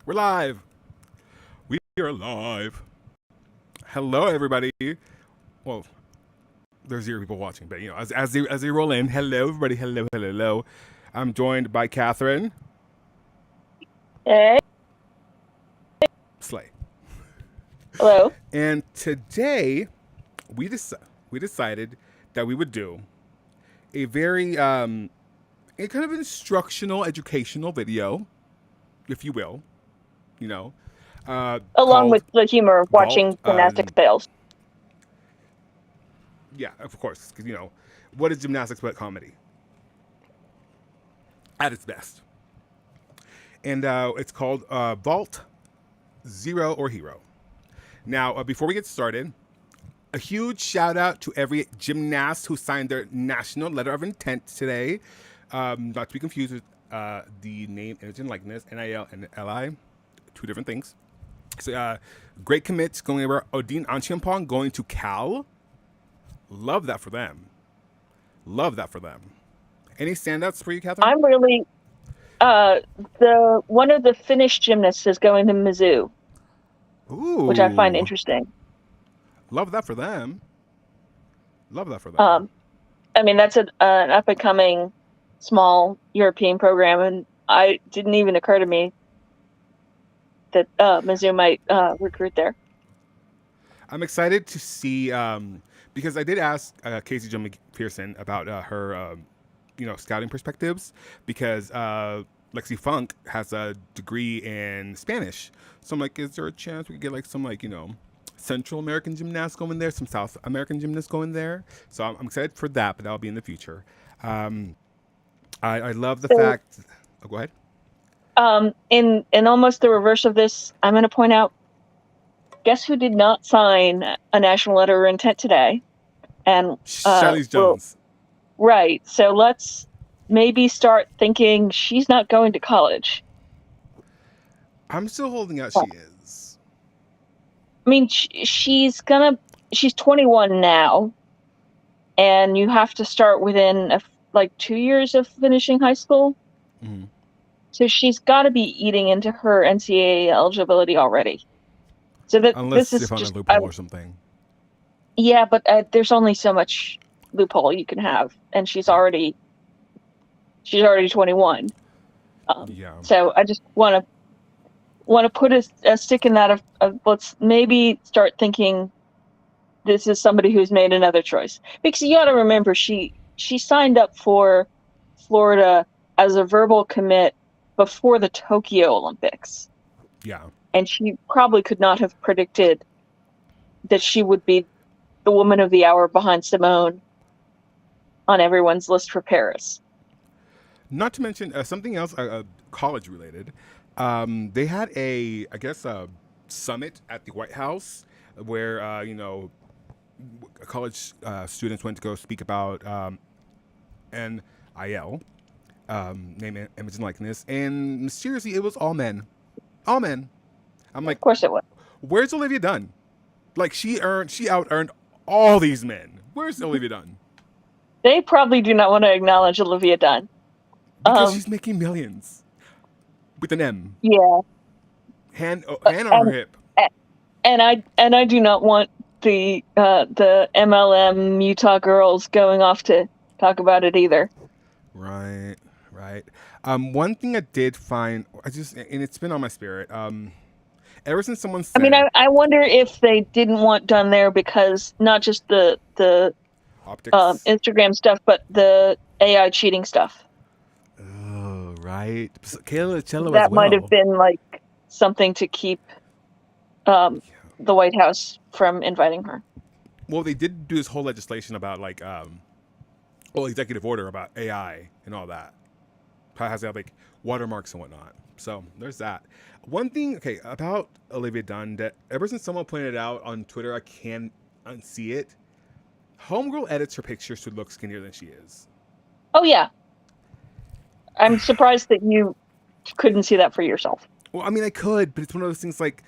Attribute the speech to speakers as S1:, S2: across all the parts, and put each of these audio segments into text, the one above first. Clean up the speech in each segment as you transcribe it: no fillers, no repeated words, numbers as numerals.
S1: We're live. We are live. Hello, everybody. Well, there's 0 people watching, but as they roll in, hello, everybody. Hello. I'm joined by Catherine.
S2: Hey.
S1: Slay.
S2: Hello.
S1: And today, we decided that we would do a very a kind of instructional, educational video, if you will.
S2: Along with the humor of watching gymnastics fails.
S1: Yeah, of course, because what is gymnastics but comedy at its best? And it's called Vault, Zero, or Hero. Now, before we get started, a huge shout out to every gymnast who signed their national letter of intent today. Not to be confused with the name, image, and likeness, NIL and LI, 2 different things. So, great commits going over. Odin Anchiampong going to Cal. Love that for them. Any standouts for you, Catherine?
S2: I'm really one of the Finnish gymnasts is going to Mizzou.
S1: Ooh.
S2: Which I find interesting.
S1: Love that for them.
S2: I mean, that's an up and coming small European program, and I didn't even occur to me that Mizzou might recruit there.
S1: I'm excited to see because I did ask Casey Jo McPherson about her scouting perspectives, because Lexi Funk has a degree in Spanish, so I'm like, is there a chance we could get like some Central American gymnasts going there, some South American gymnasts going there? So I'm excited for that, but that'll be in the future. I love the fact. Oh, go ahead.
S2: In almost the reverse of this, I'm going to point out, guess who did not sign a national letter of intent today? And
S1: Charlize Jones.
S2: Right. So let's maybe start thinking she's not going to college.
S1: I'm still holding out she is.
S2: I mean, she's 21 now, and you have to start within 2 years of finishing high school.
S1: Mm-hmm.
S2: So she's got to be eating into her NCAA eligibility already. So that
S1: unless
S2: this is
S1: on
S2: just
S1: a loophole or something.
S2: Yeah, but there's only so much loophole you can have, and she's already 21.
S1: Yeah.
S2: So I just want to put a stick in that of let's maybe start thinking this is somebody who's made another choice, because you got to remember she signed up for Florida as a verbal commit before the Tokyo Olympics.
S1: Yeah.
S2: And she probably could not have predicted that she would be the woman of the hour behind Simone on everyone's list for Paris.
S1: Not to mention something else, college related. They had a summit at the White House where college students went to go speak about NIL, name, image, and likeness, and mysteriously it was all men. I'm like,
S2: of course it was.
S1: Where's Olivia Dunn? Like, she out-earned all these men. Where's Olivia Dunn?
S2: They probably do not want to acknowledge Olivia Dunn.
S1: Because she's making millions. With an M.
S2: Yeah.
S1: Hand on her hip.
S2: And I do not want the MLM Utah girls going off to talk about it either.
S1: Right. Right. One thing I did find, and it's been on my spirit. Ever since someone
S2: I mean,
S1: said
S2: I wonder if they didn't want done there because not just the
S1: optics.
S2: Instagram stuff, but the AI cheating stuff.
S1: Oh, right. So Kayla Cello as
S2: That might have
S1: well.
S2: been like something to keep um,
S1: Yeah.
S2: the White House from inviting her.
S1: Well, they did do this whole legislation about like, executive order about AI and all that. Probably has to have like watermarks and whatnot. So there's that. One thing, okay, about Olivia Dunn that ever since someone pointed it out on Twitter, I can't unsee it. Homegirl edits her pictures to look skinnier than she is.
S2: Oh yeah, I'm surprised that you couldn't see that for yourself.
S1: Well, I mean, I could, but it's one of those things like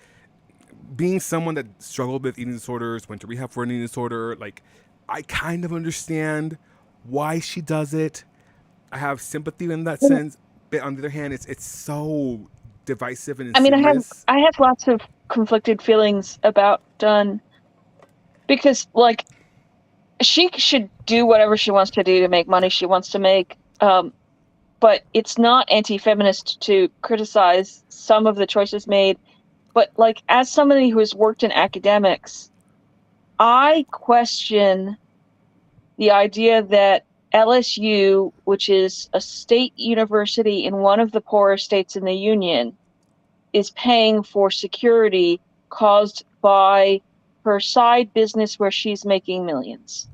S1: being someone that struggled with eating disorders, went to rehab for an eating disorder. Like, I kind of understand why she does it. I have sympathy in that sense. But on the other hand, it's so divisive and
S2: I mean,
S1: insidious.
S2: I have lots of conflicted feelings about Dunn because like she should do whatever she wants to do to make money she wants to make. But it's not anti-feminist to criticize some of the choices made. But like as somebody who has worked in academics, I question the idea that LSU, which is a state university in one of the poorest states in the union, is paying for security caused by her side business where she's making millions.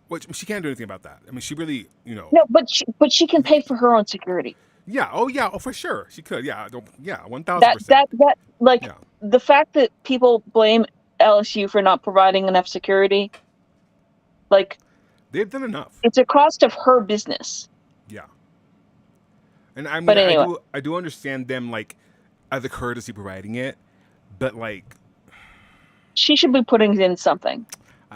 S1: Which she can't do anything about that. I mean, she really,
S2: No, but she can pay for her own security.
S1: yeah, oh yeah, oh for sure, she could. Yeah, yeah, 1,000%.
S2: That like
S1: Yeah,
S2: the fact that people blame LSU for not providing enough security, like
S1: they've done enough.
S2: it's a cost of her business.
S1: Yeah, and I mean,
S2: But
S1: I
S2: anyway,
S1: do, I do understand them like as a courtesy providing it, but like,
S2: she should be putting in something.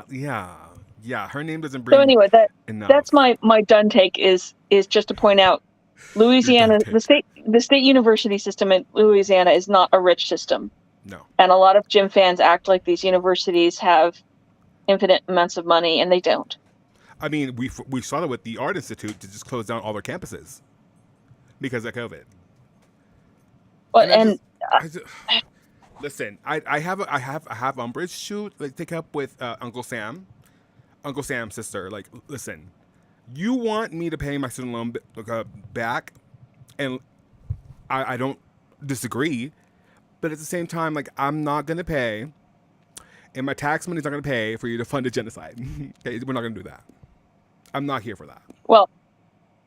S1: yeah, yeah, her name doesn't
S2: So
S1: bring
S2: anyway, that's
S1: enough.
S2: my done take is just to point out
S1: You're done
S2: Louisiana,
S1: take.
S2: the state university system in Louisiana is not a rich system.
S1: No,
S2: And a lot of gym fans act like these universities have infinite amounts of money, and they don't.
S1: I mean we saw that with the Art Institute to just close down all their campuses because of COVID.
S2: But
S1: And
S2: and
S1: I just listen. I have umbrage to like take up with Uncle Sam, Uncle Sam's sister. Like, listen, you want me to pay my student loan back, and I don't disagree, but at the same time, like I'm not gonna pay, and my tax money's not gonna pay for you to fund a genocide. Okay, we're not gonna do that. I'm not here for that.
S2: well,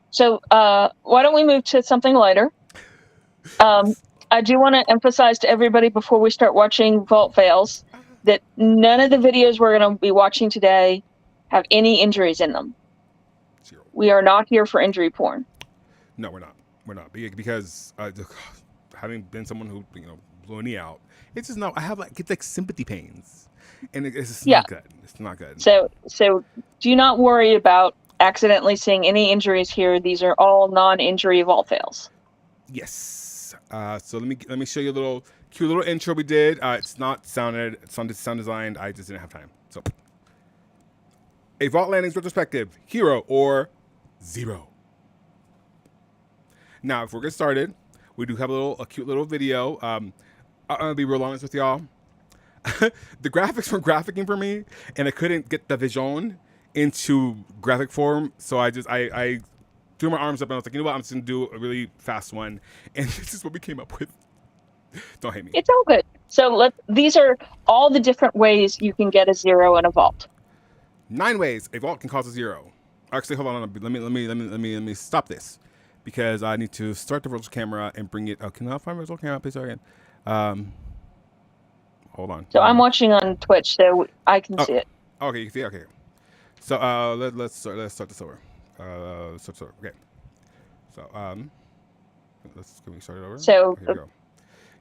S2: so why don't we move to something lighter? I do want to emphasize to everybody before we start watching Vault Fails that none of the videos we're going to be watching today have any injuries in them.
S1: Zero.
S2: We are not here for injury porn.
S1: No, we're not. We're not because having been someone who blew a knee out, it's just not. I have like get like sympathy pains, and it's just
S2: Yeah.
S1: not good. It's not good.
S2: So do not worry about accidentally seeing any injuries here. These are all non-injury Vault Fails.
S1: Yes. So let me show you a little cute little intro we did. It's not sounded. It's sound designed. I just didn't have time. So, a vault landings retrospective: hero or zero. Now, if we're getting started, we do have a cute little video. I'm gonna be real honest with y'all. The graphics were graphicing for me, and I couldn't get the vision into graphic form. So I threw my arms up and I was like, you know what? I'm just gonna do a really fast one, and this is what we came up with. Don't hate me.
S2: It's all good. So these are all the different ways you can get a zero in a vault.
S1: 9 ways a vault can cause a zero. Actually, hold on. Let me stop this because I need to start the virtual camera and bring it. Oh, can I find virtual camera? Please again. Hold on.
S2: So I'm watching on Twitch, so I can see it.
S1: Okay, you can see. Okay. So let's start this over. Let's start this over. Okay. So can we start it over?
S2: So
S1: Here we go.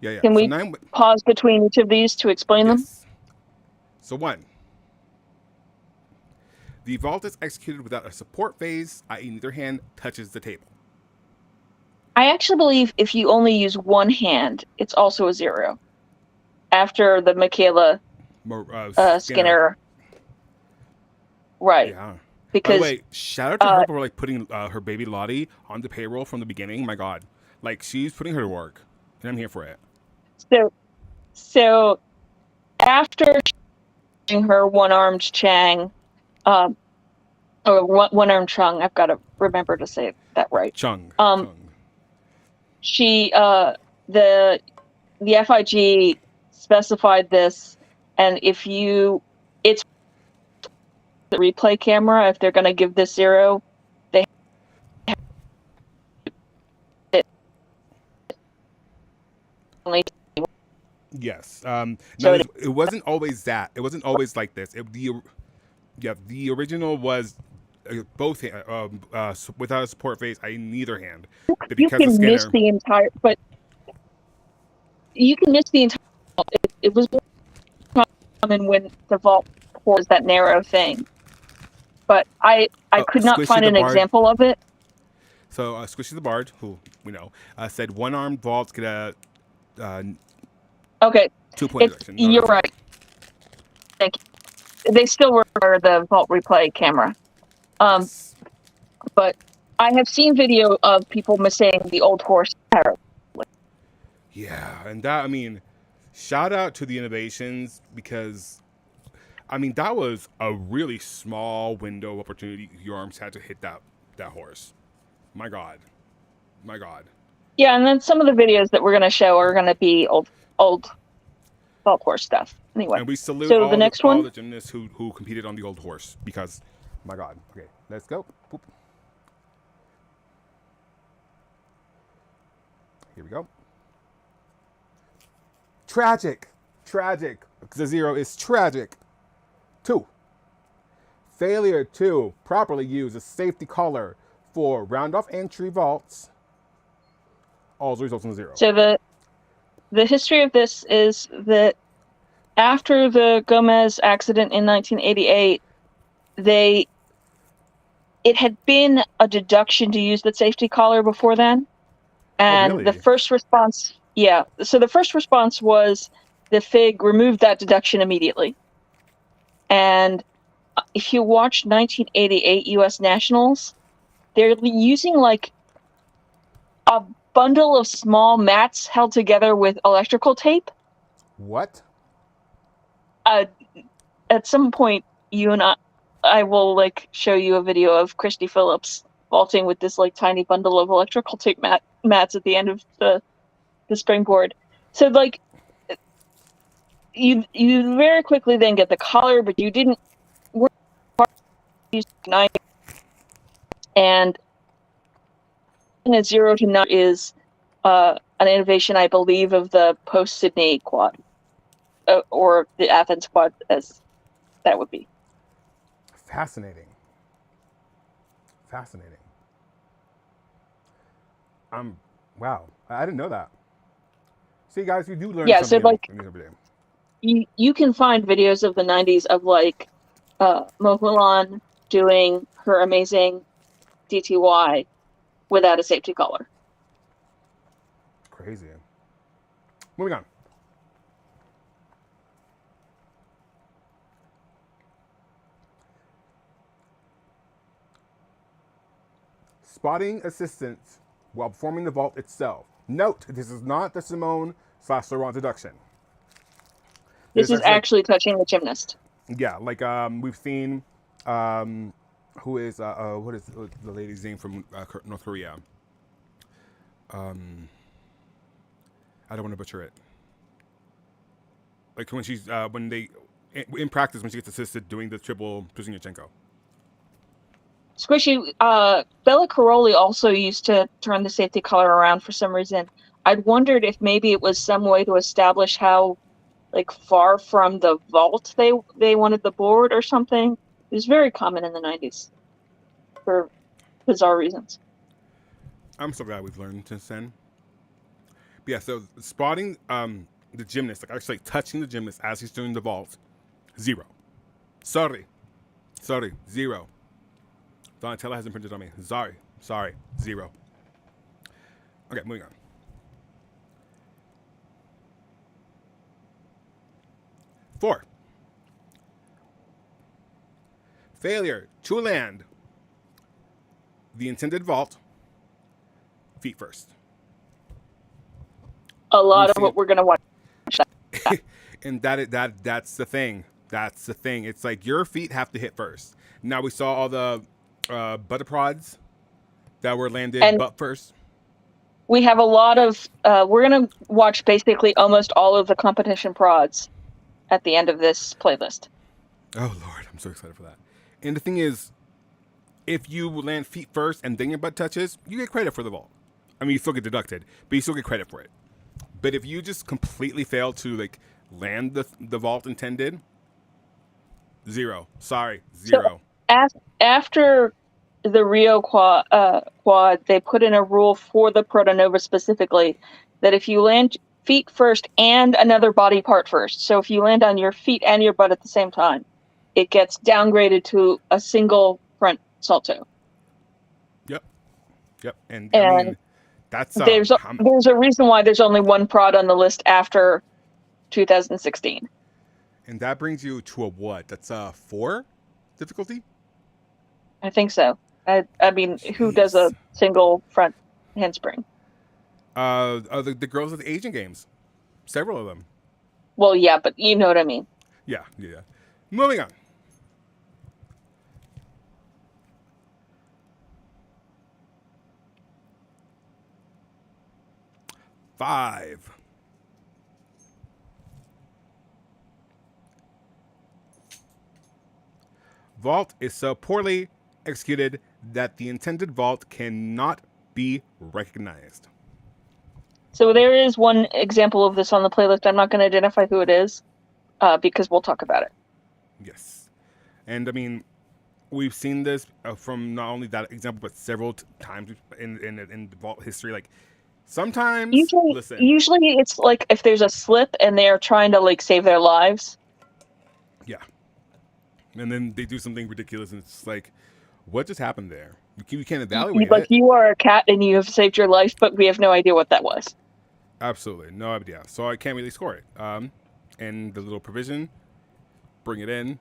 S1: Yeah.
S2: Can
S1: so
S2: we pause between each of these to explain them?
S1: So 1. The vault is executed without a support phase, i.e. neither hand touches the table.
S2: I actually believe if you only use one hand, it's also a zero. After the Michaela Skinner. Right.
S1: Yeah. By the
S2: because
S1: way, shout out to her for like putting her baby Lottie on the payroll from the beginning. My God, like she's putting her to work, and I'm here for it.
S2: so after her one-armed Chang, or one-armed Chung, I've got to remember to say that right.
S1: Chung.
S2: She the FIG specified this, and it's the replay camera. If they're going to give this 0, they have only
S1: Yes.
S2: so
S1: It wasn't always that. It wasn't always like this. The original was both without a support face. Neither hand, but
S2: you
S1: because the
S2: can miss
S1: scanner.
S2: the entire, but you can miss the entire. It was common when the vault was that narrow thing, but I could not
S1: Squishy
S2: find
S1: the
S2: an
S1: Bard.
S2: example of it.
S1: So Squishy the Bard, who we know, said one armed vaults get a
S2: Okay,
S1: 2-point deduction.
S2: you're right. Thank you. They still require the vault replay camera.
S1: Yes.
S2: But I have seen video of people missing the old horse arrow.
S1: Yeah, and that, I mean, shout out to the innovations because, I mean, that was a really small window of opportunity your arms had to hit that horse. My God.
S2: Yeah, and then some of the videos that we're going to show are going to be old vault horse stuff. Anyway,
S1: And we salute
S2: so the next one.
S1: the gymnasts who competed on the old horse because, my God. Okay, let's go. Boop. Here we go. Tragic. The 0 is tragic. 2. Failure to properly use a safety collar for round-off entry vaults also results in 0.
S2: So the history of this is that after the Gomez accident in 1988, it had been a deduction to use the safety collar before then. And
S1: really?
S2: the first response, so the first response was the FIG removed that deduction immediately. And if you watch 1988 U.S. Nationals, they're using like a bundle of small mats held together with electrical tape.
S1: What?
S2: At some point, you and I will like show you a video of Christy Phillips vaulting with this like tiny bundle of electrical tape mats at the end of the springboard. So like you very quickly then get the collar, but you didn't use 9. And a 0 to 9 is an innovation, I believe, of the post-Sydney quad, or the Athens quad, as that would be.
S1: Fascinating. Wow. I didn't know that. See, guys, you do learn something every day.
S2: You can find videos of the 90s of like Mohulan doing her amazing DTY without a safety collar.
S1: Crazy. Moving on. Spotting assistance while performing the vault itself. Note, this is not the Simone/Laurent deduction.
S2: This is actually touching the gymnast.
S1: Yeah, like we've seen, who is what is the lady's name from North Korea? I don't want to butcher it. Like when she's in practice when she gets assisted doing the triple Kuznetshenko.
S2: Squishy, Bella Caroli also used to turn the safety collar around for some reason. I'd wondered if maybe it was some way to establish how like far from the vault they wanted the board or something. It was very common in the 90s for bizarre reasons.
S1: I'm so glad we've learned since then. But yeah, so spotting the gymnast, like actually touching the gymnast as he's doing the vault, 0. Sorry, 0. Donatella hasn't printed on me. Sorry, 0. Okay, moving on. Four. Failure to land the intended vault feet first.
S2: A lot
S1: We've
S2: of
S1: seen
S2: what we're going to watch.
S1: it. And that's the thing. That's the thing. It's like your feet have to hit first. Now we saw all the butter prods that were landed
S2: And
S1: butt first.
S2: we have a lot of, we're going to watch basically almost all of the competition prods at the end of this playlist.
S1: Oh Lord, I'm so excited for that. And the thing is, if you land feet first and then your butt touches, you get credit for the vault. I mean, you still get deducted, but you still get credit for it. But if you just completely fail to like land the vault intended, zero. Sorry, zero.
S2: So after the Rio quad, they put in a rule for the Protonova specifically that if you land feet first and another body part first, so if you land on your feet and your butt at the same time, it gets downgraded to a single front salto.
S1: Yep, yep. And I
S2: And
S1: mean, that's
S2: there's a reason why there's only one prod on the list after 2016.
S1: and that brings you to a what? That's a 4 difficulty.
S2: I think so. I mean, who does
S1: Jeez.
S2: a single front handspring?
S1: The girls at the Asian Games, several of them.
S2: Well, yeah, but you know what I mean.
S1: Yeah, yeah. Moving on. Five. Vault is so poorly executed that the intended vault cannot be recognized.
S2: So there is one example of this on the playlist. I'm not going to identify who it is because we'll talk about it.
S1: Yes. And I mean, we've seen this from not only that example, but several times in the vault history. Like, sometimes,
S2: Usually it's like if there's a slip and they're trying to like save their lives.
S1: Yeah. And then they do something ridiculous, and it's like, what just happened there? You can't evaluate
S2: Like
S1: it.
S2: you are a cat and you have saved your life, but we have no idea what that was.
S1: Absolutely, no idea. So I can't really score it. And the little provision, bring it in,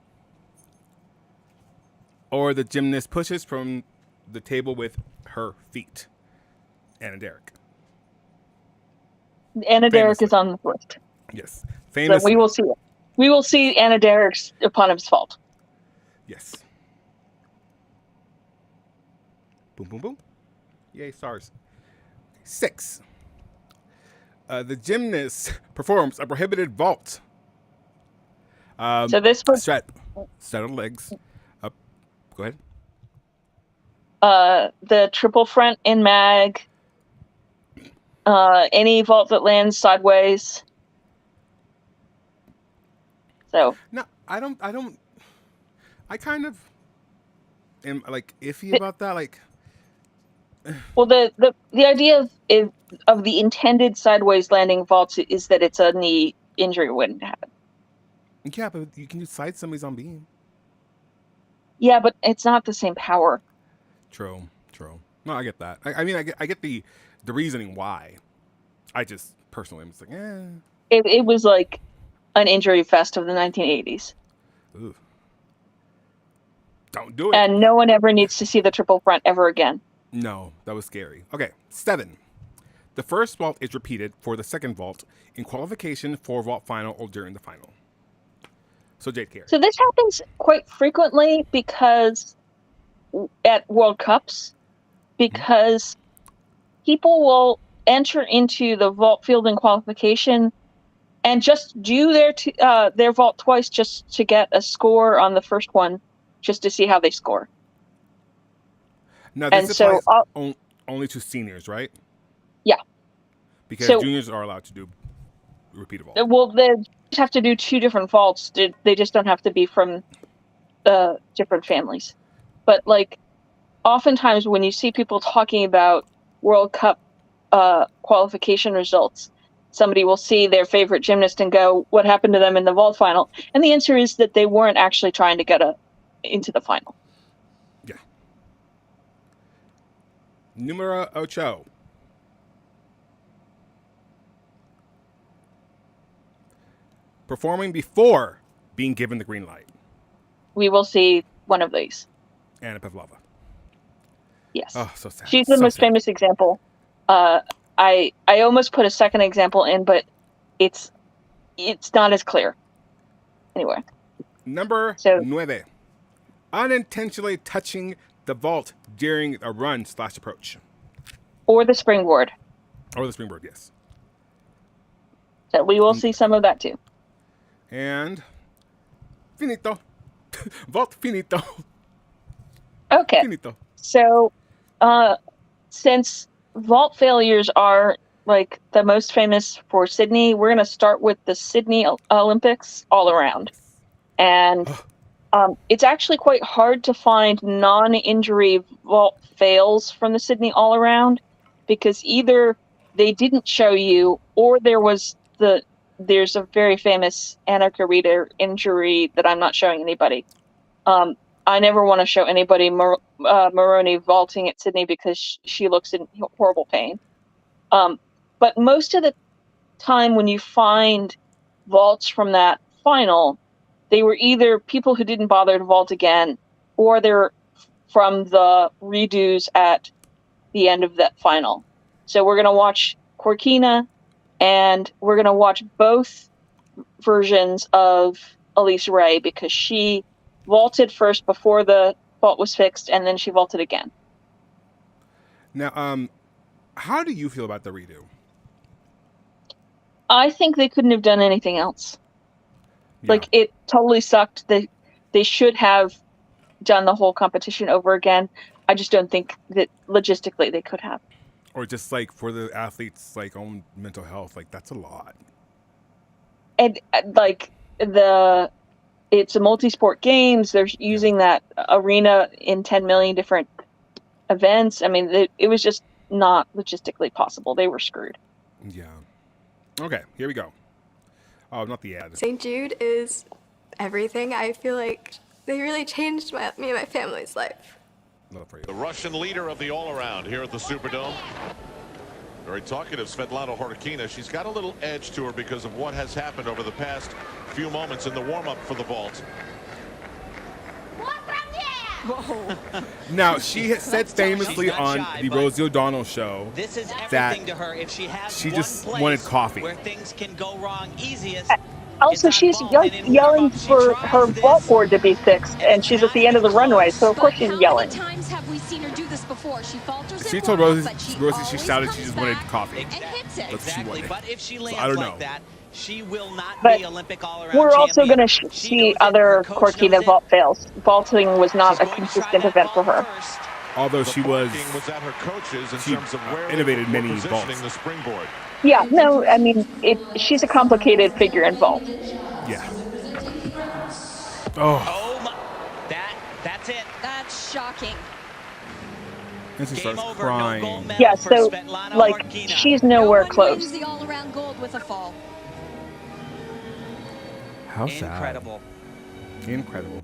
S1: or the gymnast pushes from the table with her feet. Anna Derrick.
S2: Anna Derrick
S1: Famously.
S2: is on the list.
S1: Yes,
S2: So
S1: famously.
S2: we will see it. We will see Anna Derrick's eponymous fault.
S1: Yes. Boom, boom, boom. Yay, stars. 6. The gymnast performs a prohibited vault.
S2: So this was
S1: straddle legs. Up. Go ahead.
S2: the triple front in mag. Any vault that lands sideways. So
S1: no, I kind of am like iffy about that. Like,
S2: well, the idea of the intended sideways landing vaults is that it's a knee injury wouldn't happen.
S1: yeah, but you can just side somebody's on beam.
S2: Yeah, but it's not the same power.
S1: True. No, I get that. I mean, I get the reasoning why. I just personally am just like,
S2: It was like an injury fest of the 1980s.
S1: Ooh. Don't do it.
S2: And no one ever needs to see the triple front ever again.
S1: No, that was scary. Okay, 7. The first vault is repeated for the second vault in qualification for vault final or during the final. So Jade Carey.
S2: So this happens quite frequently because at World Cups, because people will enter into the vault field in qualification and just do their vault twice just to get a score on the first one, just to see how they score.
S1: Now this applies only to seniors, right?
S2: Yeah.
S1: Because juniors are allowed to do repeat vault.
S2: Well, they just have to do 2 different vaults. They just don't have to be from different families. But like, oftentimes when you see people talking about World Cup qualification results, somebody will see their favorite gymnast and go, what happened to them in the vault final? And the answer is that they weren't actually trying to get into the final.
S1: Yeah. Numero 8. Performing before being given the green light.
S2: We will see one of these.
S1: Anna Pavlova.
S2: Yes.
S1: Oh, so sad.
S2: She's the
S1: So
S2: most
S1: sad.
S2: famous example. I almost put a second example in, but it's not as clear. Anyway.
S1: Number
S2: So
S1: 9. Unintentionally touching the vault during a run/approach.
S2: or the springboard.
S1: Or the springboard, yes.
S2: So we will see some of that too.
S1: And finito. Vault finito.
S2: Okay.
S1: Finito.
S2: So since vault failures are like the most famous for Sydney, we're going to start with the Sydney Olympics all around. And it's actually quite hard to find non-injury vault fails from the Sydney all around, because either they didn't show you, or there's a very famous Annika Rita injury that I'm not showing anybody. I never want to show anybody Maroney vaulting at Sydney because she looks in horrible pain. But most of the time when you find vaults from that final, they were either people who didn't bother to vault again, or they're from the redos at the end of that final. So we're going to watch Corkina, and we're going to watch both versions of Elise Ray, because she vaulted first before the vault was fixed, and then she vaulted again.
S1: Now, how do you feel about the redo?
S2: I think they couldn't have done anything else.
S1: Yeah.
S2: Like, it totally sucked. They should have done the whole competition over again. I just don't think that logistically they could have.
S1: Or just like for the athletes' like own mental health, like that's a lot.
S2: And like it's a multi-sport games. They're using that arena in 10 million different events. I mean, it was just not logistically possible. They were screwed.
S1: Yeah. Okay, here we go. Oh, not the ad.
S3: St. Jude is everything. I feel like they really changed me and my family's life.
S1: Love for you.
S4: The Russian leader of the all-around here at the Superdome. Very talkative, Svetlana Horkina. She's got a little edge to her because of what has happened over the past few moments in the warm-up for the vault.
S1: Now, she has said famously on the Rosie O'Donnell show
S5: this is
S1: that
S5: everything to her. If she has
S1: she
S5: one
S1: just
S5: place
S1: wanted coffee.
S5: where things can go wrong easiest.
S2: Also,
S5: it's on
S2: she's
S5: vault, and in
S2: yelling
S5: warm-up, she
S2: for
S5: tries
S2: her
S5: this,
S2: vault board to be fixed, and
S5: it's
S2: she's at the
S5: not
S2: end of the
S5: even
S2: runway,
S5: close.
S2: so of course she's yelling.
S6: How many times have we seen her do this before? She falters
S1: She
S6: at
S1: told
S6: one,
S1: Rosie
S6: but she
S1: she shouted she
S6: always
S1: just
S6: comes
S1: wanted
S6: back
S1: coffee.
S6: and hits it.
S1: That's what she
S5: Exactly,
S1: wanted.
S5: but if she lands
S1: I don't
S5: like
S1: know.
S5: that, she will not
S2: But
S5: be Olympic all-around
S2: we're also
S5: champion.
S2: going to
S5: She
S2: see
S5: knows it,
S2: other
S5: her coach knows
S2: Corkina
S5: it.
S2: vault fails. Vaulting was not
S5: She's
S2: a
S5: going to try
S2: consistent
S5: that
S2: event for
S5: vault
S2: her.
S5: first.
S1: Although
S4: The
S1: she was
S4: blocking was at her coaches in
S1: she
S4: terms of where
S1: innovated
S4: they were
S1: many
S4: positioning
S1: vaults.
S4: the springboard.
S2: Yeah, no, I mean, she's a complicated figure in vault.
S1: Yeah. Oh,
S5: Oh my, that's it.
S6: That's shocking.
S1: and she
S5: Game
S1: starts
S5: over. No
S1: crying.
S5: gold medal
S2: Yeah,
S5: for
S2: so,
S5: Svetlana
S2: like,
S5: Horkina.
S2: she's
S6: No
S2: nowhere
S6: one
S2: close.
S6: wins the all-around gold with a fall.
S1: How sad.
S5: Incredible.
S1: Incredible.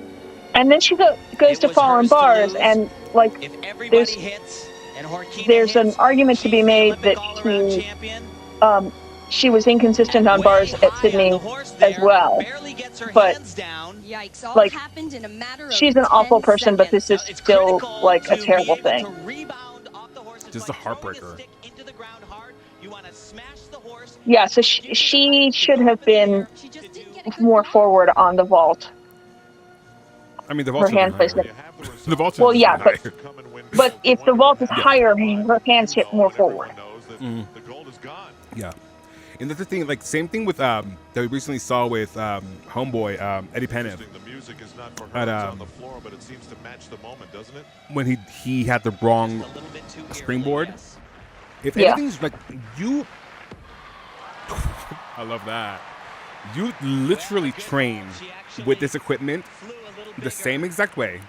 S2: And then she goes
S5: It
S2: to
S5: was
S2: fallen
S5: hers to
S2: bars,
S5: lose.
S2: and, like,
S5: If everybody
S2: there's
S5: hits and Horkina
S2: there's an
S5: hits,
S2: argument to be
S5: she's the
S2: made
S5: Olympic
S2: that
S5: all-around
S2: she
S5: champion.
S2: she was inconsistent on
S5: Way
S2: bars at
S5: high on
S2: Sydney
S5: the horse
S2: as
S5: there,
S2: well.
S5: barely gets her
S2: But,
S5: hands down.
S6: Yikes, all
S2: like,
S6: happened in a matter of
S2: she's an
S6: 10
S2: awful person, but
S6: seconds.
S2: this is
S5: It's
S2: still,
S5: critical
S2: like, a
S5: to be
S2: terrible
S5: able
S2: thing.
S5: to rebound off the horse's
S1: Just
S5: leg,
S1: a
S5: throwing
S1: heartbreaker.
S5: stick into the ground hard. You want to smash the horse.
S2: Yeah, so
S5: Use the
S2: she
S5: height to
S2: should
S5: go
S2: have
S5: up in the
S2: been
S5: air
S6: She just
S5: to
S6: didn't
S5: do-
S6: get a good
S2: more
S6: vault.
S2: forward on the vault.
S1: I mean, the
S2: Her
S1: vault should
S2: hand
S1: have been
S2: placement.
S1: higher. The vault should
S2: Well,
S1: have
S2: yeah,
S1: been
S2: but
S1: higher.
S2: but if the vault is higher, her hands hit more forward.
S1: Mm.
S4: The gold is gone.
S1: Yeah. And that's the thing, like, same thing with, that we recently saw with Homeboy, Eddie Penniff,
S4: The music is not for her,
S1: At,
S4: it's on the floor, but it seems to match the moment, doesn't it?
S1: when he had the wrong
S5: Just a little bit too early,
S1: springboard.
S5: yes.
S1: If
S2: Yeah.
S1: anything's like, you... I love that. You literally train with this equipment
S5: Flew a little
S1: the
S5: bigger,
S1: same exact way,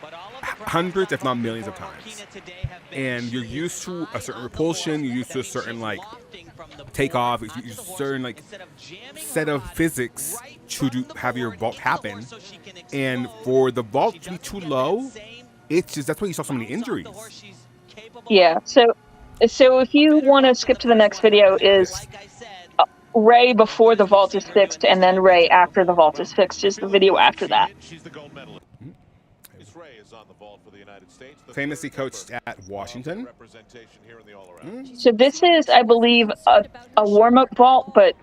S5: but all of the
S1: hundreds, if not
S5: problems
S1: millions of
S5: for
S1: times.
S5: Horkina today have been
S1: And
S5: she
S1: you're
S5: is
S1: used to
S5: high
S1: a certain
S5: on the
S1: repulsion,
S5: horse,
S1: you're used to a
S5: that
S1: certain,
S5: she's
S1: like,
S5: wafting from the
S1: takeoff,
S5: board
S1: you
S5: onto the horse
S1: certain, like,
S5: instead of jamming
S1: set
S5: her
S1: of
S5: body
S1: physics
S5: right
S1: to
S5: from the
S1: have your
S5: board
S1: vault
S5: into the
S1: happen.
S5: horse so she can
S1: And
S5: explode.
S1: for the vault
S5: She
S1: to be
S5: doesn't
S1: too
S5: get that
S1: low,
S5: same
S1: it's just, that's why you saw so many
S5: bounce off the
S1: injuries.
S5: horse she's capable
S2: Yeah,
S5: of.
S2: so if you want to skip to the next video, is
S5: Like I said,
S2: Ray before the vault is fixed, and then Ray after the vault is fixed is the video after that.
S4: She's the gold medalist. is on the vault for the United States. The
S1: Famously
S4: third member
S1: coached at
S4: of
S1: Washington.
S4: representation here in the all-around.
S2: So this is, I believe, a warm-up vault, but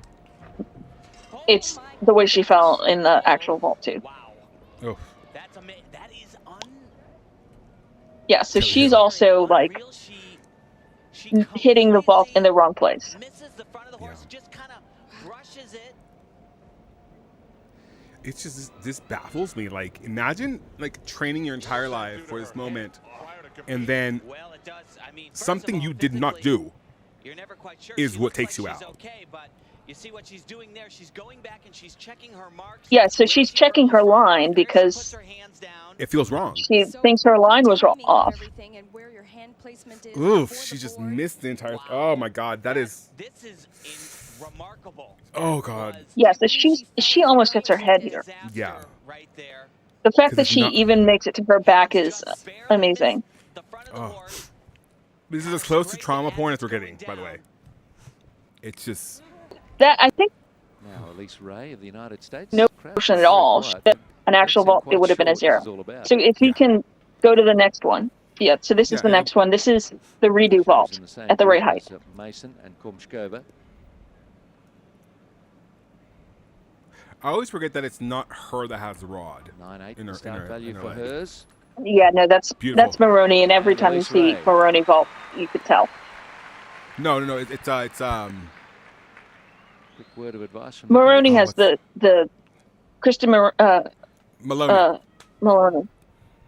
S2: it's the way she fell in the actual vault too.
S5: Wow.
S1: Oh,
S5: That's amazing. That is
S2: Yeah, so
S1: Tell
S2: she's
S1: you.
S2: also like
S5: unreal. She
S2: hitting the vault in the wrong place.
S5: misses the front of the horse,
S1: Yeah.
S5: just kind of brushes it.
S1: it's just this baffles me. Like, imagine like training your entire life for this moment, and then
S5: Well, it does. I mean, first of
S1: something
S5: all,
S1: you did not
S5: physically,
S1: do.
S5: You're never quite sure.
S1: is
S5: She
S1: what
S5: looks
S1: takes
S5: like
S1: you
S5: she's
S1: out.
S5: Okay, but you see what she's doing there. She's going back and she's checking her marks.
S2: Yeah, so
S5: where
S2: she's
S5: she
S2: checking her
S5: hurdles from,
S2: line
S5: where she
S2: because
S5: puts her hands down.
S1: It feels wrong.
S2: she thinks her line was off.
S1: Oof, she just missed the entire. Oh my God, that is.
S5: This is remarkable.
S1: Oh God.
S2: Yeah, so she almost hits her head here.
S1: Yeah.
S5: Right there.
S2: The fact
S1: 'Cause
S2: that
S1: it's
S2: she
S1: not-
S2: even makes it to her back is amazing.
S5: The front of the
S1: Oh.
S5: horse.
S1: This is as close to trauma porn as we're getting, by the way. It's just.
S2: That I think
S7: Now, Elise Ray of the United States.
S2: no
S7: Crowd
S2: motion
S7: was
S2: at
S7: very
S2: all.
S7: quiet,
S2: But
S7: but
S2: an actual
S7: don't seem
S2: vault, it
S7: quite
S2: would have been a
S7: sure what
S2: zero.
S7: this is all about.
S2: So if you
S1: Yeah.
S2: can go to the next one. Yeah, so this is
S1: Yeah,
S2: the
S1: and-
S2: next one. This is the redo
S7: She was
S2: vault
S7: in the same
S2: at the right
S7: group
S2: height.
S7: as, Mason and Kumskova.
S1: I always forget that it's not her that has the rod.
S7: 9-8
S1: In her-
S7: start
S1: in her-
S7: value
S1: in her
S7: for
S1: leg.
S7: hers.
S2: Yeah, no, that's
S1: Beautiful.
S2: Maroney, and every
S7: And
S2: time you
S7: Elise
S2: see
S7: Ray.
S2: Maroney vault, you could tell.
S1: No. It's
S7: Quick word of advice from the
S2: Maroney
S7: coach.
S2: has the Kristen
S1: Maloney.
S2: Maloney.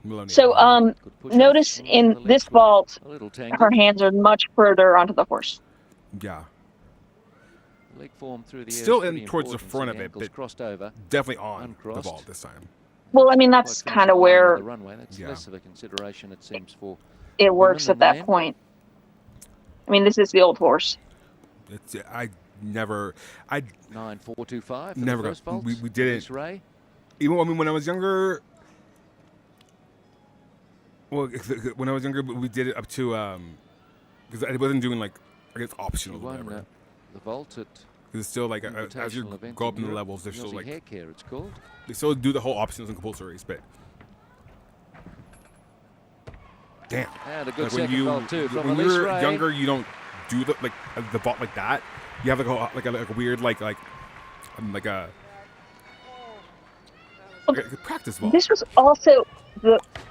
S1: Maloney.
S2: So
S7: Good push
S2: notice
S7: off.
S2: in
S7: The
S2: this
S7: legs were
S2: vault,
S7: a little
S2: her
S7: tangled.
S2: hands are much further onto the horse.
S1: Yeah.
S7: Leg form through the air
S1: Still
S7: is
S1: in
S7: pretty
S1: towards the
S7: important,
S1: front
S7: so
S1: of
S7: the
S1: it,
S7: ankles
S1: but
S7: crossed over.
S1: Definitely on the
S7: Uncrossed.
S1: vault this time.
S2: Well, I mean, that's
S7: Like
S2: kind of
S7: finishing line
S2: where
S7: the runway. That's
S1: Yeah.
S7: less of a consideration, it seems, for
S2: it works
S7: women
S2: at
S7: than
S2: that
S7: men.
S2: point. I mean, this is the old horse.
S1: It's I never
S7: 9.425 for
S1: Never
S7: the
S1: got-
S7: first vault.
S1: we didn't-
S7: Elise Ray.
S1: even when I was younger. Well, when I was younger, we did it up to because I wasn't doing like I guess
S7: She
S1: optional or
S7: won
S1: whatever.
S7: the vault at
S1: Because it's still like as you
S7: invitational event
S1: go up in the
S7: Europe.
S1: levels, they're still
S7: Aussie
S1: like
S7: hair care, it's called.
S1: they still do the whole options and compulsories, but damn.
S7: And a good
S1: Like when
S7: second vault too from
S1: when
S7: Elise
S1: you're
S7: Ray.
S1: younger, you don't do the vault like that. You have like a weird like a practice vault.
S2: This was also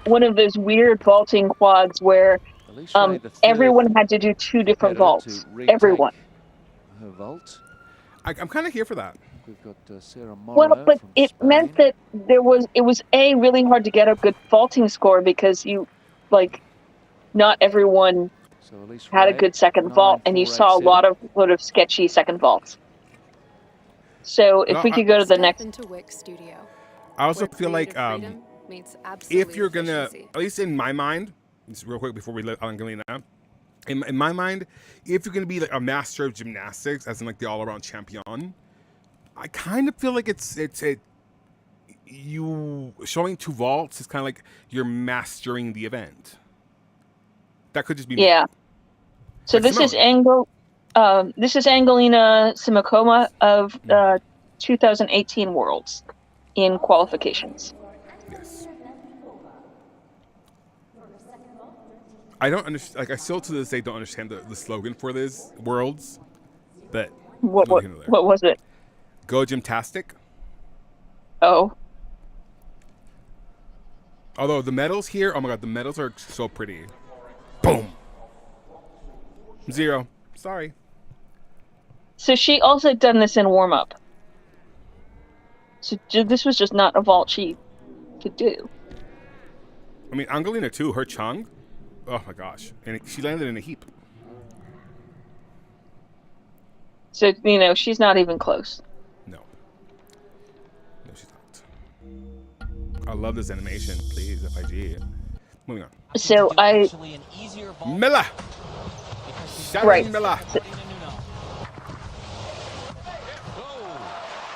S2: one of those weird vaulting quads where
S7: Elise Ray, the third
S2: everyone had to do two different
S7: header
S2: vaults.
S7: to retake
S2: Everyone.
S7: Her vault.
S1: I'm kind of here for that.
S7: We've got Sarah Morrow
S2: Well, but
S7: from
S2: it
S7: Spain.
S2: meant that it was really hard to get a good vaulting score because not everyone
S7: So Elise
S2: had a
S7: Ray,
S2: good second vault, and you saw a
S7: 9.487.
S2: lot of sketchy second vaults. So if
S1: No,
S2: we could go to the
S8: Step
S2: next,
S8: into Wick Studio.
S1: I also
S8: where
S1: feel like
S8: creative freedom meets absolute
S1: if you're gonna,
S8: efficiency.
S1: at least in my mind, just real quick before we let Angelina, in my mind, if you're gonna be like a master of gymnastics, as in like the all-around champion, I kind of feel like you showing two vaults is kind of like you're mastering the event. That could just be me.
S2: yeah. So
S1: Like
S2: this is
S1: Simone.
S2: this is Angelina Simakoma of 2018 Worlds in qualifications.
S1: Yes. I don't understand. Like I still to this day don't understand the slogan for this Worlds, but
S2: What
S1: neither here nor there.
S2: what was it?
S1: Go Gymtastic.
S2: Oh,
S1: Although the medals here, oh my god, the medals are so pretty. Boom. 0. Sorry.
S2: so she also done this in warm up. So this was just not a vault she could do.
S1: I mean, Angelina too. Her chung. Oh my gosh, and she landed in a heap.
S2: So she's not even close.
S1: No, she's not. I love this animation. Please, FIG. Moving on.
S2: So I
S5: Actually an easier vault
S1: Miller.
S5: because she's
S1: Sharon
S2: Right.
S1: Miller.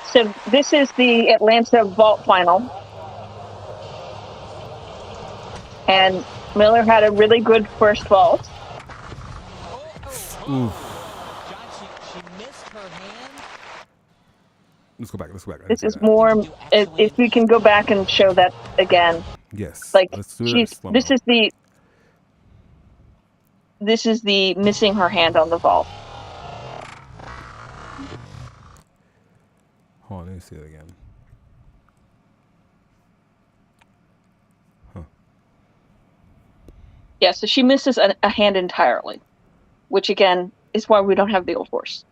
S2: So this is the Atlanta vault final. And Miller had a really good first vault.
S5: John, she missed her hand.
S1: Let's go back. I
S2: This
S1: didn't
S2: is
S1: see that.
S2: more, if we can go back and show that again.
S1: Yes.
S2: Like
S1: Let's do it in slow-mo.
S2: this is the missing her hand on the vault.
S1: Hold on, let me see it again.
S2: Yeah, so she misses a hand entirely, which again is why we don't have the old horse.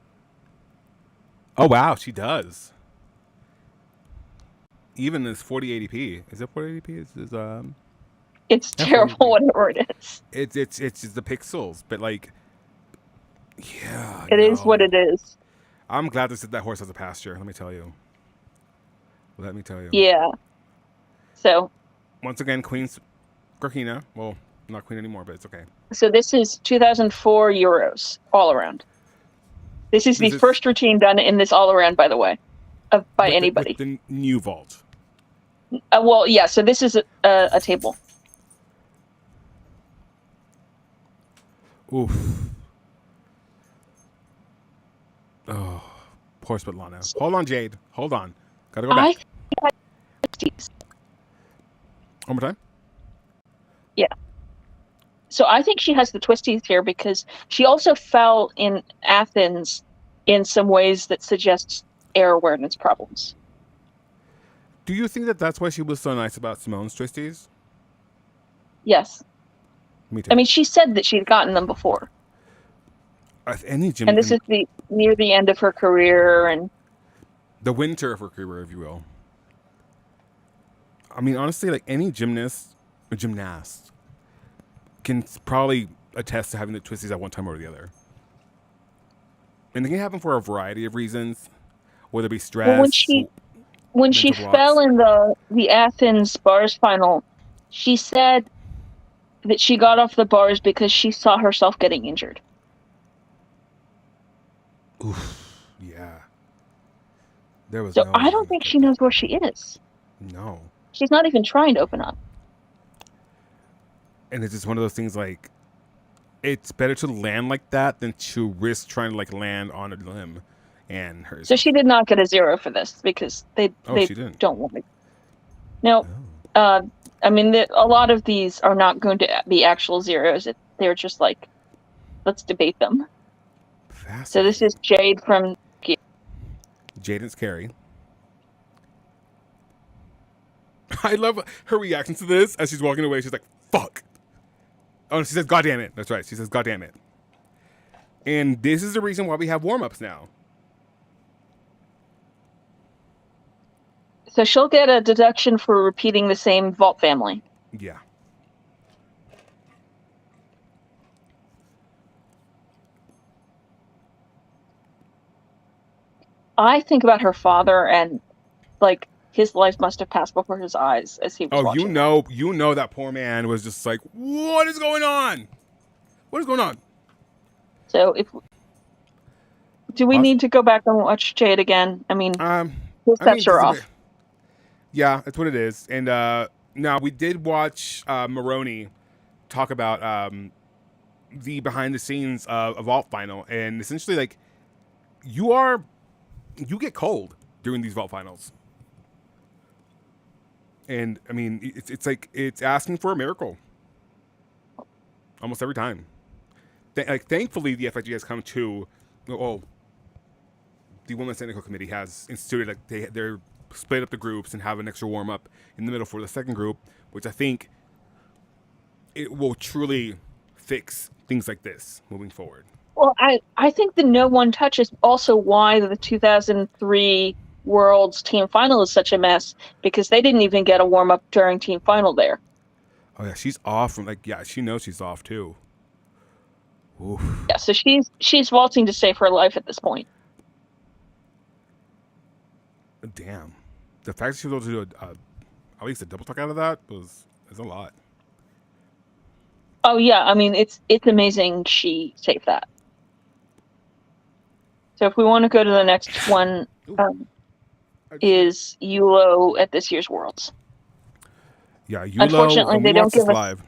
S1: Oh wow, she does. Even this 4080p. Is it 4080p?
S2: It's
S1: Yeah,
S2: terrible,
S1: 4080p.
S2: whatever it is.
S1: It's just the pixels, but like, yeah,
S2: It is what it is.
S1: I'm glad that horse has a pasture. Let me tell you.
S2: Yeah. So
S1: Once again, Queen's Gorkina. Well, not Queen anymore, but it's okay.
S2: So this is 2004 Euros all around. This is the first routine done in this all around, by the way, by anybody.
S1: With the new vault.
S2: Well, yeah. So this is a table.
S1: Oof. Oh, poor Svetlana. Hold on, Jade. Hold on. Gotta go back. One more time?
S2: Yeah. So I think she has the twisties here because she also fell in Athens in some ways that suggests air awareness problems.
S1: Do you think that that's why she was so nice about Simone's twisties?
S2: Yes.
S1: Me too.
S2: I mean, she said that she'd gotten them before.
S1: Any gym,
S2: and this is near the end of her career and
S1: the winter of her career, if you will. I mean, honestly, like any gymnast can probably attest to having the twisties at one time or the other. And they can happen for a variety of reasons, whether it be stress.
S2: Well, when she fell in the Athens bars final, she said that she got off the bars because she saw herself getting injured.
S1: Oof, yeah. There was
S2: so I don't think she knows where she is.
S1: No.
S2: She's not even trying to open up.
S1: And it's just one of those things like, it's better to land like that than to risk trying to like land on a limb and hurt.
S2: So she did not get a 0 for this because they don't want me. No. I mean, a lot of these are not going to be actual zeros. They're just like, let's debate them. So this is Jade from
S1: Jaden's Carrie. I love her reaction to this as she's walking away. She's like, fuck. Oh, she says, God damn it. That's right. She says, God damn it. And this is the reason why we have warm-ups now.
S2: So she'll get a deduction for repeating the same vault family.
S1: Yeah.
S2: I think about her father and like his life must have passed before his eyes as he was watching.
S1: you know that poor man was just like, what is going on? What is going on?
S2: So do we need to go back and watch Jade again? I mean, sets her off.
S1: Yeah, that's what it is. And now we did watch Maroney talk about the behind the scenes of a vault final, and essentially like you get cold during these vault finals. And I mean, it's like it's asking for a miracle almost every time. Thankfully, the FIG has come to. Oh, the Women's Technical Committee has instituted like they're split up the groups and have an extra warm up in the middle for the second group, which I think it will truly fix things like this moving forward.
S2: Well, I think the no one touch is also why the 2003 World's team final is such a mess, because they didn't even get a warm up during team final there.
S1: Oh yeah, she's off from she knows she's off too. Oof.
S2: Yeah, so she's vaulting to save her life at this point.
S1: Damn, the fact that she was able to do at least a double tuck out of that is a lot.
S2: Oh yeah, I mean it's amazing she saved that. So if we want to go to the next one, is Yulo at this year's Worlds.
S1: Yeah, Yulo.
S2: Unfortunately, they don't give us
S1: live.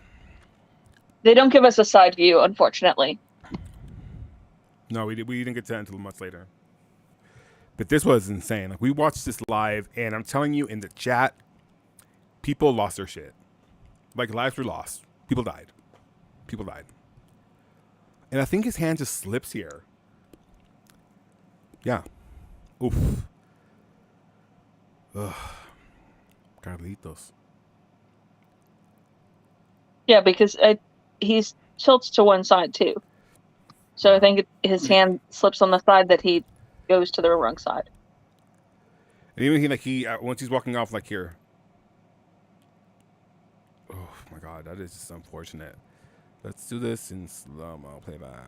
S2: They don't give us a side view, unfortunately.
S1: No, we didn't get to that until much later. But this was insane. Like we watched this live, and I'm telling you, in the chat, people lost their shit. Like, lives were lost. People died. And I think his hand just slips here. Yeah. Oof. Ugh. Carlitos.
S2: Yeah, because he's tilts to one side too. So I think his hand slips on the side that he goes to the wrong side.
S1: And even once he's walking off, like here. Oh my God, that is just unfortunate. Let's do this in slow-mo playback.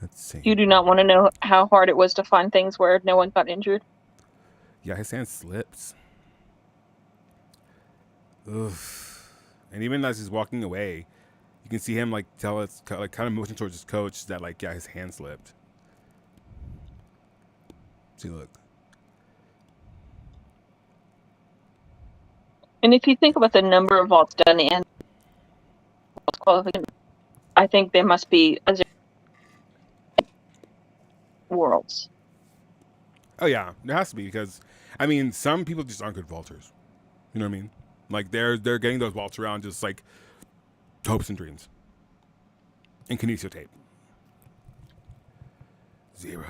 S1: Let's see.
S2: You do not want to know how hard it was to find things where no one got injured.
S1: Yeah, his hand slips. Ugh. And even as he's walking away, you can see him like kind of motion towards his coach that like, yeah, his hand slipped. See, look.
S2: And if you think about the number of vaults done in qualification, I think there must be a worlds.
S1: Oh yeah, there has to be, because I mean, some people just aren't good vaulters. You know what I mean? Like they're getting those vaults around just like hopes and dreams. And kinesio tape. 0.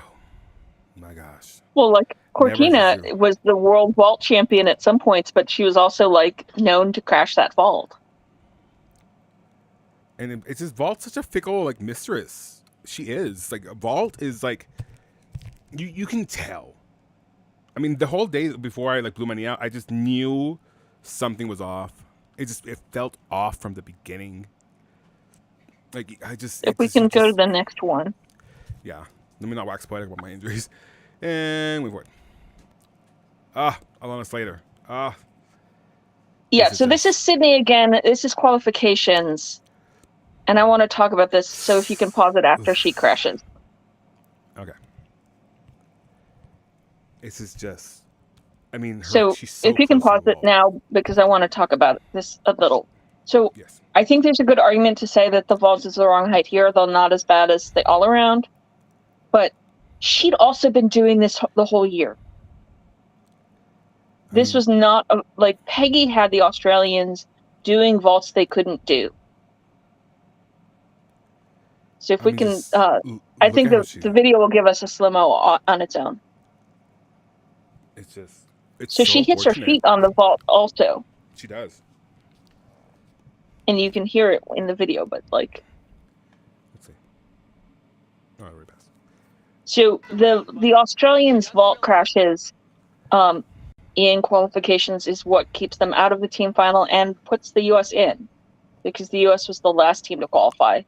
S1: My gosh.
S2: Well, like
S1: Never
S2: Cortina
S1: zero.
S2: was the world vault champion at some points, but she was also like known to crash that vault.
S1: And it's just Vault's such a fickle like mistress. She is like, Vault is like, you can tell. I mean, the whole day before I like blew my knee out, I just knew something was off. It felt off from the beginning. Like
S2: If we can go to the next one.
S1: Yeah. Let me not wax poetic about my injuries. And move forward. Alana Slater.
S2: Yeah, so this is Sydney again. This is qualifications. And I want to talk about this, so if you can pause it after she crashes.
S1: Okay. This is just, I mean, she's so
S2: if you can
S1: close to
S2: pause
S1: the
S2: it
S1: wall.
S2: now, because I want to talk about this a little. So
S1: Yes.
S2: I think there's a good argument to say that the vault is the wrong height here, though not as bad as the all around. But she'd also been doing this the whole year. This was not like Peggy had the Australians doing vaults they couldn't do. So if we can, I think the video will give us a slow-mo on its own.
S1: It's
S2: so she hits her
S1: fortunate.
S2: feet on the vault also.
S1: She does.
S2: And you can hear it in the video, but like.
S1: Let's see. Oh, I already passed.
S2: So the Australians' vault crashes in qualifications is what keeps them out of the team final and puts the U.S. in, because the U.S. was the last team to qualify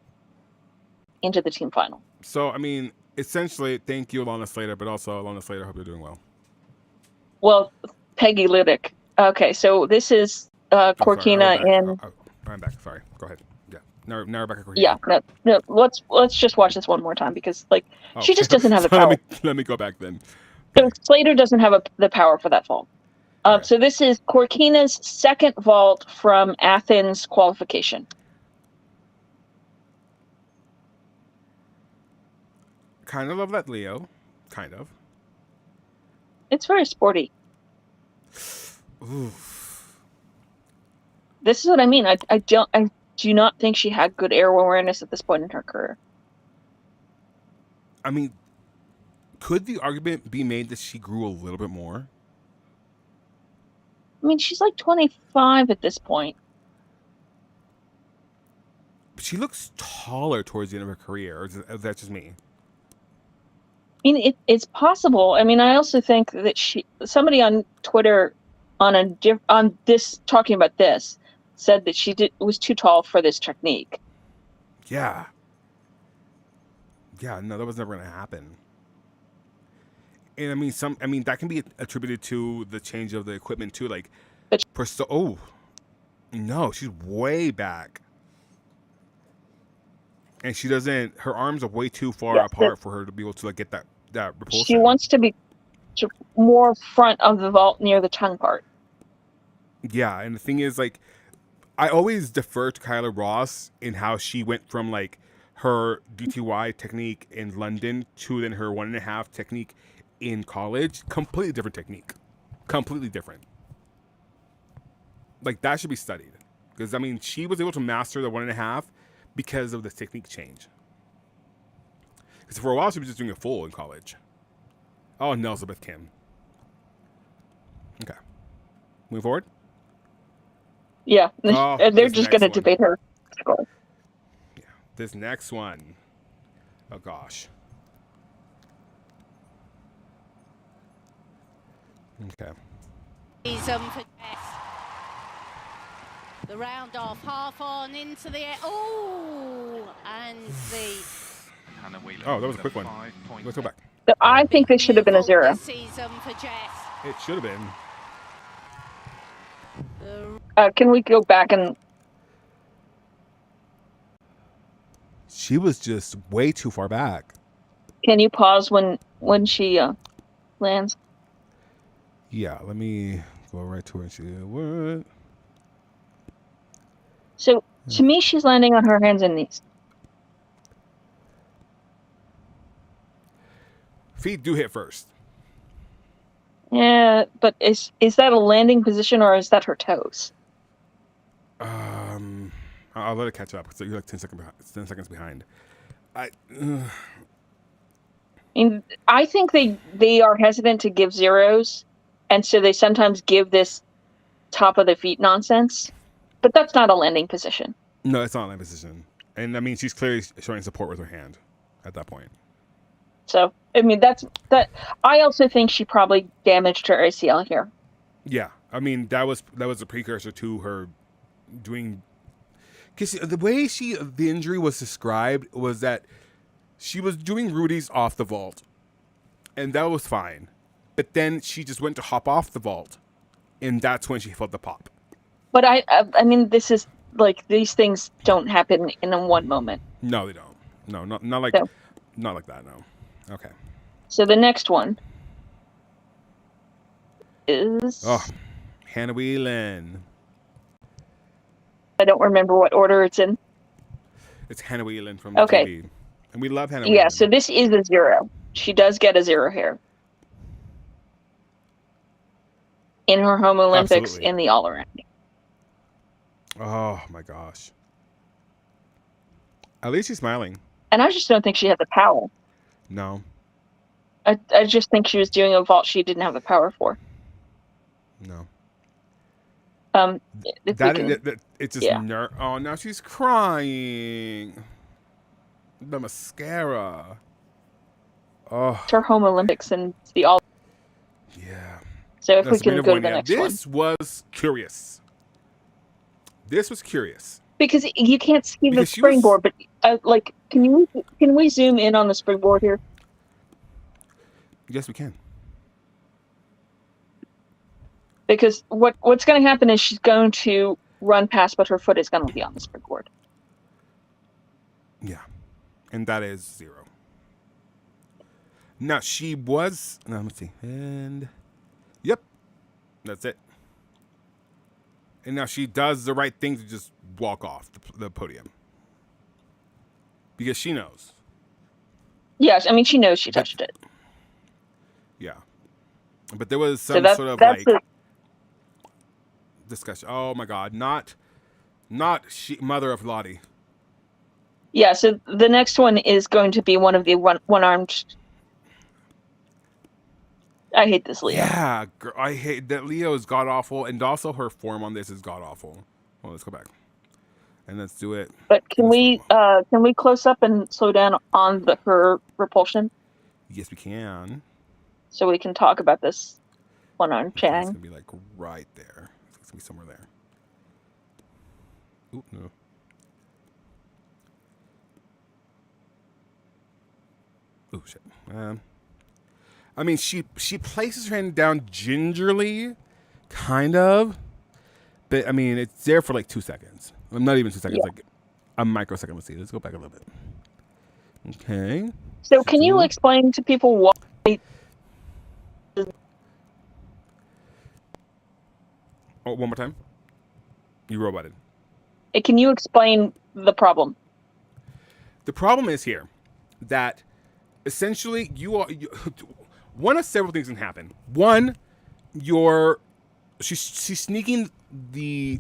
S2: into the team final.
S1: So, I mean, essentially, thank you, Alana Slater, but also, Alana Slater, I hope you're doing well.
S2: Well, Peggy Lydic. Okay, so this is Cortina in.
S1: I'm back. Sorry. Go ahead. Yeah. Now Rebecca Cortina.
S2: Yeah. No. Let's just watch this one more time, because like she just doesn't have the power.
S1: Let me go back then.
S2: So Slater doesn't have the power for that vault.
S1: Right.
S2: So this is Cortina's second vault from Athens qualification.
S1: Kind of love that Leo. Kind of.
S2: It's very sporty.
S1: Oof.
S2: This is what I mean. I do not think she had good air awareness at this point in her career.
S1: I mean, could the argument be made that she grew a little bit more?
S2: I mean, she's like 25 at this point.
S1: But she looks taller towards the end of her career, or is that just me?
S2: I mean, it's possible. I mean, I also think that somebody on Twitter on this talking about this said that she was too tall for this technique.
S1: Yeah. Yeah, no, that was never going to happen. And I mean, that can be attributed to the change of the equipment too. Like, no, she's way back, and she doesn't. Her arms are way too far apart for her to be able to like get that repulsion.
S2: She wants to be more front of the vault near the tongue part.
S1: Yeah, and the thing is, like, I always defer to Kyla Ross in how she went from like her DTY technique in London to then her 1.5 technique in college, completely different technique. Completely different. Like, that should be studied. Because, I mean, she was able to master the 1.5 because of the technique change. Because for a while, she was just doing a full in college. Oh, and Elizabeth Kim. Okay. Moving forward.
S2: Yeah,
S1: Oh,
S2: they're
S1: this
S2: just
S1: next
S2: going to
S1: one.
S2: debate her score.
S1: Yeah. This next one. Oh, gosh. Okay.
S9: For the round off, half on into the air. Oh, and the
S1: Oh, that was a quick one. Let's go back.
S2: So I think this should have been a 0.
S9: this season for Jess.
S1: It should have been.
S2: Can we go back and
S1: She was just way too far back.
S2: can you pause when she lands?
S1: Yeah, let me go right to where she what?
S2: So to me, she's landing on her hands and knees.
S1: Feet do hit first.
S2: Yeah, but is that a landing position or is that her toes?
S1: I'll let it catch up. So you're like 10 seconds behind.
S2: I mean, I think they are hesitant to give zeros, and so they sometimes give this top of the feet nonsense. But that's not a landing position.
S1: No, it's not a landing position. And I mean, she's clearly showing support with her hand at that point.
S2: So I mean, that. I also think she probably damaged her ACL here.
S1: Yeah, I mean that was a precursor to her doing. Because the way the injury was described was that she was doing Rudy's off the vault, and that was fine. But then she just went to hop off the vault, and that's when she felt the pop.
S2: But I mean, this is like these things don't happen in one moment.
S1: No, they don't. No, not like
S2: So.
S1: Not like that. No. Okay.
S2: So the next one is
S1: Hannah Whelan.
S2: I don't remember what order it's in.
S1: It's Hannah Whelan from
S2: Okay.
S1: TV. And we love Hannah
S2: Yeah,
S1: Whelan.
S2: so this is a 0. She does get a 0 here. In her home Olympics,
S1: Absolutely.
S2: in the all-around.
S1: Oh my gosh. At least she's smiling.
S2: And I just don't think she had the power.
S1: No.
S2: I just think she was doing a vault she didn't have the power for.
S1: No.
S2: It's
S1: just oh, now she's crying. The mascara. Oh.
S2: her home Olympics and the all.
S1: Yeah.
S2: So if we
S1: That's
S2: can
S1: been
S2: go to
S1: one,
S2: the
S1: yeah.
S2: next one.
S1: This was curious. This was curious.
S2: Because you can't see the
S1: Because she was-
S2: springboard, but like, can we zoom in on the springboard here?
S1: Yes, we can.
S2: Because what's going to happen is she's going to run past, but her foot is going to be on the springboard.
S1: Yeah. And that is 0. Now, she was... Now, let's see. And... Yep. That's it. And now she does the right thing to just walk off the podium. Because she knows.
S2: Yes, I mean, she knows she touched it.
S1: Yeah. But there was
S2: So
S1: some
S2: that's
S1: sort of
S2: that's
S1: like... discussion. Oh, my God. Not mother of Lottie.
S2: Yeah, so the next one is going to be one of the one-armed. I hate this Leo.
S1: Yeah, girl, I hate that Leo is god awful, and also her form on this is god awful. Well, let's go back and let's do it.
S2: But can we close up and slow down on her repulsion
S1: Yes, we can.
S2: so we can talk about this one-armed
S1: It's
S2: Chang?
S1: gonna be like right there. It's gonna be somewhere there. Oop, no. Oh shit. I mean, she places her hand down gingerly, kind of, but I mean, it's there for like 2 seconds. Not even 2 seconds, like a microsecond. Let's see. Let's go back a little bit. Okay.
S2: So can you explain to people why?
S1: Oh, one more time. You roboted.
S2: Can you explain the problem?
S1: The problem is here that essentially one of several things can happen. One, she's sneaking the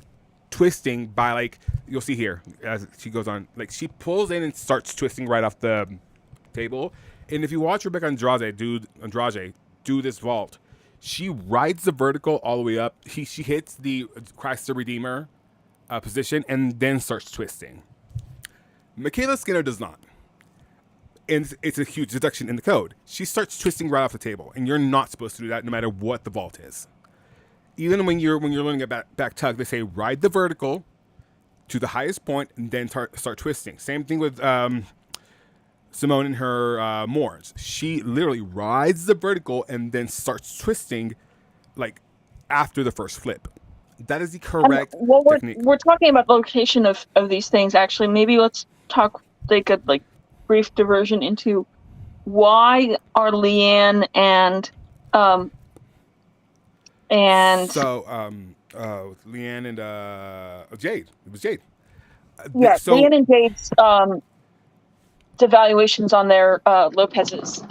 S1: twisting by, like, you'll see here as she goes on, like, she pulls in and starts twisting right off the table. And if you watch Rebecca Andrade do this vault, she rides the vertical all the way up. She hits the Christ the Redeemer position and then starts twisting. Michaela Skinner does not. And it's a huge deduction in the code. She starts twisting right off the table, and you're not supposed to do that no matter what the vault is. Even when you're learning about back tug, they say ride the vertical to the highest point and then start twisting. Same thing with Simone and her Moors. She literally rides the vertical and then starts twisting, like, after the first flip. That is the correct technique.
S2: We're talking about location of these things. Actually, maybe let's take a brief diversion into why are Leanne and
S1: Leanne and Jade. It was Jade.
S2: Yeah, Leanne and Jade's devaluations on their Lopez's.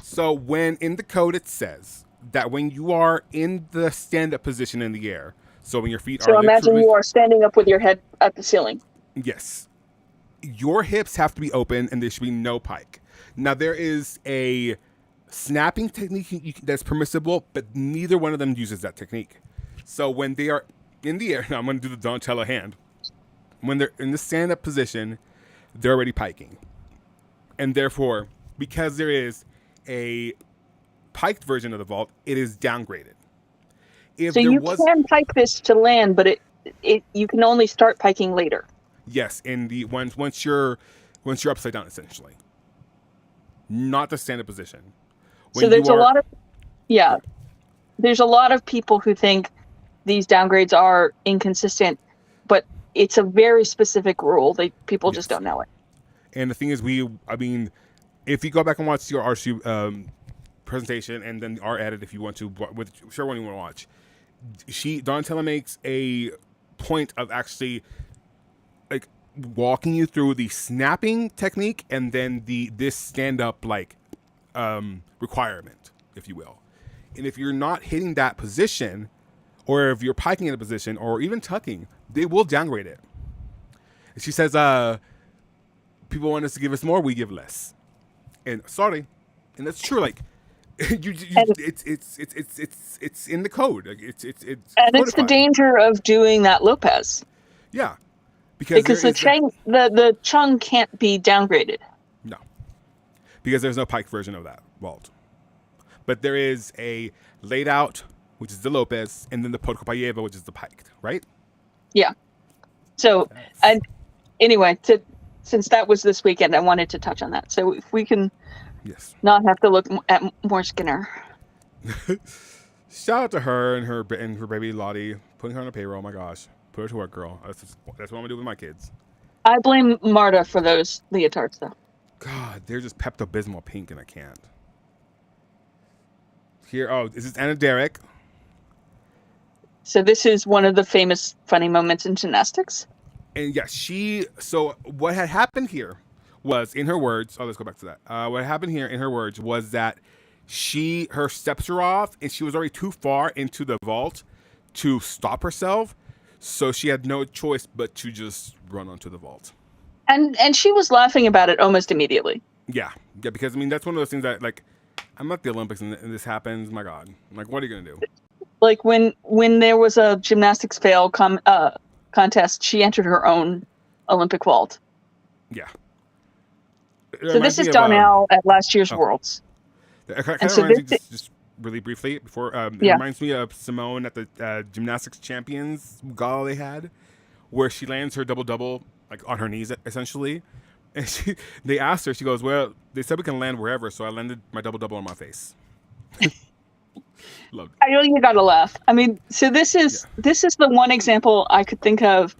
S1: So when in the code it says that when you are in the stand-up position in the air, so when your feet are...
S2: So imagine you are standing up with your head at the ceiling.
S1: Yes. Your hips have to be open and there should be no pike. Now there is a snapping technique that's permissible, but neither one of them uses that technique. So when they are in the air, now I'm going to do the Donatella hand. When they're in the stand-up position, they're already piking. And therefore, because there is a piked version of the vault, it is downgraded.
S2: So you can pike this to land, but you can only start piking later.
S1: Yes, in the once you're upside down, essentially. Not the stand-up position.
S2: So there's there's a lot of people who think these downgrades are inconsistent, but it's a very specific rule. People just don't know it.
S1: And the thing is, if you go back and watch your RC presentation and then our edit, if you want to, whichever one you want to watch, Donatella makes a point of actually like walking you through the snapping technique and then this stand-up requirement, if you will. And if you're not hitting that position, or if you're piking in a position, or even tucking, they will downgrade it. And she says, people want us to give us more, we give less. And sorry, and that's true. Like, it's in the code. Like, it's
S2: and it's the danger of doing that Lopez.
S1: Yeah,
S2: because the Chung can't be downgraded.
S1: No, because there's no pike version of that vault. But there is a laid out, which is the Lopez, and then the Podkopayeva, which is the piked, right?
S2: Yeah. So, anyway, since that was this weekend, I wanted to touch on that. So if we can not have to look at more Skinner.
S1: Shout out to her and her baby Lottie, putting her on a payroll. Oh my gosh. Put her to work, girl. That's what I'm going to do with my kids.
S2: I blame Marta for those leotards, though.
S1: God, they're just Pepto-Bismol pink, and I can't. Here, this is Anna Derek.
S2: So this is one of the famous funny moments in gymnastics.
S1: And yeah, so what had happened here was, in her words, let's go back to that. What happened here, in her words, was that her steps were off, and she was already too far into the vault to stop herself. So she had no choice but to just run onto the vault.
S2: And she was laughing about it almost immediately.
S1: Yeah, because that's one of those things that, like, I'm at the Olympics and this happens. My God, like, what are you gonna do?
S2: Like when there was a gymnastics fail contest, she entered her own Olympic vault.
S1: Yeah.
S2: So this is Donnell at last year's Worlds.
S1: And so just really briefly before, it reminds me of Simone at the gymnastics champions gala they had, where she lands her double-double like on her knees essentially, and they asked her. She goes, "Well, they said we can land wherever, so I landed my double-double on my face." Loved it.
S2: I know you gotta laugh. I mean, so this is the one example I could think of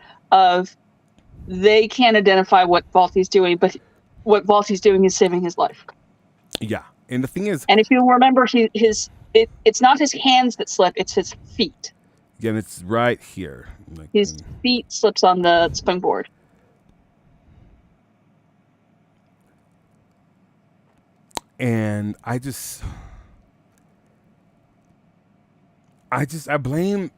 S2: they can't identify what Valti's doing, but what Valti's doing is saving his life.
S1: Yeah, and the thing is,
S2: and if you remember, it's not his hands that slip; it's his feet.
S1: Yeah, and it's right here.
S2: His feet slips on the springboard.
S1: And I blame.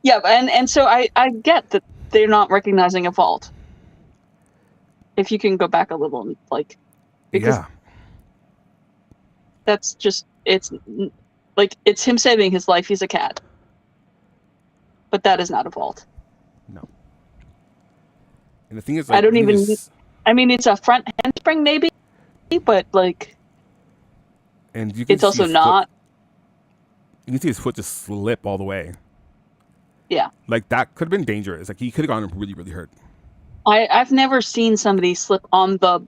S2: Yeah, and so I get that they're not recognizing a vault. If you can go back a little, like, because
S1: Yeah.
S2: that's just, it's like, it's him saving his life. He's a cat. But that is not a vault.
S1: No. And the thing is,
S2: I
S1: like,
S2: don't
S1: you
S2: even.
S1: just,
S2: I mean, it's a front handspring, maybe, but like,
S1: and you can
S2: it's
S1: see
S2: also
S1: his
S2: not.
S1: Foot, you can see his foot just slip all the way.
S2: Yeah.
S1: Like, that could have been dangerous. Like, he could have gone really, really hurt.
S2: I've never seen somebody slip on the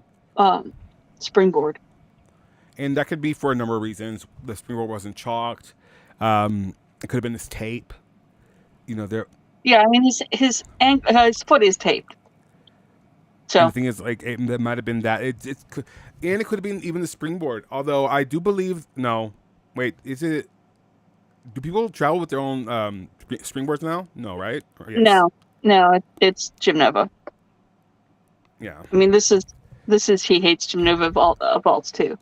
S2: springboard.
S1: And that could be for a number of reasons. The springboard wasn't chalked. It could have been this tape. You know, there.
S2: Yeah, I mean, his foot is taped. So
S1: And the thing is, like, it might have been that. And it could have been even the springboard. Although I do believe, no, wait, is it? Do people travel with their own springboards now? No, right? Or yes?
S2: no, it's Gym Nova.
S1: Yeah.
S2: I mean, this is he hates Gym Nova vaults too.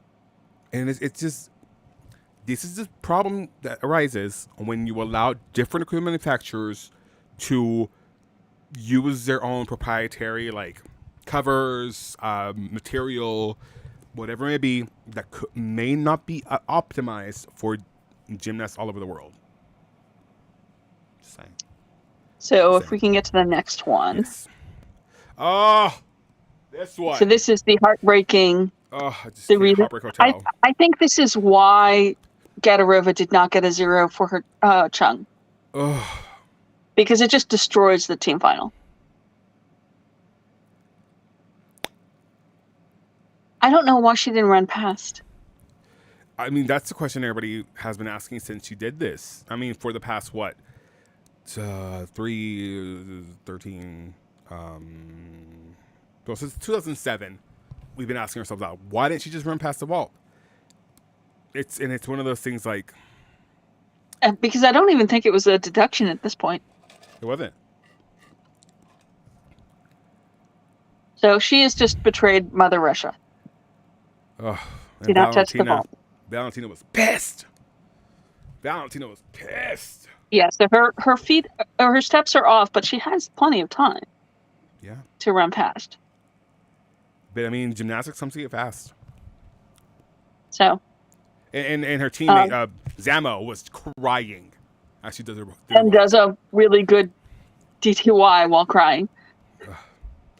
S1: And it's just, this is the problem that arises when you allow different equipment manufacturers to use their own proprietary, like, covers, material, whatever it may be, that may not be optimized for gymnasts all over the world. Just saying.
S2: So if we can get to the next one.
S1: Yes. Oh, this one.
S2: So this is the heartbreaking.
S1: Oh, I just
S2: The
S1: can't.
S2: reason
S1: Heartbreak Hotel.
S2: I think this is why Gadarova did not get a 0 for her Chung,
S1: Oh,
S2: because it just destroys the team final. I don't know why she didn't run past.
S1: I mean, that's the question everybody has been asking since she did this. I mean, for the past, what? 13, well, since 2007, we've been asking ourselves out, why didn't she just run past the vault? It's one of those things, like,
S2: Because I don't even think it was a deduction at this point.
S1: it wasn't.
S2: So she has just betrayed Mother Russia.
S1: Oh,
S2: Did not touch the vault.
S1: Valentina was pissed.
S2: Yeah, so her feet or her steps are off, but she has plenty of time.
S1: Yeah.
S2: To run past.
S1: But I mean, gymnastics comes to get fast.
S2: So.
S1: And her teammate Zamo was crying as she does her.
S2: And does a really good DTY while crying.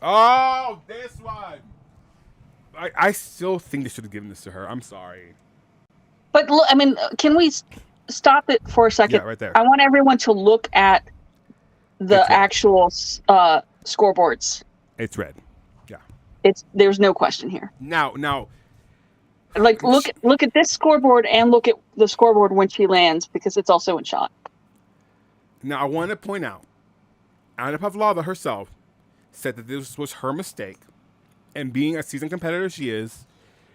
S1: Oh, this one. I still think they should have given this to her. I'm sorry.
S2: But look, I mean, can we stop it for a second?
S1: Yeah, right there.
S2: I want everyone to look at the actual scoreboards.
S1: It's red. Yeah.
S2: There's no question here.
S1: Now.
S2: Like, look at this scoreboard and look at the scoreboard when she lands, because it's also in shot.
S1: Now, I want to point out, Anna Pavlova herself said that this was her mistake, and being a seasoned competitor she is,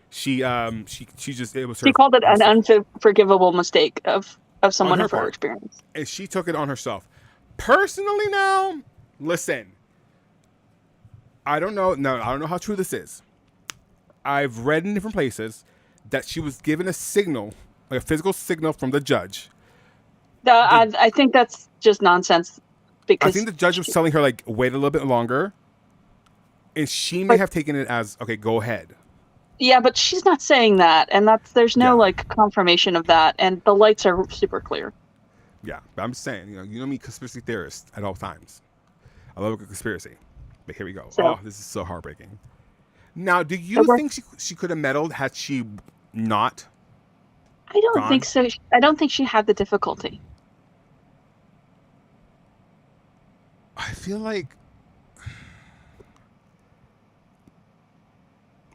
S1: she just, it was her.
S2: She called it an unforgivable mistake of someone of her
S1: part.
S2: experience,
S1: and she took it on herself. Personally, now, listen, I don't know how true this is. I've read in different places that she was given a signal, like a physical signal from the judge.
S2: I think that's just nonsense. Because
S1: I think the judge was telling her, like, wait a little bit longer, and she may have taken it as, okay, go ahead.
S2: Yeah, but she's not saying that, and there's no like confirmation of that, and the lights are super clear.
S1: Yeah, but I'm just saying, you know me, conspiracy theorist at all times. I love a good conspiracy. But here we go. So, this is so heartbreaking. Now, do you think she could have medaled had she not?
S2: I don't think so. I don't think she had the difficulty.
S1: I feel like,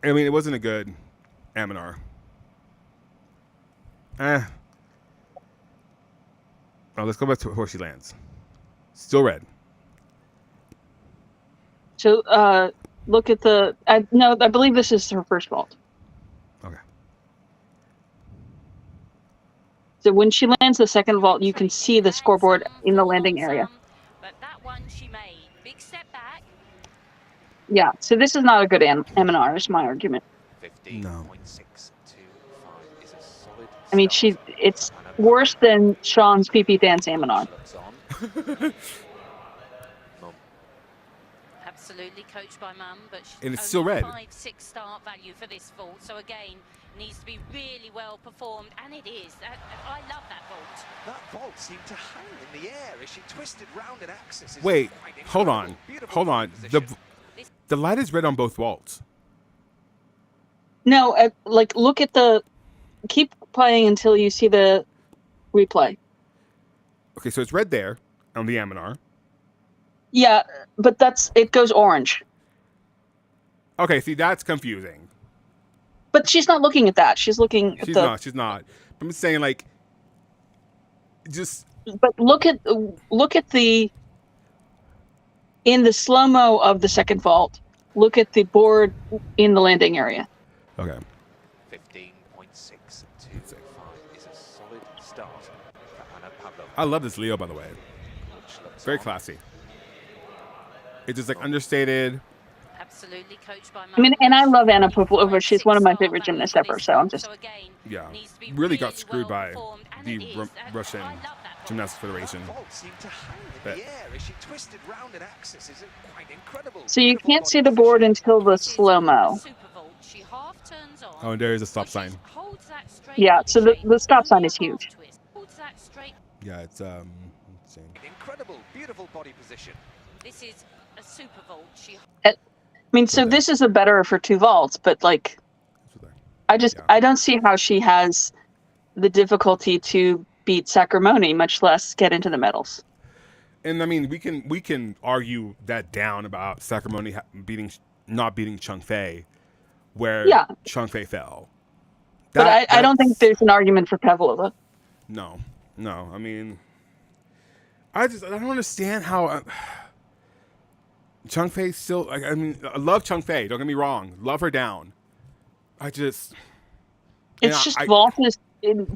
S1: I mean, it wasn't a good Aminar. Oh, let's go back to where she lands. Still red.
S2: So, look at the. No, I believe this is her first vault.
S1: Okay.
S2: So when she lands the second vault, you can see the scoreboard in the landing area.
S5: But that one she made. Big step back.
S2: Yeah. So this is not a good MNR, is my argument.
S1: 15.62.
S2: I mean, it's worse than Sean's PP dance Aminar.
S9: Absolutely coached by Mum, but
S1: And it's
S9: only
S1: still red.
S9: 5-6 start value for this vault. So again, needs to be really well performed, and it is. I love that vault.
S10: That vault seemed to hang in the air as she twisted round an axis.
S1: Wait, hold on. Hold on. The light is red on both vaults.
S2: No, look at keep playing until you see the replay.
S1: Okay, so it's red there on the Aminar.
S2: Yeah, but it goes orange.
S1: Okay, see, that's confusing.
S2: But she's not looking at that. She's looking at
S1: She's not. I'm just saying, like, just.
S2: But look at in the slow-mo of the second vault, look at the board in the landing area.
S1: Okay.
S10: 15.625 is a solid start for Anna Pavlova.
S1: I love this Leo, by the way. Very classy. It's just like understated.
S9: Absolutely coached by Mum.
S2: I mean, and I love Anna Pavlova. She's one of my favorite gymnasts ever. So I'm just
S1: Really got screwed by the Russian Gymnastics Federation.
S2: So you can't see the board until the slow-mo.
S1: Oh, and there is a stop sign.
S2: Yeah, so the stop sign is huge.
S1: Yeah, it's insane.
S10: Incredible, beautiful body position.
S9: This is a super vault.
S2: I mean, so this is a better for two vaults, but like, I don't see how she has the difficulty to beat Sacramone, much less get into the medals.
S1: And I mean, we can argue that down about Sacramone not beating Chung Fei, where Chung Fei fell.
S2: But I don't think there's an argument for Pavlova.
S1: No. I mean, I don't understand how Chung Fei still. I mean, I love Chung Fei. Don't get me wrong. Love her down.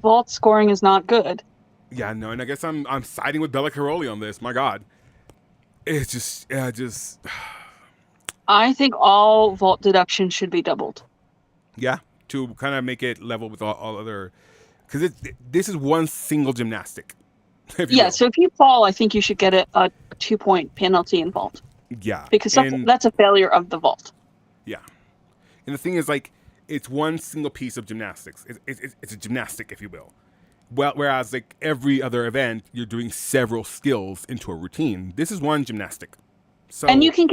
S2: Vault scoring is not good.
S1: Yeah, no, and I guess I'm siding with Bella Caroli on this. My God, it's just.
S2: I think all vault deductions should be doubled.
S1: Yeah, to kind of make it level with all other, because this is one single gymnastic.
S2: So if you fall, I think you should get a 2-point penalty in vault.
S1: Yeah,
S2: because that's a failure of the vault.
S1: Yeah, and the thing is, like, it's one single piece of gymnastics. It's a gymnastic, if you will. Well, whereas like every other event, you're doing several skills into a routine. This is one gymnastic. So,
S2: and you can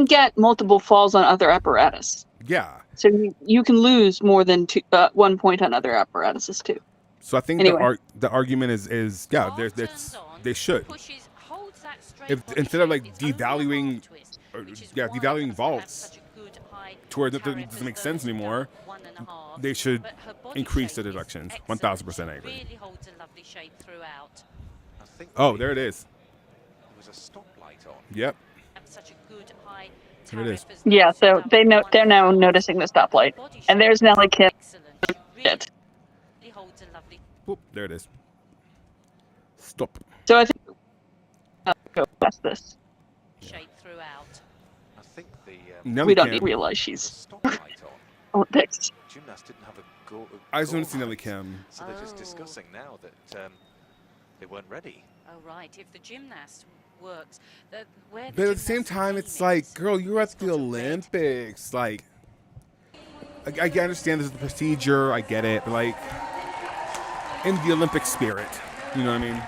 S2: get multiple falls on other apparatus.
S1: Yeah.
S2: So you can lose more than 1 point on other apparatuses too.
S1: So I think the argument is they should. Instead of like devaluing vaults to where it doesn't make sense anymore, they should increase the deductions. 1,000% I agree. Oh, there it is.
S10: There was a stoplight on.
S1: Yep. There it is.
S2: Yeah, so they're now noticing the stoplight, and there's Nelly Kim.
S1: Oop, there it is. Stop.
S2: So I think go past this.
S9: Shape throughout.
S10: I think
S2: we don't need to realize she's Olympics.
S10: Gymnast didn't have a go.
S1: I just want to see Nelly Kim.
S10: So they're just discussing now that they weren't ready.
S9: Oh right, if the gymnast works,
S1: but at the same time, it's like, girl, you're at the Olympics. Like, I understand this is the procedure. I get it, but like, in the Olympic spirit, you know what I mean?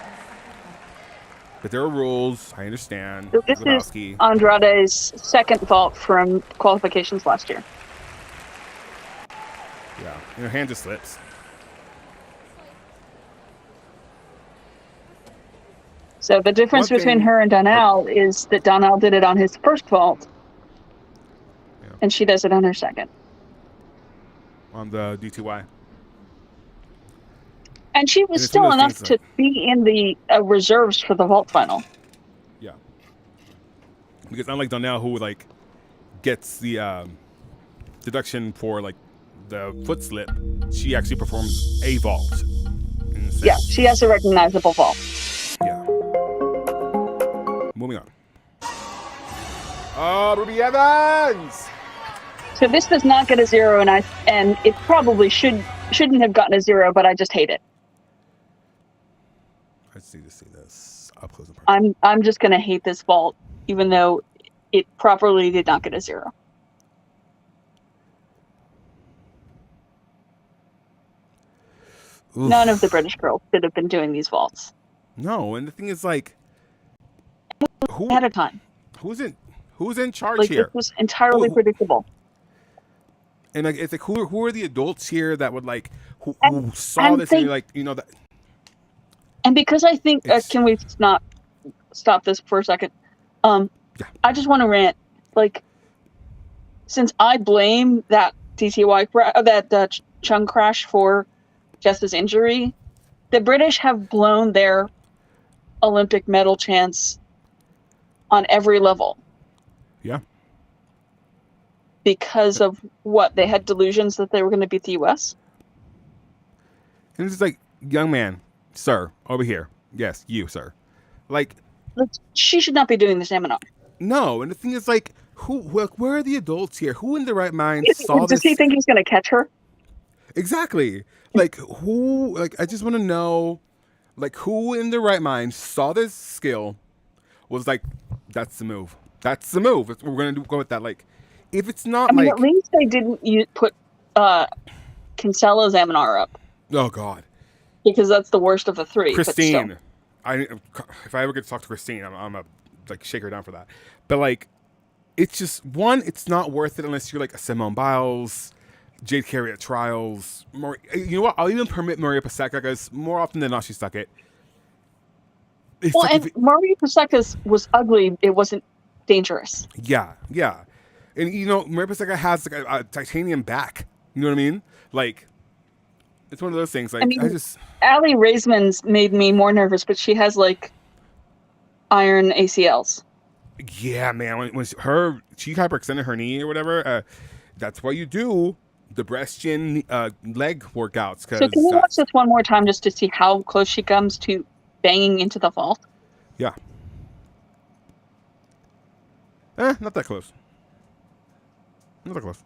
S1: But there are rules. I understand.
S2: So this is Andrade's second vault from qualifications last year.
S1: Yeah, and her hand just slips.
S2: So the difference between her and Donnell is that Donnell did it on his first vault, and she does it on her second.
S1: On the DTY.
S2: And she was still enough to be in the reserves for the vault final.
S1: Yeah. Because unlike Donnell, who like gets the deduction for like the foot slip, she actually performs a vault.
S2: Yeah, she has a recognizable vault.
S1: Yeah. Moving on. Ruby Evans!
S2: So this does not get a 0, and it probably should shouldn't have gotten a 0, but I just hate it.
S1: I just need to see this up close and personal.
S2: I'm just gonna hate this vault, even though it properly did not get a 0.
S1: Oof.
S2: None of the British girls should have been doing these vaults.
S1: No, and the thing is, like, who
S2: Ahead of time.
S1: who's in charge
S2: Like,
S1: here?
S2: this was entirely predictable.
S1: And like, it's like, who are the adults here that would like who saw
S2: and
S1: this
S2: they-
S1: and you're like, you know that.
S2: And because I think, can we not stop this for a second? I just want to rant. Like, since I blame that that Chung crash for Jess's injury, the British have blown their Olympic medal chance on every level.
S1: Yeah.
S2: Because of what? They had delusions that they were going to beat the U.S.?
S1: And it's just like, young man, sir, over here. Yes, you, sir. Like,
S2: she should not be doing the seminar.
S1: No, and the thing is, like, where are the adults here? Who in the right mind saw this?
S2: Does he think he's going to catch her?
S1: Exactly. Like, who? Like, I just want to know, like, who in the right mind saw this skill, was like, that's the move. That's the move. We're gonna go with that. Like, if it's not,
S2: I mean,
S1: like,
S2: at least they didn't put Kinsella Zaminar up,
S1: oh God,
S2: because that's the worst of the three.
S1: Christine. If I ever get to talk to Christine, I'm a like shake her down for that. But like, it's just one. It's not worth it unless you're like a Simone Biles, Jade Carey at trials. You know what? I'll even permit Maria Paseka because more often than not she stuck it. It's
S2: well,
S1: like
S2: and Maria Paseka was ugly. It wasn't dangerous.
S1: Yeah, yeah. And you know, Maria Paseka has like a titanium back. You know what I mean? Like, it's one of those things. Like, I just
S2: Allie Raisman's made me more nervous, but she has like iron ACLs.
S1: Yeah, man. When she hyperextended her knee or whatever, that's why you do the breast chin leg workouts.
S2: So can we watch this one more time just to see how close she comes to banging into the vault?
S1: Yeah. Not that close. Not that close.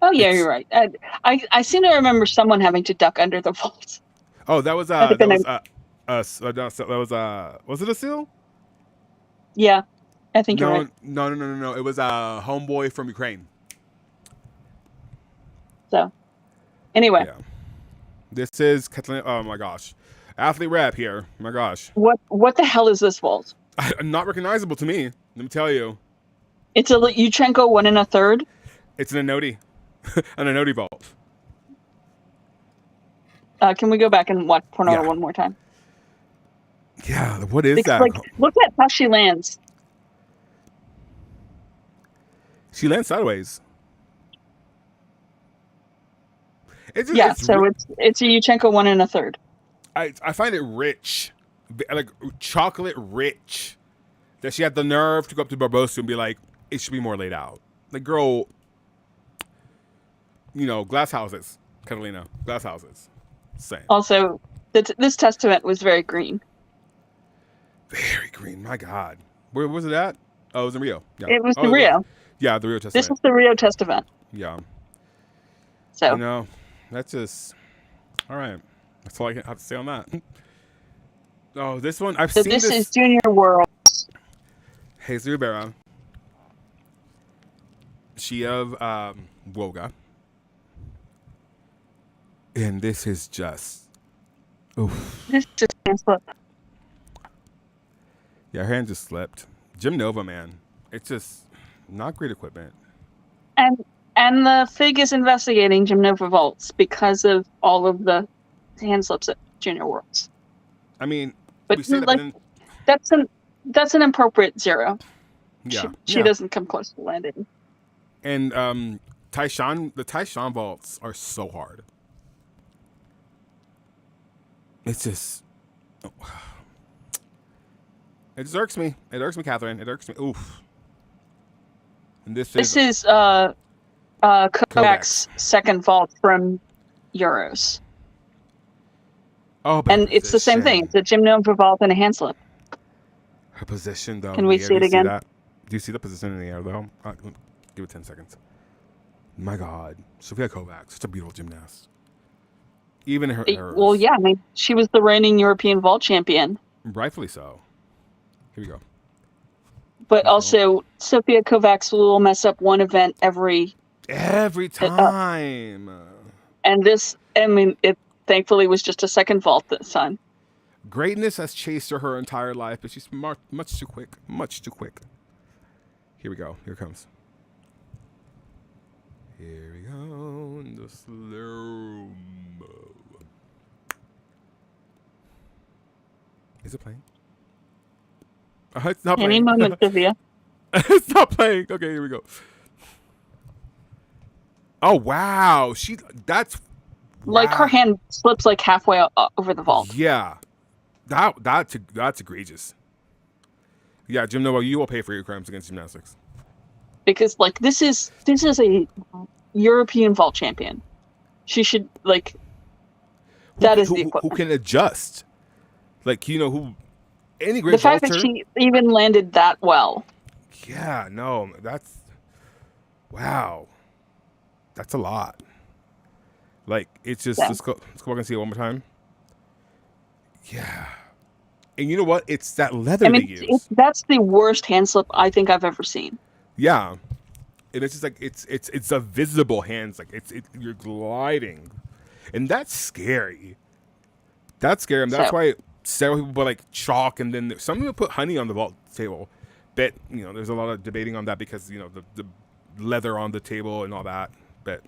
S2: Oh yeah, you're right. I seem to remember someone having to duck under the vault.
S1: Oh, that was was it a seal?
S2: Yeah, I think you're right.
S1: No. It was a homeboy from Ukraine.
S2: So, anyway.
S1: Yeah. This is Katalin. Oh my gosh. Athlete rep here. My gosh.
S2: What the hell is this vault?
S1: Not recognizable to me. Let me tell you.
S2: It's a Yuchenko 1 1/3.
S1: It's an Anodi. An Anodi vault.
S2: Can we go back and watch Pornado one more time?
S1: Yeah, what is that?
S2: Like, look at how she lands.
S1: She lands sideways. It's a
S2: Yuchenko 1 1/3.
S1: I find it rich, like chocolate rich, that she had the nerve to go up to Barbosa and be like, it should be more laid out. Like, girl, you know, glass houses, Catalina, glass houses. Same.
S2: Also, this testament was very green.
S1: Very green, my God. Where was it at? Oh, it was in Rio. Yeah.
S2: It was in Rio.
S1: Yeah, the Rio Testament.
S2: This was the Rio Testament.
S1: Yeah.
S2: So.
S1: You know, that's just, all right. That's all I have to say on that. Oh, this one, I've seen this.
S2: So this is Junior Worlds.
S1: Jesus Rivera. She of Woga. And this is just, oof.
S2: This just can't slip.
S1: Yeah, her hand just slipped. Jim Nova, man. It's just not great equipment.
S2: And the FIG is investigating Jim Nova vaults because of all of the hand slips at Junior Worlds.
S1: I mean,
S2: but
S1: we say
S2: like, that's an appropriate 0.
S1: Yeah,
S2: she doesn't come close to landing.
S1: And the Taishan vaults are so hard. It's just, it just irks me. It irks me, Catherine. It irks me. Oof. And this is
S2: Kovac's second vault from Euros.
S1: Oh,
S2: and it's the same thing. It's a Jim Nova vault and a hand slip.
S1: Her position, though.
S2: Can we see it again?
S1: Do you see the position in the air, though? Give it 10 seconds. My God, Sofia Kovacs, such a beautiful gymnast. Even her errors.
S2: Well, yeah, I mean, she was the reigning European vault champion.
S1: Rightfully so. Here we go.
S2: But also, Sofia Kovacs will mess up one event every
S1: time.
S2: And this, I mean, it thankfully was just a second vault this time.
S1: Greatness has chased her entire life, but she's much too quick. Much too quick. Here we go. Here it comes. Here we go. In the slow-mo. Is it playing? It's not playing.
S2: Any moment, Sofia.
S1: It's not playing. Okay, here we go. Oh wow,
S2: like her hand slips like halfway over the vault.
S1: Yeah, that's egregious. Yeah, Jim Noble, you will pay for your crimes against gymnastics.
S2: Because like this is a European vault champion. She should like. That is the equipment.
S1: Who can adjust? Like who. Any great
S2: the fact
S1: vaulter,
S2: that she even landed that well.
S1: Yeah, no, that's wow. That's a lot. Like it's just let's go back and see it one more time. Yeah, and you know what? It's that leather they use.
S2: That's the worst hand slip I think I've ever seen.
S1: Yeah, and it's just like it's a visible hands, like you're gliding, and that's scary. That's scary. And that's why several people put like chalk, and then some people put honey on the vault table. But there's a lot of debating on that because the leather on the table and all that. But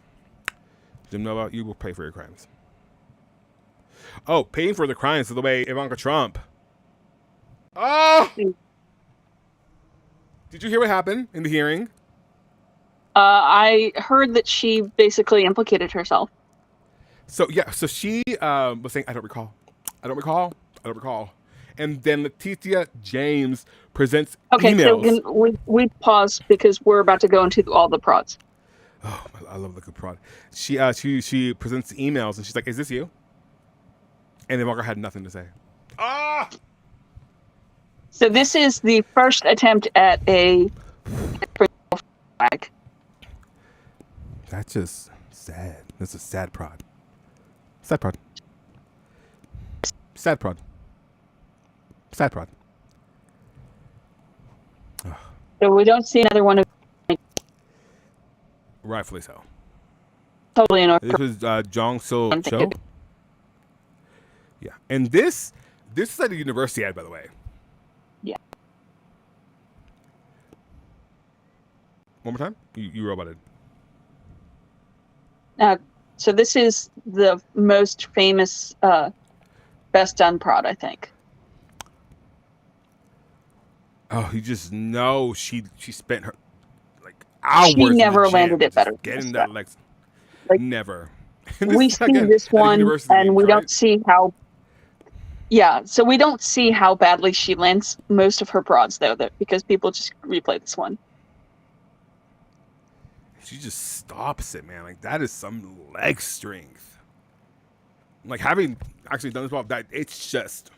S1: Jim Nova, you will pay for your crimes. Oh, paying for the crimes is the way Ivanka Trump. Oh! Did you hear what happened in the hearing?
S2: I heard that she basically implicated herself.
S1: So she was saying, I don't recall. And then Letitia James presents emails.
S2: So we pause because we're about to go into all the prods.
S1: Oh, I love the good prod. She presents emails and she's like, "Is this you?" And Ivanka had nothing to say. Ah!
S2: So this is the first attempt at a flag.
S1: That's just sad. That's a sad prod. Sad prod. Sad prod. Sad prod.
S2: So we don't see another one of.
S1: Rightfully so.
S2: Totally
S1: This was Jong Sil Cho. Yeah, and this is at a university ad, by the way.
S2: Yeah.
S1: One more time. You roboted.
S2: So this is the most famous, best done prod, I think.
S1: Oh, you just know she spent her hours.
S2: She never landed it better.
S1: Getting that legs. Never.
S2: We see this one, and we don't see how. Yeah, so we don't see how badly she lands most of her prods, though, because people just replay this one.
S1: She just stops it, man. Like, that is some leg strength. Like, having actually done this well, that it's just,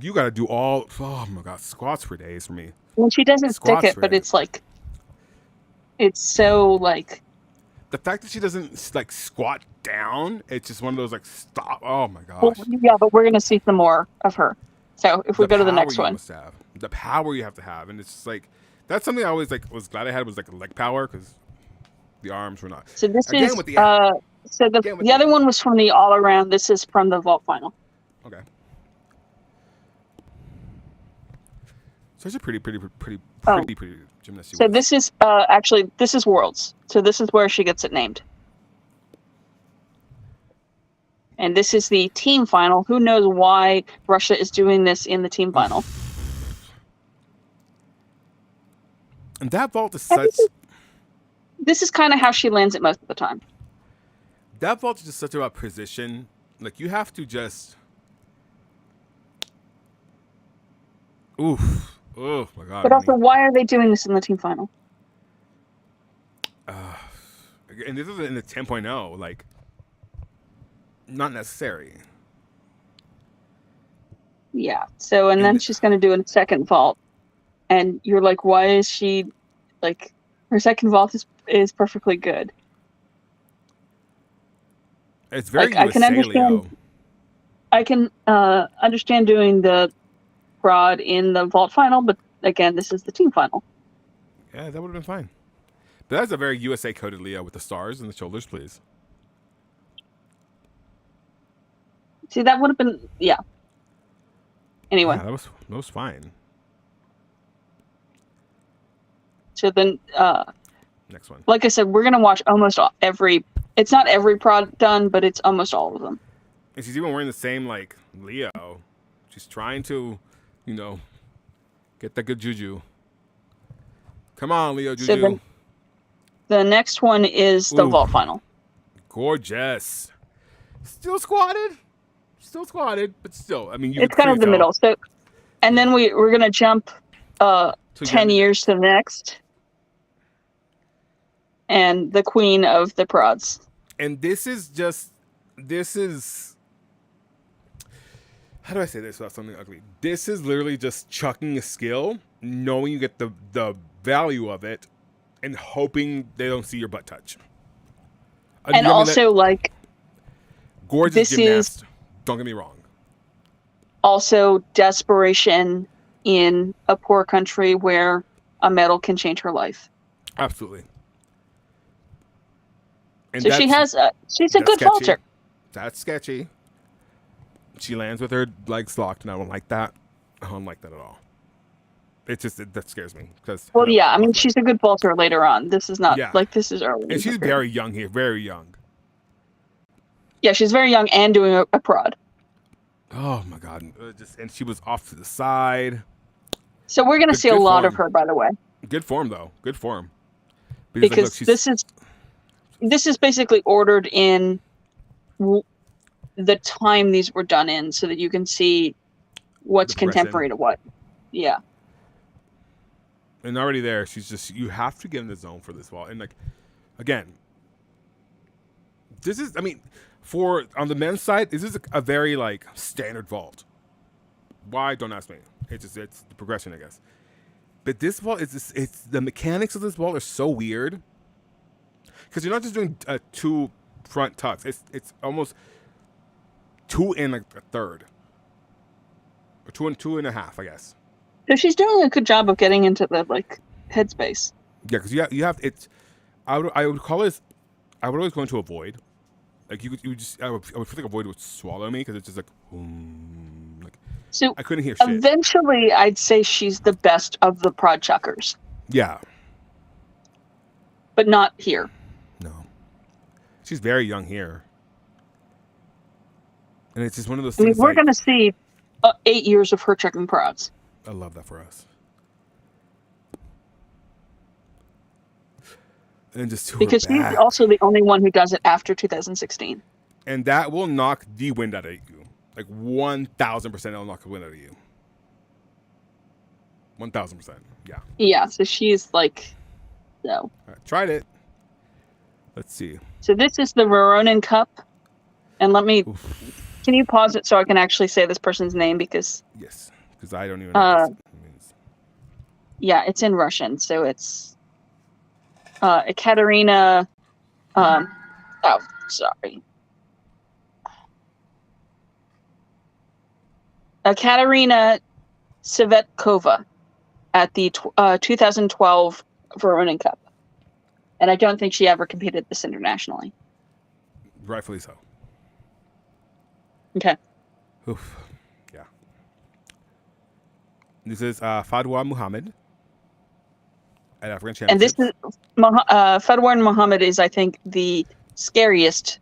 S1: you got to do all, oh my God, squats for days for me.
S2: Well, she doesn't stick it, but it's like, it's so like.
S1: The fact that she doesn't like squat down, it's just one of those like stop. Oh my gosh.
S2: Well, yeah, but we're gonna see some more of her. So if we go to the next one,
S1: the power you have to have, and it's just like that's something I always was glad I had was like leg power because the arms were not.
S2: So this is so the other one was from the all around. This is from the vault final.
S1: Okay. So it's a pretty gymnast.
S2: So this is actually this is Worlds. So this is where she gets it named. And this is the team final. Who knows why Russia is doing this in the team final?
S1: And that vault is such.
S2: This is kind of how she lands it most of the time.
S1: That vault is just such about precision. Like you have to just. Oof. Oh my God.
S2: But also, why are they doing this in the team final?
S1: And this is in the 10.0, like, not necessary.
S2: Yeah. So, and then she's going to do a second vault. And you're like, why is she, like, Her second vault is perfectly good.
S1: It's very
S2: Like, I can
S1: USA,
S2: understand.
S1: Leo.
S2: I can understand doing the prod in the vault final, but again, this is the team final.
S1: Yeah, that would have been fine. But that's a very USA coded Leo with the stars and the shoulders, please.
S2: See, that would have been Anyway,
S1: Yeah, that was fine.
S2: so then,
S1: Next one.
S2: like I said, we're gonna watch almost every. It's not every prod done, but it's almost all of them.
S1: And she's even wearing the same like Leo. She's trying to, get that good juju. Come on, Leo
S2: So
S1: juju.
S2: the next one is the
S1: Ooh.
S2: vault final.
S1: Gorgeous. Still squatted, but still. I mean, you
S2: It's
S1: could
S2: kind of the
S1: clearly tell.
S2: middle. So, and then we're gonna jump 10 years to the next, and the queen of the prods.
S1: And this is how do I say this without something ugly? This is literally just chucking a skill, knowing you get the value of it, and hoping they don't see your butt touch.
S2: And also, like,
S1: gorgeous
S2: this
S1: gymnast. Don't get me wrong.
S2: Also desperation in a poor country where a medal can change her life.
S1: Absolutely. And
S2: so she's a good
S1: sketchy.
S2: vaulter.
S1: That's sketchy. She lands with her legs locked, and I don't like that. I don't like that at all. It's just that scares me because.
S2: Well, yeah, I mean, she's a good vaulter later on. This is not like this is early.
S1: And she's very young here, very young.
S2: Yeah, she's very young and doing a prod.
S1: Oh my god! And she was off to the side.
S2: So we're gonna see a lot of her, by the way.
S1: Good form, though. Good form.
S2: Because this is basically ordered in the time these were done in, so that you can see what's contemporary to what. Yeah.
S1: And already there, you have to get in the zone for this vault. And like, again, this is, I mean, on the men's side, this is a very like standard vault. Why? Don't ask me. It's the progression, I guess. But this vault it's the mechanics of this vault are so weird. Because you're not just doing 2 front tucks. It's almost 2 and like a third. Or 2 and a half, I guess.
S2: So she's doing a good job of getting into the like headspace.
S1: Yeah, because you have it's. I would call it. I would always go into a void. Like I would feel like a void would swallow me because it's just like, like.
S2: So
S1: I couldn't hear shit.
S2: Eventually, I'd say she's the best of the prod chuckers.
S1: Yeah.
S2: But not here.
S1: No. She's very young here. And it's just one of those
S2: I mean,
S1: things.
S2: we're going to see 8 years of her chucking prods.
S1: I love that for us. And just
S2: because she's also the only one who does it after 2016.
S1: And that will knock the wind out of you. Like 1,000% it'll knock the wind out of you. 1,000%. Yeah.
S2: Yeah, so she's like, no.
S1: All right, tried it. Let's see.
S2: So this is the Veronin Cup. And can you pause it so I can actually say this person's name? Because
S1: yes, because I don't even know what this means.
S2: Yeah, it's in Russian. So it's Ekaterina. Sorry. Katerina Savetkova at the 2012 Veronin Cup. And I don't think she ever competed this internationally.
S1: Rightfully so.
S2: Okay.
S1: Oof. Yeah. This is Fadwa Muhammad at African Championships.
S2: And this is Fadwa Muhammad is, I think, the scariest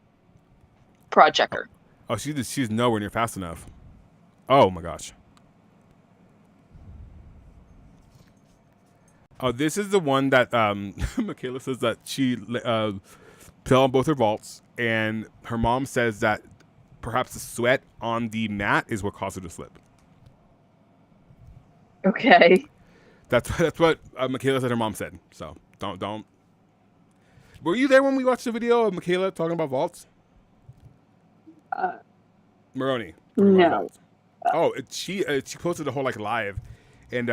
S2: prod checker.
S1: Oh, she's nowhere near fast enough. Oh my gosh. Oh, this is the one that Michaela says that she fell on both her vaults, and her mom says that perhaps the sweat on the mat is what caused her to slip.
S2: Okay.
S1: That's what Michaela said her mom said. So don't. Were you there when we watched the video of Michaela talking about vaults? Maroney.
S2: No.
S1: Oh, she posted the whole like live, and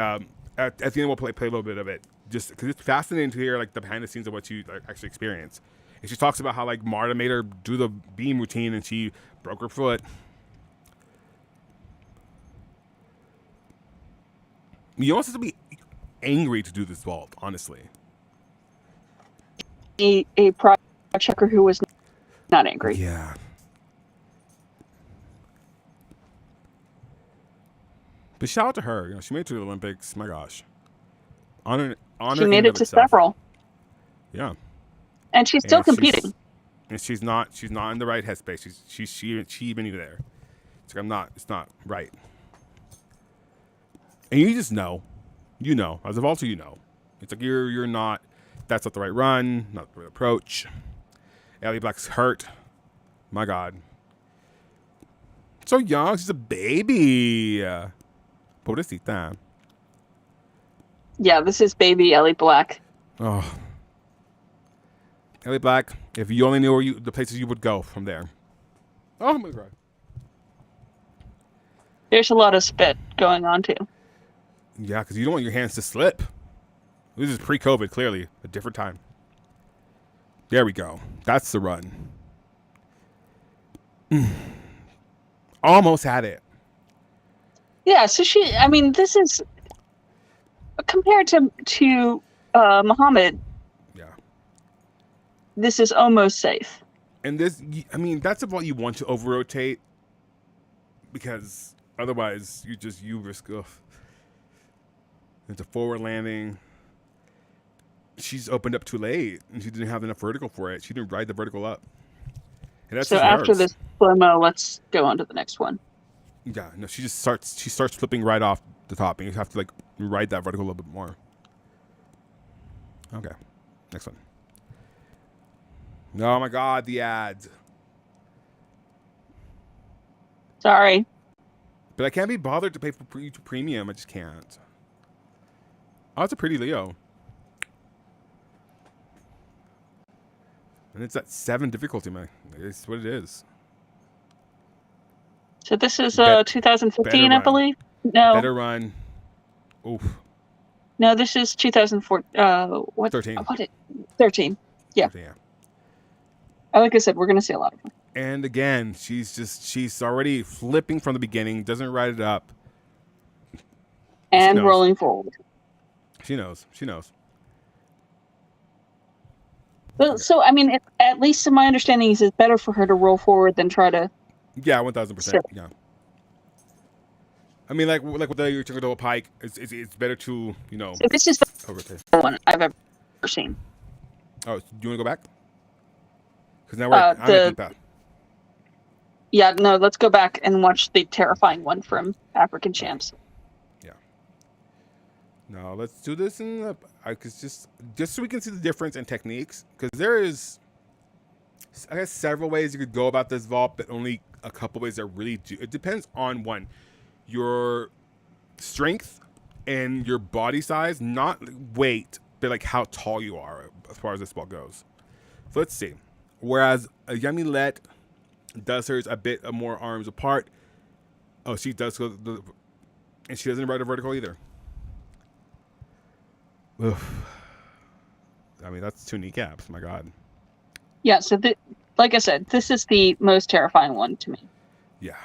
S1: at the end we'll play a little bit of it. just because it's fascinating to hear like the behind the scenes of what she like, actually experienced. And she talks about how like Marta made her do the beam routine and she broke her foot. You almost have to be angry to do this vault, honestly.
S2: A prod checker who was not angry.
S1: Yeah. But shout out to her. You know, she made it to the Olympics. My gosh. Honor
S2: She
S1: in
S2: made
S1: and
S2: it
S1: of
S2: to
S1: itself.
S2: several,
S1: Yeah.
S2: and she's still
S1: And
S2: competing.
S1: she's not in the right headspace. She even either there. It's like it's not right. And you just know. You know. As a vaulter, you know. It's like you're not, that's not the right run, not the right approach. Ellie Black's hurt. My God. So young, she's a baby. Pobrecita.
S2: Yeah, this is baby Ellie Black.
S1: Oh. Ellie Black, if you only knew where the places you would go from there. Oh my God.
S2: There's a lot of spit going on too.
S1: Yeah, because you don't want your hands to slip. This is pre-COVID, clearly. A different time. There we go. That's the run. Almost had it.
S2: Yeah, so this is compared to Muhammad.
S1: Yeah.
S2: This is almost safe.
S1: And this, that's about you want to over-rotate because otherwise you risk it's a forward landing. She's opened up too late and she didn't have enough vertical for it. She didn't ride the vertical up. And that's
S2: So after this slow-mo, let's go on to the next one.
S1: Yeah, no, she starts flipping right off the top and you have to like ride that vertical a little bit more. Okay. Next one. Oh my God, the ads.
S2: Sorry.
S1: But I can't be bothered to pay for premium. I just can't. Oh, it's a pretty Leo. And it's at 7 difficulty, man. It's what it is.
S2: So this is 2015, I believe. No.
S1: Better run. Oof.
S2: No, this is 2004.
S1: 13.
S2: 13. Yeah.
S1: 13, yeah.
S2: Like I said, we're going to see a lot of them.
S1: And again, she's already flipping from the beginning, doesn't ride it up.
S2: And rolling forward.
S1: She knows.
S2: Well,
S1: Okay.
S2: so, at least in my understanding is it's better for her to roll forward than try to...
S1: Yeah, 1,000%. Yeah. Like with the double pike, it's better to,
S2: So this is the one I've ever seen.
S1: Oh, do you want to go back? Because now I'm at deep out.
S2: Yeah, no, let's go back and watch the terrifying one from African Champs.
S1: Yeah. No, let's do this just so we can see the difference in techniques. Because there is, I guess, several ways you could go about this vault, but only a couple ways that really do. It depends on your strength and your body size, not weight, but like how tall you are as far as this vault goes. So let's see. Whereas a Yamilet does hers a bit more arms apart. Oh, she does go, and she doesn't ride a vertical either. Oof. That's 2 kneecaps. My God.
S2: Yeah, so like I said, this is the most terrifying one to me.
S1: Yeah.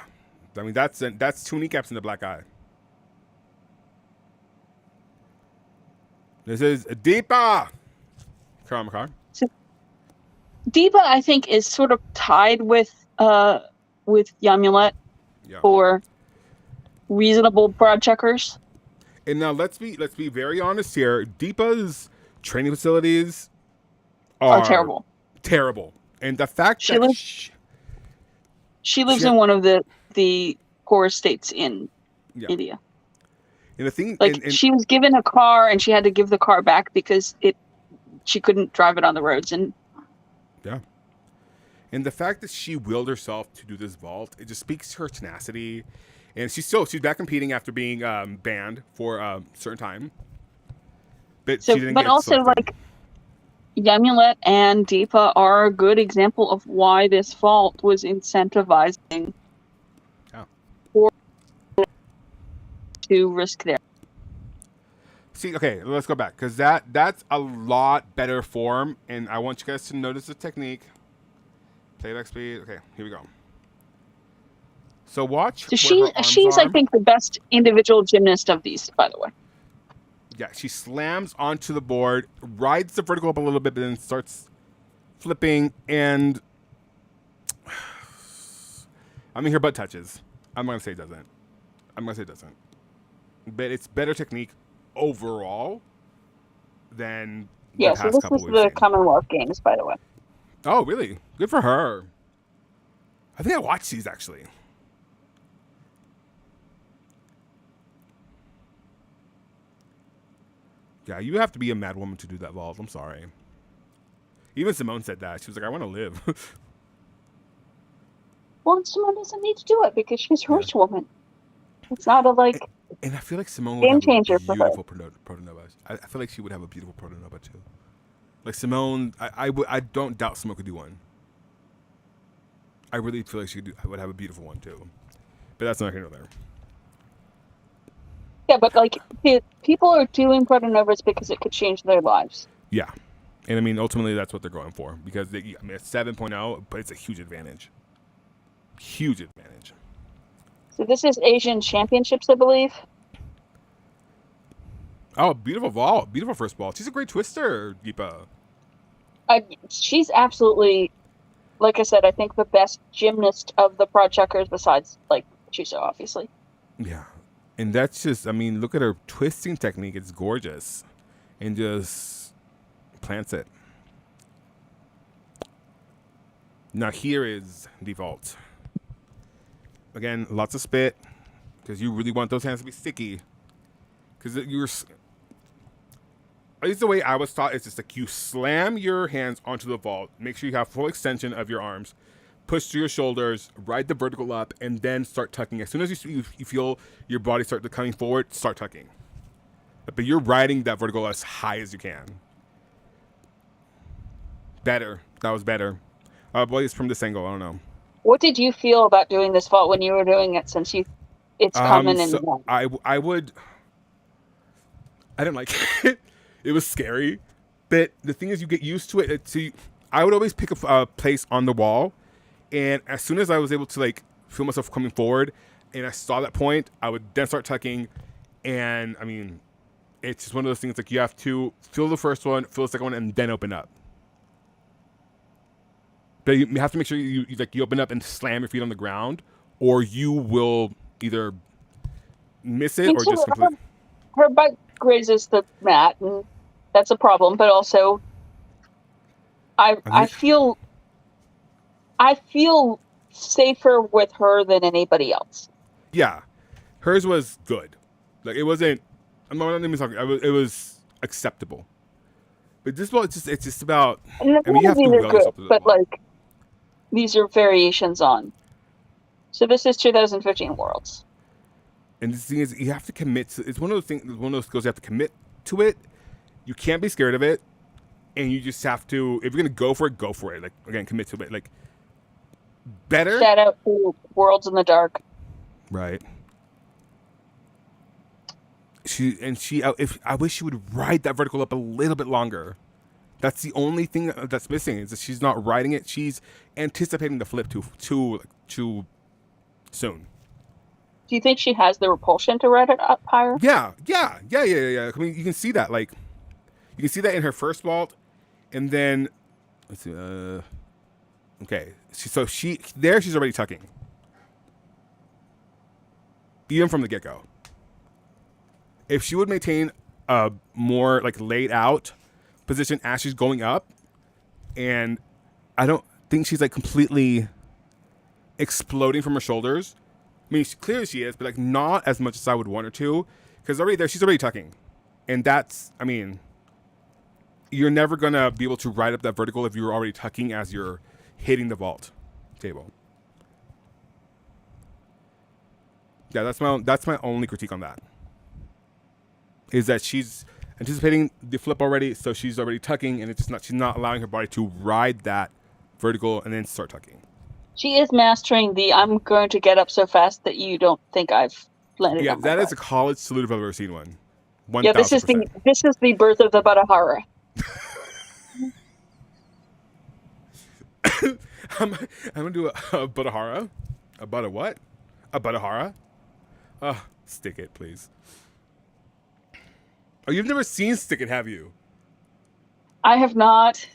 S1: That's 2 kneecaps in the black eye. This is Deepa. Karamkar.
S2: Deepa, I think, is sort of tied with Yamulet for reasonable broad checkers.
S1: And now let's be very honest here. Deepa's training facilities are
S2: terrible.
S1: Terrible. And the fact
S2: she
S1: that
S2: she lives in one of the poorest states in India.
S1: And the thing,
S2: she was given a car and she had to give the car back because she couldn't drive it on the roads. And
S1: yeah. And the fact that she willed herself to do this vault, it just speaks to her tenacity. And she's back competing after being banned for a certain time. But she didn't get
S2: also
S1: selected.
S2: Yamulet and Deepa are a good example of why this vault was incentivizing to risk their.
S1: See, okay, let's go back because that's a lot better form, and I want you guys to notice the technique. Playback speed. Okay, here we go. So watch
S2: So
S1: where her arms
S2: she's
S1: are.
S2: I think the best individual gymnast of these, by the way.
S1: Yeah, she slams onto the board, rides the vertical up a little bit, but then starts flipping, and I mean her butt touches. I'm gonna say it doesn't. But it's better technique overall than the
S2: Yeah, so
S1: past
S2: this
S1: couple
S2: is
S1: we've
S2: the
S1: seen.
S2: Commonwealth Games, by the way.
S1: Oh, really? Good for her. I think I watched these actually. Yeah, you have to be a mad woman to do that vault. I'm sorry. Even Simone said that. She was like, I want to live.
S2: Well, Simone doesn't need to do it because she's a rich woman. It's not a
S1: And I feel like Simone would
S2: game
S1: have
S2: changer
S1: a
S2: for her.
S1: beautiful protonova. I feel like she would have a beautiful protonova too. Like Simone, I don't doubt Simone could do one. I really feel like I would have a beautiful one too. But that's not here nor there.
S2: Yeah, but like people are doing protonovas because it could change their lives.
S1: Yeah. And I mean, ultimately, that's what they're going for because it's 7.0, but it's a huge advantage. Huge advantage.
S2: So this is Asian Championships, I believe.
S1: Oh, beautiful vault. Beautiful first ball. She's a great twister, Deepa.
S2: She's absolutely, like I said, I think the best gymnast of the prod checkers besides, like, Chuso, obviously.
S1: Yeah. And that's just, I mean, look at her twisting technique. It's gorgeous. And just plants it. Now here is the vault. Again, lots of spit. Because you really want those hands to be sticky. Because you're... At least the way I was taught is just like you slam your hands onto the vault. Make sure you have full extension of your arms. Push through your shoulders. Ride the vertical up. And then start tucking. As soon as you feel your body start coming forward, start tucking. But you're riding that vertical as high as you can. Better. That was better. Boy, it's from this angle. I don't know.
S2: What did you feel about doing this vault when you were doing it? Since it's coming in.
S1: So I didn't like it. It was scary, but the thing is, you get used to it. I would always pick a place on the wall, and as soon as I was able to like feel myself coming forward, and I saw that point, I would then start tucking, and I mean, it's just one of those things like you have to feel the first one, feel the second one, and then open up. But you have to make sure you open up and slam your feet on the ground, or you will either miss it or just completely.
S2: Her butt grazes the mat, and that's a problem. But also, I feel safer with her than anybody else.
S1: Yeah, hers was good. Like it wasn't. I'm not even talking. It was acceptable. But this one, it's just about.
S2: And
S1: I mean, you have to
S2: are good, but like these are variations on. So this is 2015 Worlds.
S1: And the thing is, you have to commit to. It's one of those things. One of those skills you have to commit to it. You can't be scared of it, and you just have to. If you're gonna go for it, go for it. Like again, commit to it. Like better.
S2: Shout out to Worlds in the Dark.
S1: Right. If I wish she would ride that vertical up a little bit longer. That's the only thing that's missing is that she's not riding it. She's anticipating the flip too soon.
S2: Do you think she has the repulsion to ride it up higher?
S1: Yeah. I mean, you can see that. Like, you can see that in her first vault, and then let's see. Okay, she's already tucking, even from the get go. If she would maintain a more like laid out position as she's going up, and I don't think she's like completely exploding from her shoulders. I mean, clearly she is, but like not as much as I would want her to, because already there she's already tucking, and that's, I mean, you're never gonna be able to ride up that vertical if you're already tucking as you're hitting the vault table. Yeah, that's my only critique on that. Is that she's anticipating the flip already, so she's already tucking, and she's not allowing her body to ride that vertical and then start tucking.
S2: She is mastering the I'm going to get up so fast that you don't think I've landed.
S1: Yeah,
S2: on my
S1: that
S2: butt.
S1: is a college salute if I've ever seen one. 1000%.
S2: Yeah, this is the birth of the Badahara.
S1: I'm gonna do a Badahara. A Bada what? A Badahara? Stick It, please. Oh, you've never seen Stick It, have you?
S2: I have not.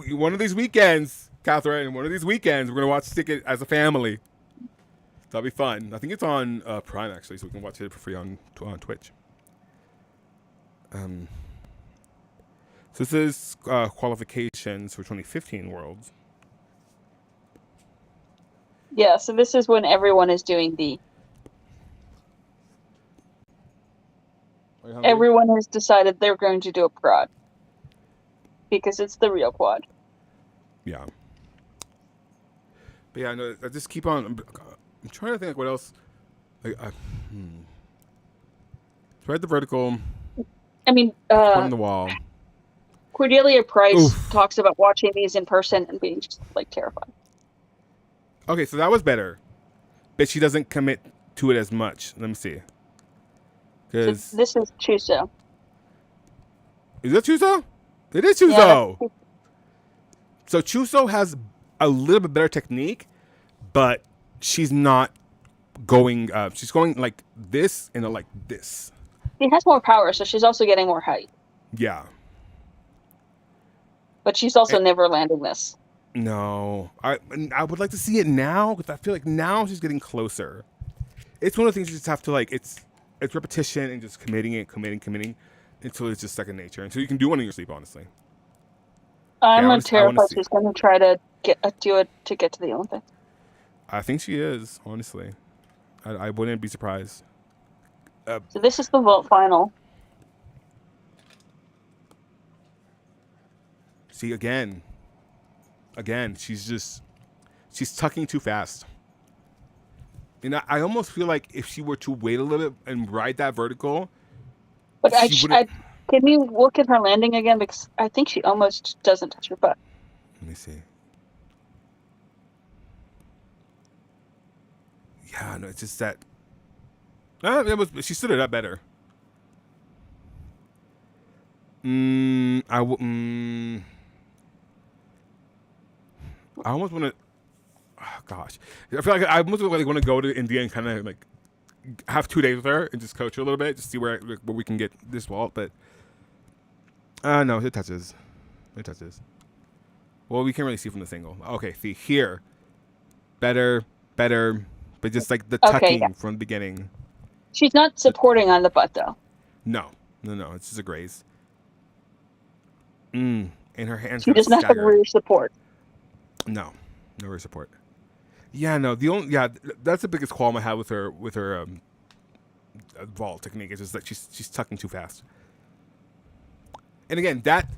S1: One of these weekends, Catherine. One of these weekends, we're gonna watch Stick It as a family. That'll be fun. I think it's on Prime actually, so we can watch it for free on Twitch. So this is qualifications for 2015 Worlds.
S2: Yeah, so this is when everyone is doing everyone has decided they're going to do a quad. Because it's the real quad.
S1: Yeah. But yeah, no, I just keep on. I'm trying to think like what else. Like, Thread the vertical.
S2: I mean,
S1: on the wall.
S2: Cordelia Price talks about watching these in person and being just like terrified.
S1: Okay, so that was better, but she doesn't commit to it as much. Let me see.
S2: So this is Chuso.
S1: Is that Chuso? It is Chuso. Yeah, so Chuso has a little bit better technique, but she's not going. She's going like this and like this.
S2: She has more power, so she's also getting more height.
S1: Yeah.
S2: But she's also never landing this.
S1: No, I would like to see it now because I feel like now she's getting closer. It's one of the things you just have to like. It's repetition and just committing until it's just second nature. Until you can do one in your sleep, honestly.
S2: I'm terrified she's going to try to do it to get to the Olympics.
S1: I think she is, honestly. I wouldn't be surprised.
S2: So this is the vault final.
S1: See, again, she's tucking too fast. And I almost feel like if she were to wait a little bit and ride that vertical,
S2: but can you look at her landing again? Because I think she almost doesn't touch her butt.
S1: Let me see. Yeah, no, it's just that. She stood it up better. I almost want to. Oh, gosh, I feel like I almost want to go to India and kind of like have 2 days with her and just coach her a little bit, just see where we can get this vault. But no, it touches. It touches. Well, we can't really see from this angle. Okay, see here, better, but just like the tucking from the beginning.
S2: She's not supporting on the butt though.
S1: No, it's just a graze. And her hands.
S2: She does not have rear support.
S1: No rear support. Yeah, no. That's the biggest qualm I have with her vault technique. Is just that she's tucking too fast. And again, that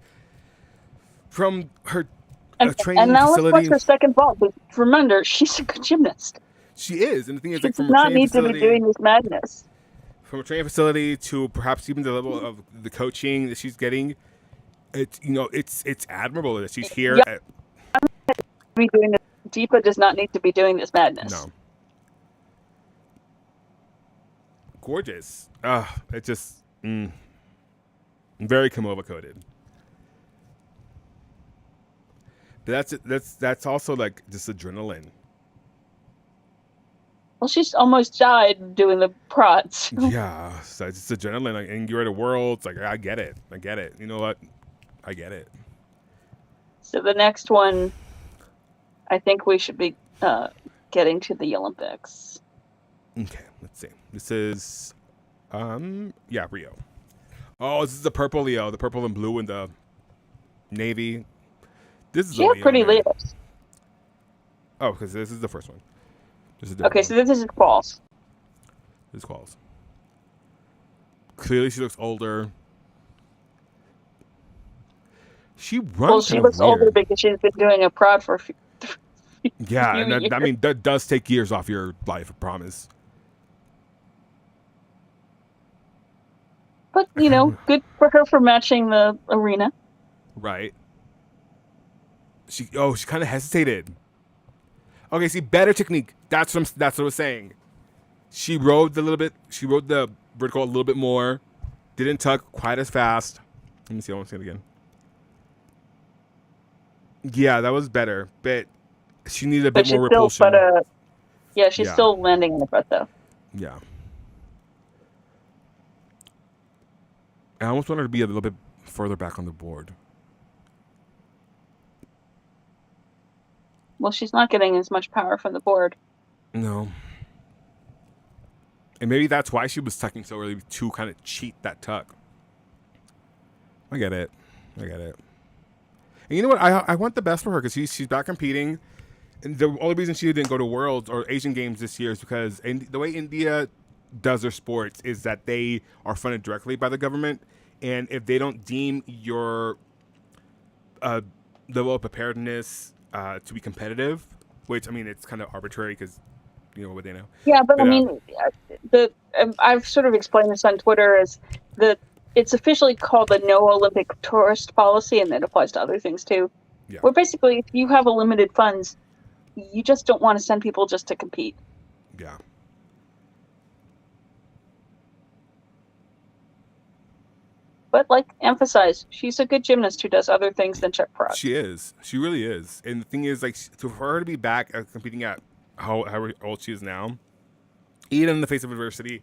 S1: from her training
S2: and now
S1: facility.
S2: let's watch her second vault. But remember, she's a good gymnast.
S1: She is, and the thing is,
S2: she
S1: like, from
S2: does
S1: a
S2: not
S1: training
S2: need
S1: facility,
S2: to be doing this madness.
S1: From a training facility to perhaps even the level of the coaching that she's getting, it's admirable that she's here.
S2: Yeah. Deepa does not need to be doing this madness.
S1: No. Gorgeous. It just very Kamova coded. But that's also like just adrenaline.
S2: Well, she's almost died doing the prods.
S1: Yeah, so it's just adrenaline. Like, and you're at a world. It's like I get it. You know what? I get it.
S2: So the next one, I think we should be getting to the Olympics.
S1: Okay, let's see. This is, Rio. Oh, this is the purple Leo, the purple and blue and the navy. This is
S2: pretty Leos.
S1: Oh, because this is the first one.
S2: Okay, so this is Qualls.
S1: This is Qualls. Clearly, she looks older. She runs.
S2: Well, she looks older because she's been doing a prod for.
S1: Yeah, and I mean that does take years off your life, I promise.
S2: But good for her for matching the arena.
S1: Right. She kind of hesitated. Okay, see, better technique. That's what I was saying. She rode the vertical a little bit more, Didn't tuck quite as fast. Let me see. I want to see it again. Yeah, that was better, but she needed a bit more repulsion.
S2: She's still landing in the front though.
S1: Yeah. I almost wanted her to be a little bit further back on the board.
S2: Well, she's not getting as much power from the board.
S1: No. And maybe that's why she was tucking so early, to kind of cheat that tuck. I get it. And you know what? I want the best for her because she's back competing. And the only reason she didn't go to Worlds or Asian Games this year is because the way India does their sports is that they are funded directly by the government. And if they don't deem your level of preparedness to be competitive, which, I mean, it's kind of arbitrary because, you know, what they know.
S2: Yeah, but I mean, I've sort of explained this on Twitter as it's officially called the No Olympic Tourist Policy, and it applies to other things too.
S1: Yeah.
S2: Where basically, if you have a limited funds, you just don't want to send people just to compete.
S1: Yeah.
S2: But emphasize, she's a good gymnast who does other things than check prod.
S1: She is. She really is. And the thing is, for her to be back competing at how old she is now, even in the face of adversity.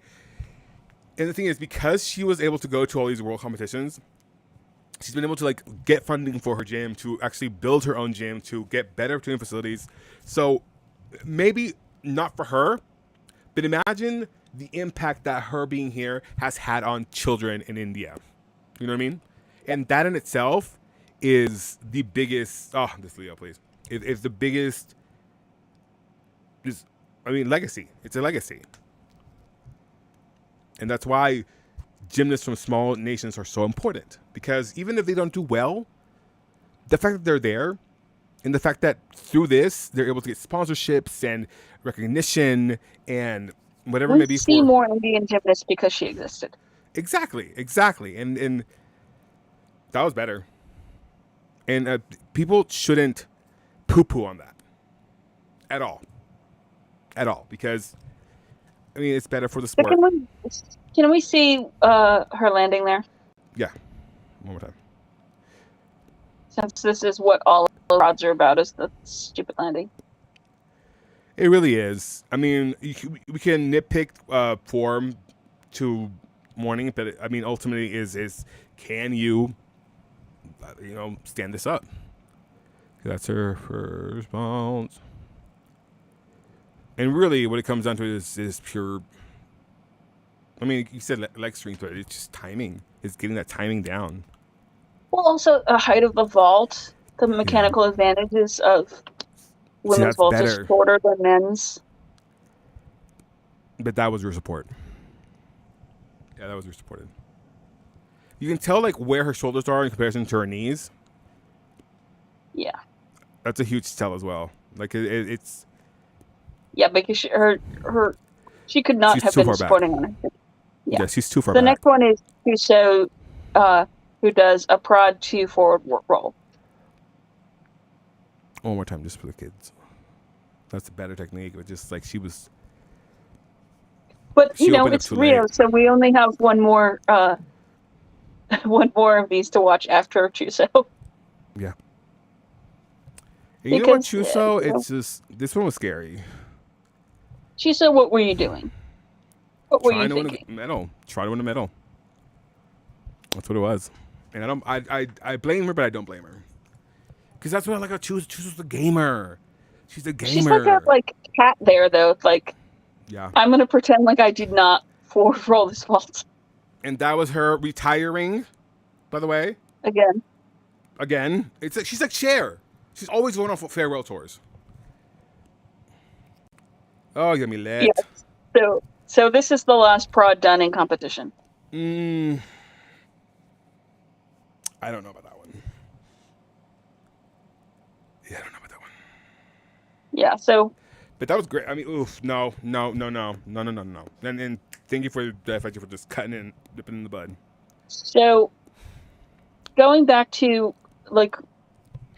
S1: And the thing is, because she was able to go to all these world competitions, she's been able to get funding for her gym, to actually build her own gym, to get better training facilities. So maybe not for her, but imagine the impact that her being here has had on children in India. You know what I mean? And that in itself is the biggest. Oh, this Leo, please. It's the biggest. Legacy. It's a legacy. And that's why gymnasts from small nations are so important. Because even if they don't do well, the fact that they're there, and the fact that through this, they're able to get sponsorships and recognition and whatever
S2: we
S1: may be.
S2: See more Indian gymnasts because she existed.
S1: Exactly. And that was better. And people shouldn't poo-poo on that. At all. Because, I mean, it's better for the sport.
S2: Can we see her landing there?
S1: Yeah. One more time.
S2: Since this is what all the rods are about, is the stupid landing.
S1: It really is. I mean, we can nitpick form to morning, but I mean, ultimately is can you stand this up? That's her first bounce. And really, what it comes down to is pure. I mean, you said leg strength, but it's just timing. It's getting that timing down.
S2: Well, also the height of the vault, the mechanical advantages of women's vault is shorter than men's.
S1: But that was your support. Yeah, that was your supported. You can tell where her shoulders are in comparison to her knees.
S2: Yeah.
S1: That's a huge tell as well. It's.
S2: Yeah, because she could not have been supporting on it.
S1: Yeah, she's too far back.
S2: The next one is Huso, who does a prod 2 forward roll.
S1: One more time, just for the kids. That's a better technique, but just she was.
S2: But it's Rio, so we only have one more of these to watch after Chuso.
S1: Yeah. And you know what, Chuso? It's just this one was scary.
S2: Chuso, what were you doing? What were you thinking?
S1: Try to win a medal. That's what it was. And I blame her, but I don't blame her. Because that's what I like about Chuso. Chuso's the gamer. She's a gamer.
S2: She's like a cat there, though.
S1: Yeah.
S2: I'm gonna pretend like I did not forward roll this vault.
S1: And that was her retiring, by the way.
S2: Again.
S1: It's she's like Cher. She's always going on farewell tours. Oh, you got me lit.
S2: Yes. So this is the last prod done in competition.
S1: I don't know about that one. Yeah, I don't know about that one.
S2: Yeah, so.
S1: But that was great. I mean, oof, no. And thank you for just cutting it and dipping in the bud.
S2: So, going back to,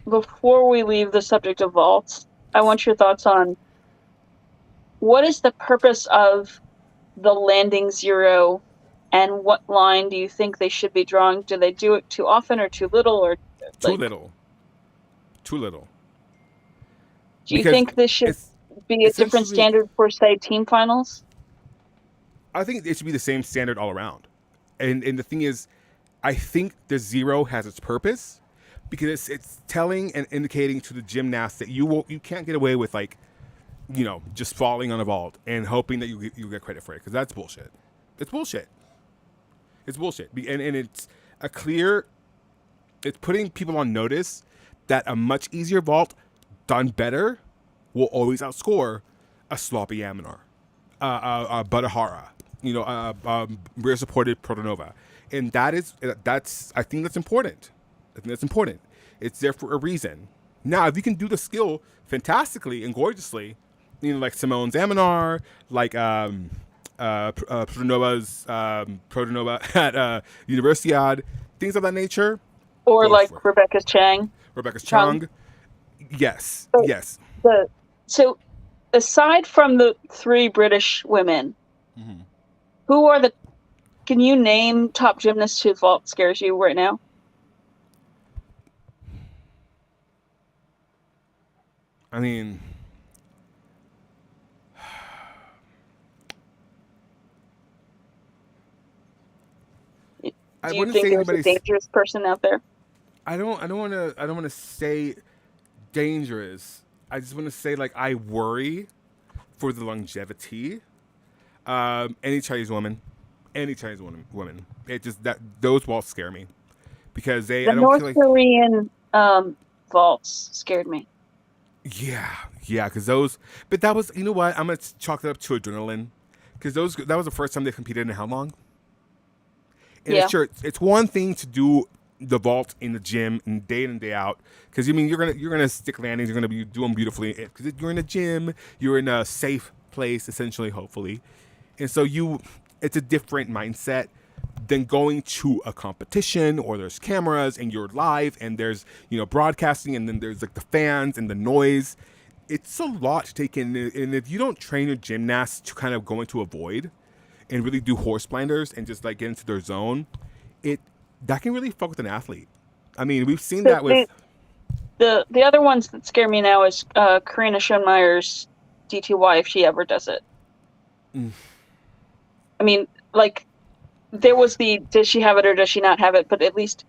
S2: before we leave the subject of vaults, I want your thoughts on what is the purpose of the landing 0 And what line do you think they should be drawing? Do they do it too often or too little, or
S1: Too little. Too little.
S2: Do you
S1: Because
S2: think this should
S1: it's
S2: be a different
S1: essentially,
S2: standard for, say, team finals?
S1: I think it should be the same standard all around. And the thing is, I think the zero has its purpose because it's telling and indicating to the gymnast that you can't get away with, like, you know, just falling on a vault and hoping that you get credit for it, because that's bullshit. It's bullshit. It's bullshit. And it's a clear, it's putting people on notice that a much easier vault done better will always outscore a sloppy Aminar, a Badahara, you know, rear supported Protonova. And that's I think that's important. I think that's important. It's there for a reason. Now, if you can do the skill fantastically and gorgeously, you know, like Simone's Aminar, like Protonova at Universiad, things of that nature.
S2: Or
S1: go
S2: like
S1: for it.
S2: Rebecca Chang?
S1: Rebecca Chang. Yes,
S2: So,
S1: yes.
S2: So, aside from the 3 British women, who are the? Can you name top gymnasts whose vault scares you right now?
S1: I mean,
S2: Do you think there's a dangerous person out there?
S1: I don't want to say dangerous. I just want to say, like, I worry for the longevity. Any Chinese woman, it just, that those vaults scare me because
S2: The North Korean vaults scared me.
S1: Yeah, because those. But that was, you know what? I'm gonna chalk that up to adrenaline, because that was the first time they competed in how long? And
S2: Yeah.
S1: it's one thing to do the vault in the gym and day in and day out, because you mean you're gonna stick landings, you're gonna be doing beautifully because you're in a gym, you're in a safe place essentially, hopefully, and so it's a different mindset than going to a competition or there's cameras and you're live and there's, you know, broadcasting, and then there's like the fans and the noise. It's a lot to take in, and if you don't train your gymnasts to kind of go into a void and really do horse blinders and just like get into their zone, that can really fuck with an athlete. I mean, we've seen that with
S2: the other ones that scare me now is Karina Schoenmeyer's DTY, if she ever does it. I mean, like, there was does she have it or does she not have it? But at least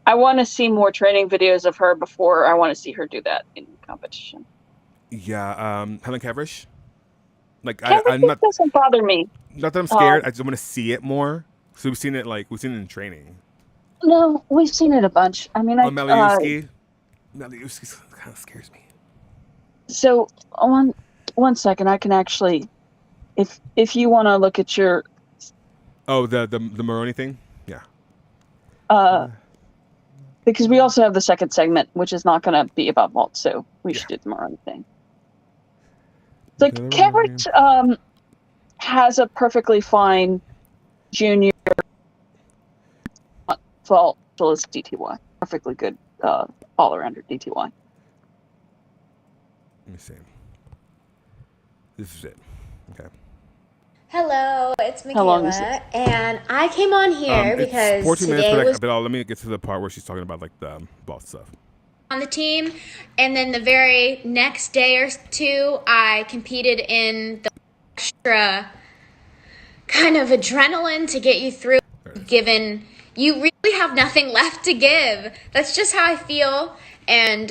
S2: I want to see more training videos of her before I want to see her do that in competition.
S1: Yeah, Helen Cavrish. Like,
S2: I'm not, doesn't bother me.
S1: Not that I'm scared. I just want to see it more. So we've seen it in training.
S2: No, we've seen it a bunch. I mean,
S1: Meliuski kind of scares me.
S2: So one second, I can actually, if you want to look at your.
S1: Oh, the Moroni thing, yeah.
S2: Because we also have the second segment, which is not going to be about vault, so we should do the Moroni thing. Like, Cavrick has a perfectly fine junior vault as DTY. Perfectly good all-arounder DTY.
S1: Let me see. This is it. Okay.
S11: Hello, it's Michaela, and I came on here because
S1: 14
S11: today
S1: minutes, but let me get to the part where she's talking about, like, the vault stuff.
S11: On the team, and then the very next day or two, I competed in the extra kind of adrenaline to get you through, given you really have nothing left to give. That's just how I feel, and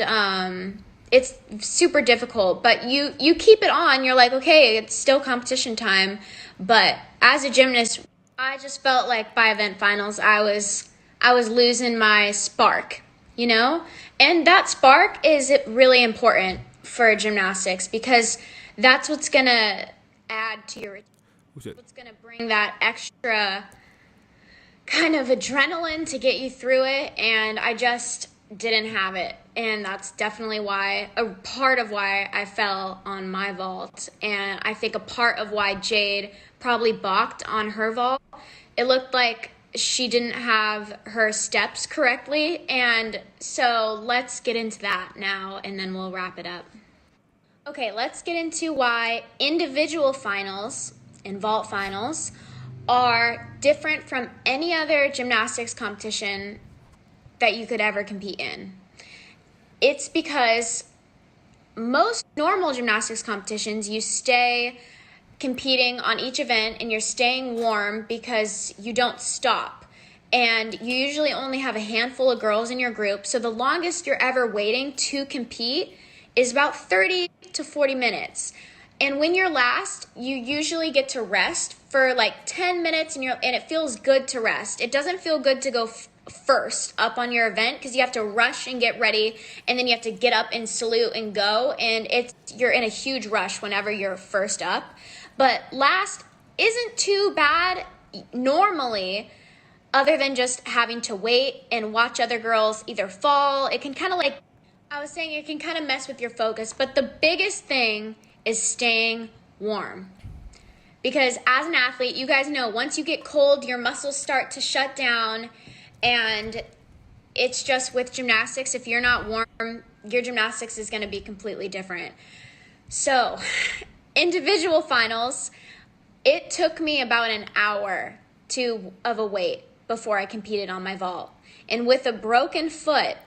S11: it's super difficult, but you keep it on. You're like, okay, it's still competition time, but as a gymnast, I just felt like by event finals, I was losing my spark, you know? And that spark is really important for gymnastics, because that's what's going to add to your, what's going to bring that extra kind of adrenaline to get you through it. And I just didn't have it. And that's definitely a part of why I fell on my vault. And I think a part of why Jade probably balked on her vault. It looked like she didn't have her steps correctly, and so let's get into that now, and then we'll wrap it up. Okay, let's get into why individual finals and vault finals are different from any other gymnastics competition that you could ever compete in. It's because most normal gymnastics competitions, you stay competing on each event and you're staying warm because you don't stop. And you usually only have a handful of girls in your group. So the longest you're ever waiting to compete is about 30 to 40 minutes. And when you're last, you usually get to rest for like 10 minutes and it feels good to rest. It doesn't feel good to go first up on your event because you have to rush and get ready, and then you have to get up and salute and go, and you're in a huge rush whenever you're first up. But last isn't too bad normally, other than just having to wait and watch other girls either fall. It can kind of, like I was saying, it can kind of mess with your focus. But the biggest thing is staying warm. Because as an athlete, you guys know, once you get cold, your muscles start to shut down. And it's just with gymnastics, if you're not warm, your gymnastics is going to be completely different. So, individual finals, it took me about an hour of a wait before I competed on my vault. And with a broken foot,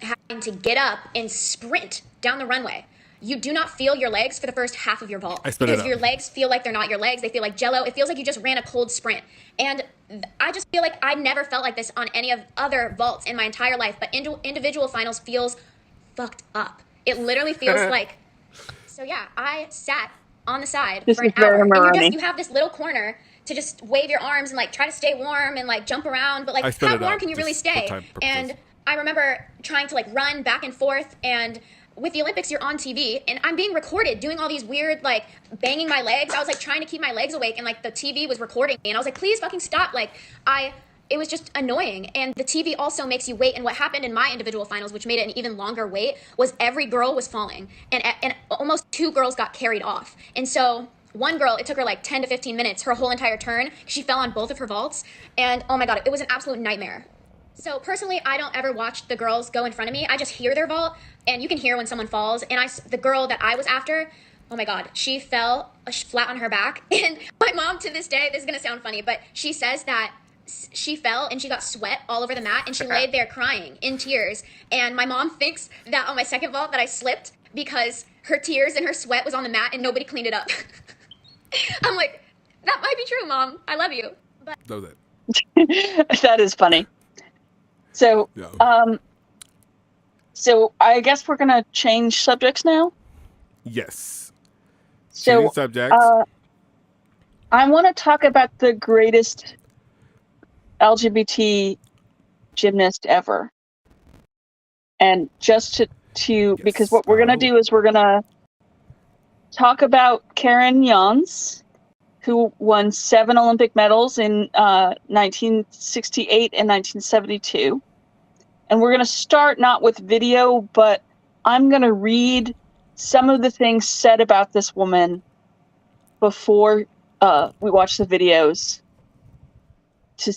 S11: having to get up and sprint down the runway, you do not feel your legs for the first half of your vault. Because your legs feel like they're not your legs. They feel like jello. It feels like you just ran a cold sprint. And I just feel like I never felt like this on any of other vaults in my entire life. But individual finals feels fucked up. It literally feels like... So yeah, I sat on the side for an hour. And you have this little corner to just wave your arms and like try to stay warm and like jump around. But like how warm can you really stay? And I remember trying to like run back and forth, and with the Olympics, you're on TV, and I'm being recorded doing all these weird, like, banging my legs. I was, like, trying to keep my legs awake, and, like, the TV was recording me, and I was like, please fucking stop. Like, it was just annoying, and the TV also makes you wait, and what happened in my individual finals, which made it an even longer wait, was every girl was falling, and almost 2 girls got carried off. And so one girl, it took her, like, 10 to 15 minutes, her whole entire turn. She fell on both of her vaults, and, oh my god, it was an absolute nightmare. So personally, I don't ever watch the girls go in front of me. I just hear their vault, and you can hear when someone falls. And the girl that I was after, oh my god, she fell flat on her back. And my mom, to this day, this is going to sound funny, but she says that she fell and she got sweat all over the mat, and she laid there crying in tears. And my mom thinks that on my second vault that I slipped because her tears and her sweat was on the mat and nobody cleaned it up. I'm like, that might be true, Mom. I love you. But
S2: that is funny. So, so I guess we're gonna change subjects now.
S1: Yes.
S2: So,
S1: change subjects.
S2: I want to talk about the greatest LGBT gymnast ever, and just to yes. Because what we're gonna do is we're gonna talk about Karen Jans, who won 7 Olympic medals in 1968 and 1972. And we're going to start not with video, but I'm going to read some of the things said about this woman before we watch the videos to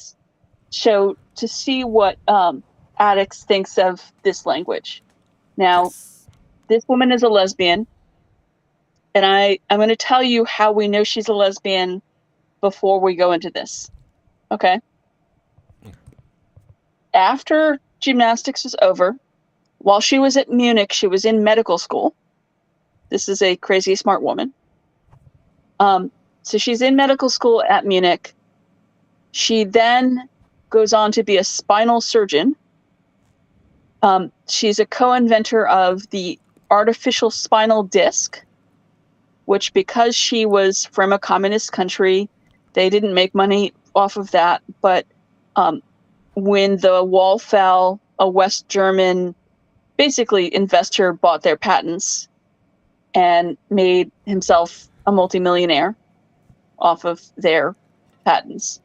S2: see what Adex thinks of this language. Now, this woman is a lesbian. And I'm going to tell you how we know she's a lesbian before we go into this. Okay? After gymnastics was over, while she was at Munich, she was in medical school. This is a crazy smart woman. So she's in medical school at Munich. She then goes on to be a spinal surgeon. She's a co-inventor of the artificial spinal disc, which, because she was from a communist country, they didn't make money off of that. But when the wall fell, a West German, basically, investor bought their patents and made himself a multimillionaire off of their patents.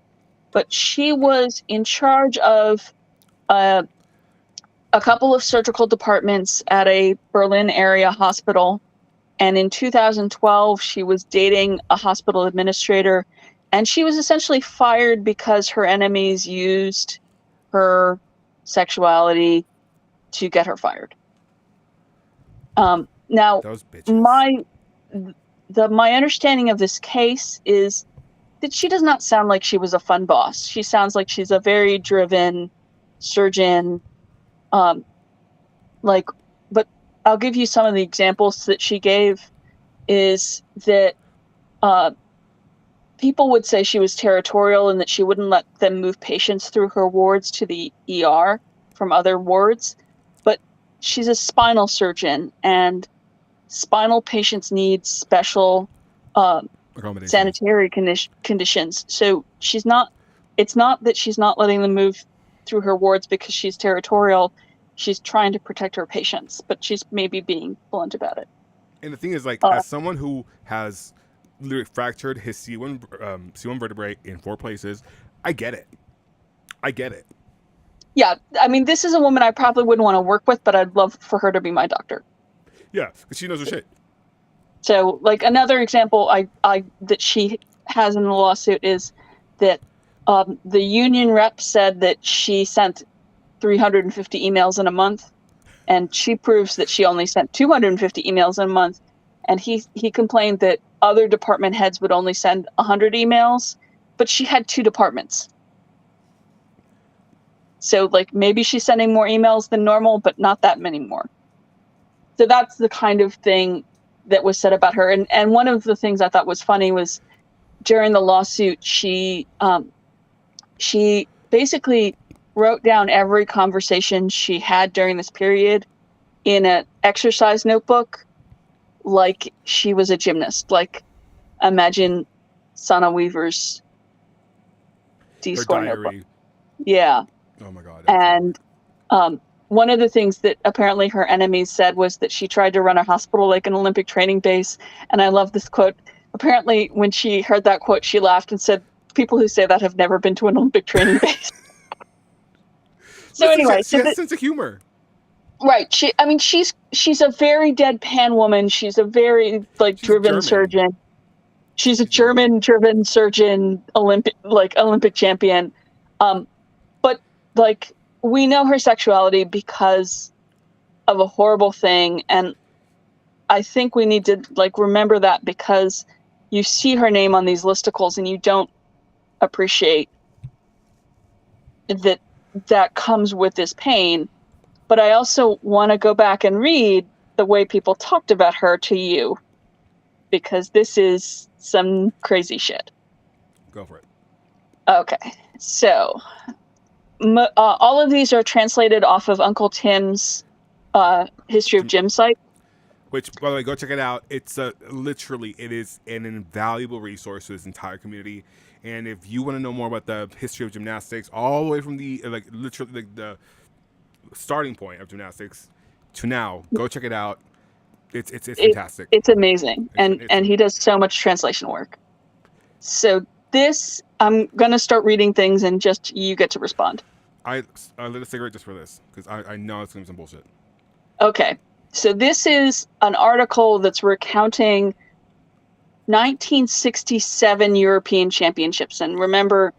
S2: But she was in charge of a couple of surgical departments at a Berlin area hospital. And in 2012, she was dating a hospital administrator, and she was essentially fired because her enemies used her sexuality to get her fired. Now, my understanding of this case is she does not sound like she was a fun boss. She sounds like she's a very driven surgeon. But I'll give you some of the examples that she gave. Is that people would say she was territorial and that she wouldn't let them move patients through her wards to the ER from other wards. But she's a spinal surgeon, and spinal patients need special sanitary conditions. So it's not that she's not letting them move through her wards because she's territorial. She's trying to protect her patients, but she's maybe being blunt about it.
S1: And the thing is, like, as someone who has literally fractured his C1 vertebrae in 4 places, I get it.
S2: Yeah, I mean, this is a woman I probably wouldn't want to work with, but I'd love for her to be my doctor.
S1: Yeah, because she knows her shit.
S2: So, like, another example I that she has in the lawsuit is that the union rep said that she sent 350 emails in a month, and she proves that she only sent 250 emails in a month. And he complained that other department heads would only send 100 emails, but she had 2 departments. So, like, maybe she's sending more emails than normal, but not that many more. So that's the kind of thing that was said about her. And one of the things I thought was funny was during the lawsuit, she basically wrote down every conversation she had during this period in an exercise notebook, like she was a gymnast. Like, imagine Sana Weaver's D-score notebook. Yeah.
S1: Oh my God.
S2: And one of the things that apparently her enemies said was that she tried to run a hospital like an Olympic training base. And I love this quote. Apparently, when she heard that quote, she laughed and said, "People who say that have never been to an Olympic training base." So anyway,
S1: she has a sense of humor.
S2: Right. She's a very deadpan woman. She's a very driven
S1: German.
S2: surgeon. She's a German-driven surgeon, Olympic champion. But like, we know her sexuality because of a horrible thing, and I think we need to remember that, because you see her name on these listicles and you don't appreciate that comes with this pain. But I also want to go back and read the way people talked about her to you, because this is some crazy shit.
S1: Go for it.
S2: Okay, so all of these are translated off of Uncle Tim's History of Gym site.
S1: Which, by the way, go check it out. It's literally, it is an invaluable resource to this entire community. And if you want to know more about the history of gymnastics, all the way from the literally the starting point of gymnastics to now, go check it out. It's fantastic.
S2: It's amazing, and he does so much translation work. So this, I'm gonna start reading things, and just you get to respond.
S1: I lit a cigarette just for this, because I know it's gonna be some bullshit.
S2: Okay. So this is an article that's recounting 1967 European Championships. And remember,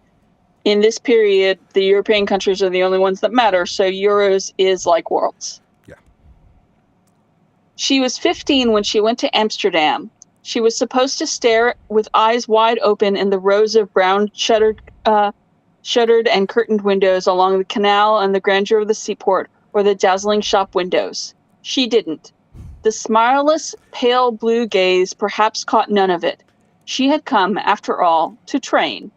S2: in this period, the European countries are the only ones that matter. So Euros is like Worlds.
S1: Yeah.
S2: She was 15 when she went to Amsterdam. She was supposed to stare with eyes wide open in the rows of brown shuttered and curtained windows along the canal and the grandeur of the seaport, or the dazzling shop windows. She didn't. The smileless, pale blue gaze perhaps caught none of it. She had come, after all, to train.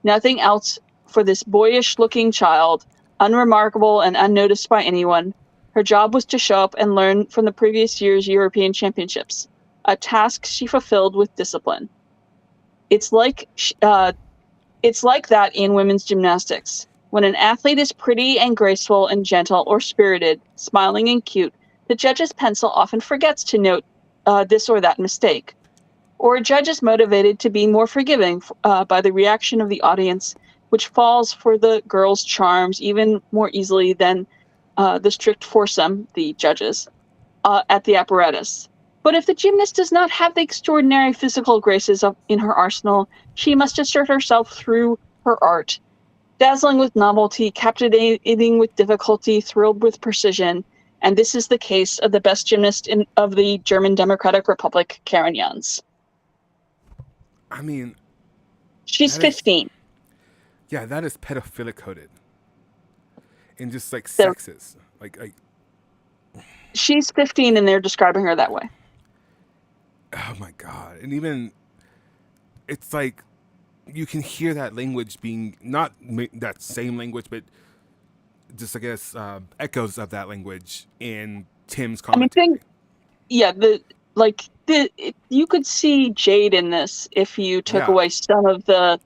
S2: Nothing else for this boyish-looking child, unremarkable and unnoticed by anyone. Her job was to show up and learn from the previous year's European Championships, a task she fulfilled with discipline. It's like that in women's gymnastics. When an athlete is pretty and graceful and gentle or spirited, smiling and cute, the judge's pencil often forgets to note this or that mistake. Or a judge is motivated to be more forgiving by the reaction of the audience, which falls for the girl's charms even more easily than the strict foursome, the judges, at the apparatus. But if the gymnast does not have the extraordinary physical graces in her arsenal, she must assert herself through her art, dazzling with novelty, captivating with difficulty, thrilled with precision. And this is the case of the best gymnast of the German Democratic Republic, Karen Jans.
S1: I mean,
S2: She's
S1: That is-
S2: 15.
S1: Yeah, that is pedophilic coded. And just like
S2: So
S1: sexist. Like
S2: she's 15 and they're describing her that way.
S1: oh my god. And even it's like you can hear that language being not that same language, but just I guess echoes of that language in Tim's
S2: I mean,
S1: commentary.
S2: yeah, you could see Jade in this if you took
S1: Yeah.
S2: away some of the.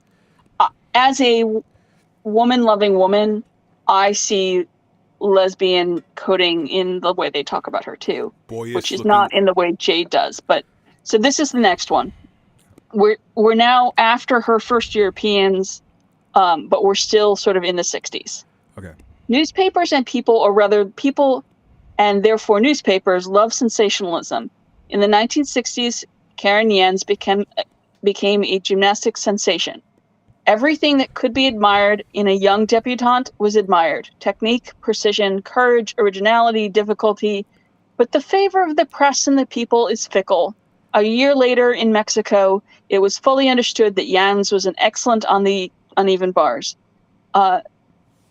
S2: As a woman-loving woman, I see lesbian coding in the way they talk about her too,
S1: Boyish
S2: which is
S1: looking.
S2: not in the way Jade does. But so this is the next one. We're now after her first Europeans, but we're still sort of in the 60s.
S1: Okay.
S2: Newspapers and people, or rather people and therefore newspapers, love sensationalism. In the 1960s, Karen Jans became a gymnastic sensation. Everything that could be admired in a young debutante was admired: technique, precision, courage, originality, difficulty. But the favor of the press and the people is fickle. A year later in Mexico, it was fully understood that Jans was an excellent on the uneven bars.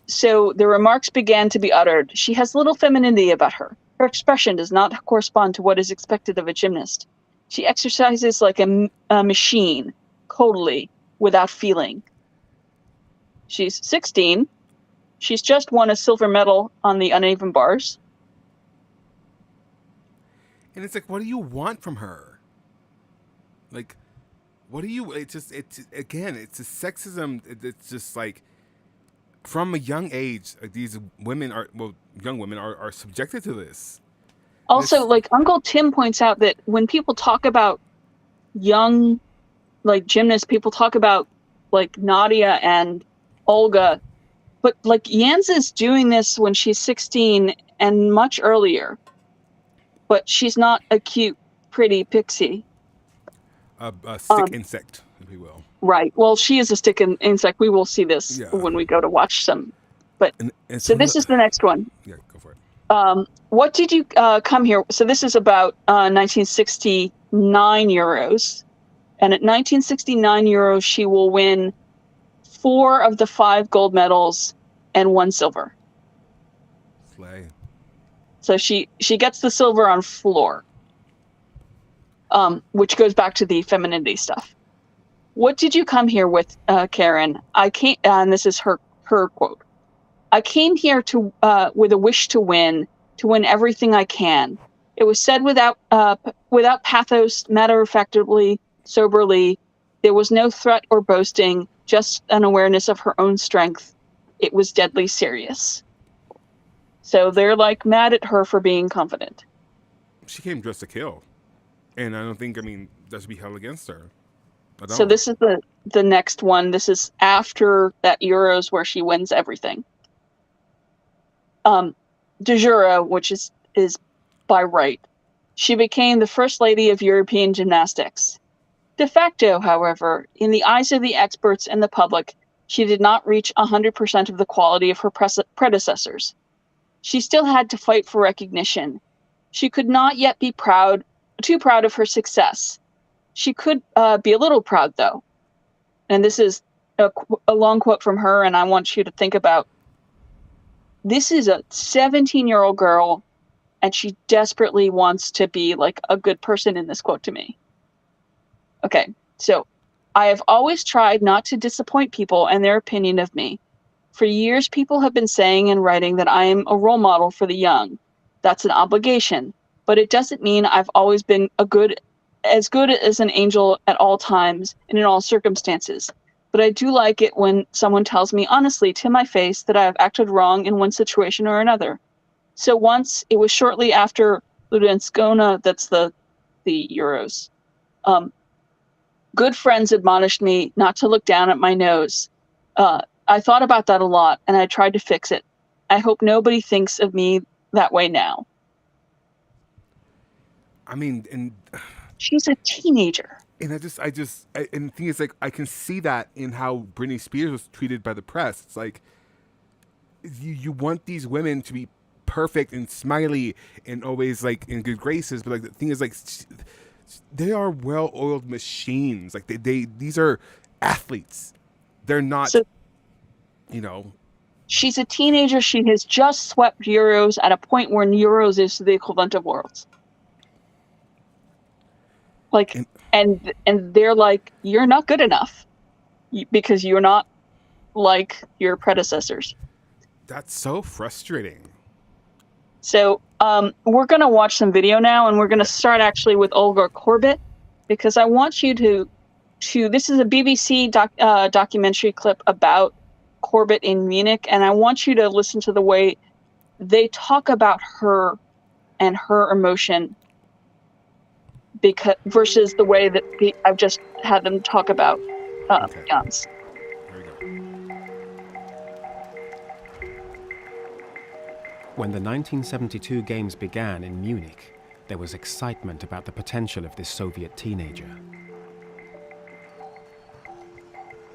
S2: So the remarks began to be uttered. She has little femininity about her. Her expression does not correspond to what is expected of a gymnast. She exercises like a machine, coldly, without feeling. She's 16. She's just won a silver medal on the uneven bars.
S1: And it's like, what do you want from her? Like, what do you? It's again, it's a sexism. It's just like from a young age, like these women young women are subjected to this.
S2: Also, like Uncle Tim points out that when people talk about young, like gymnasts, people talk about like Nadia and Olga, but like Jans is doing this when she's 16 and much earlier. But she's not a cute, pretty pixie.
S1: A stick insect, if you will.
S2: Right. Well, she is a stick insect. We will see this when we go to watch some. But so this is the next one.
S1: Yeah, go for it.
S2: What did you come here? So this is about 1969 Euros. And at 1969 Euros, she will win 4 of the 5 gold medals and 1 silver.
S1: Slay.
S2: So she gets the silver on floor, which goes back to the femininity stuff. What did you come here with, Karen? I came, and this is her quote. I came here to with a wish to win everything I can. It was said without pathos, matter-of-factly, soberly. There was no threat or boasting, just an awareness of her own strength. It was deadly serious. So they're like mad at her for being confident.
S1: She came dressed to kill, and I don't think that should be held against her.
S2: So this is the next one. This is after that Euros where she wins everything. De jure, which is by right. She became the first lady of European gymnastics. De facto, however, in the eyes of the experts and the public, she did not reach 100% of the quality of her predecessors. She still had to fight for recognition. She could not yet be too proud of her success. She could be a little proud, though. And this is a long quote from her, and I want you to think about, this is a 17-year-old girl, and she desperately wants to be like a good person in this quote to me. Okay, so I have always tried not to disappoint people and their opinion of me. For years, people have been saying and writing that I am a role model for the young. That's an obligation, but it doesn't mean I've always been as good as an angel at all times and in all circumstances. But I do like it when someone tells me honestly to my face that I have acted wrong in one situation or another. So once, it was shortly after Ludenskona, that's the Euros. Good friends admonished me not to look down at my nose. I thought about that a lot, and I tried to fix it. I hope nobody thinks of me that way now.
S1: And
S2: she's a teenager.
S1: And and the thing is, like, I can see that in how Britney Spears was treated by the press. It's like, you want these women to be perfect and smiley and always like in good graces, but like the thing is, like, they are well-oiled machines. Like these are athletes. They're not,
S2: So-
S1: you know.
S2: She's a teenager. She has just swept Euros at a point where Euros is the equivalent of Worlds. Like, and they're like, you're not good enough because you're not like your predecessors.
S1: That's so frustrating.
S2: So we're going to watch some video now, and we're going to start actually with Olga Korbut, because I want you to this is a BBC documentary clip about Korbut in Munich, and I want you to listen to the way they talk about her and her emotion, because versus the way that I've just had them talk about Jans.
S1: Here we go.
S12: When the 1972 Games began in Munich, there was excitement about the potential of this Soviet teenager.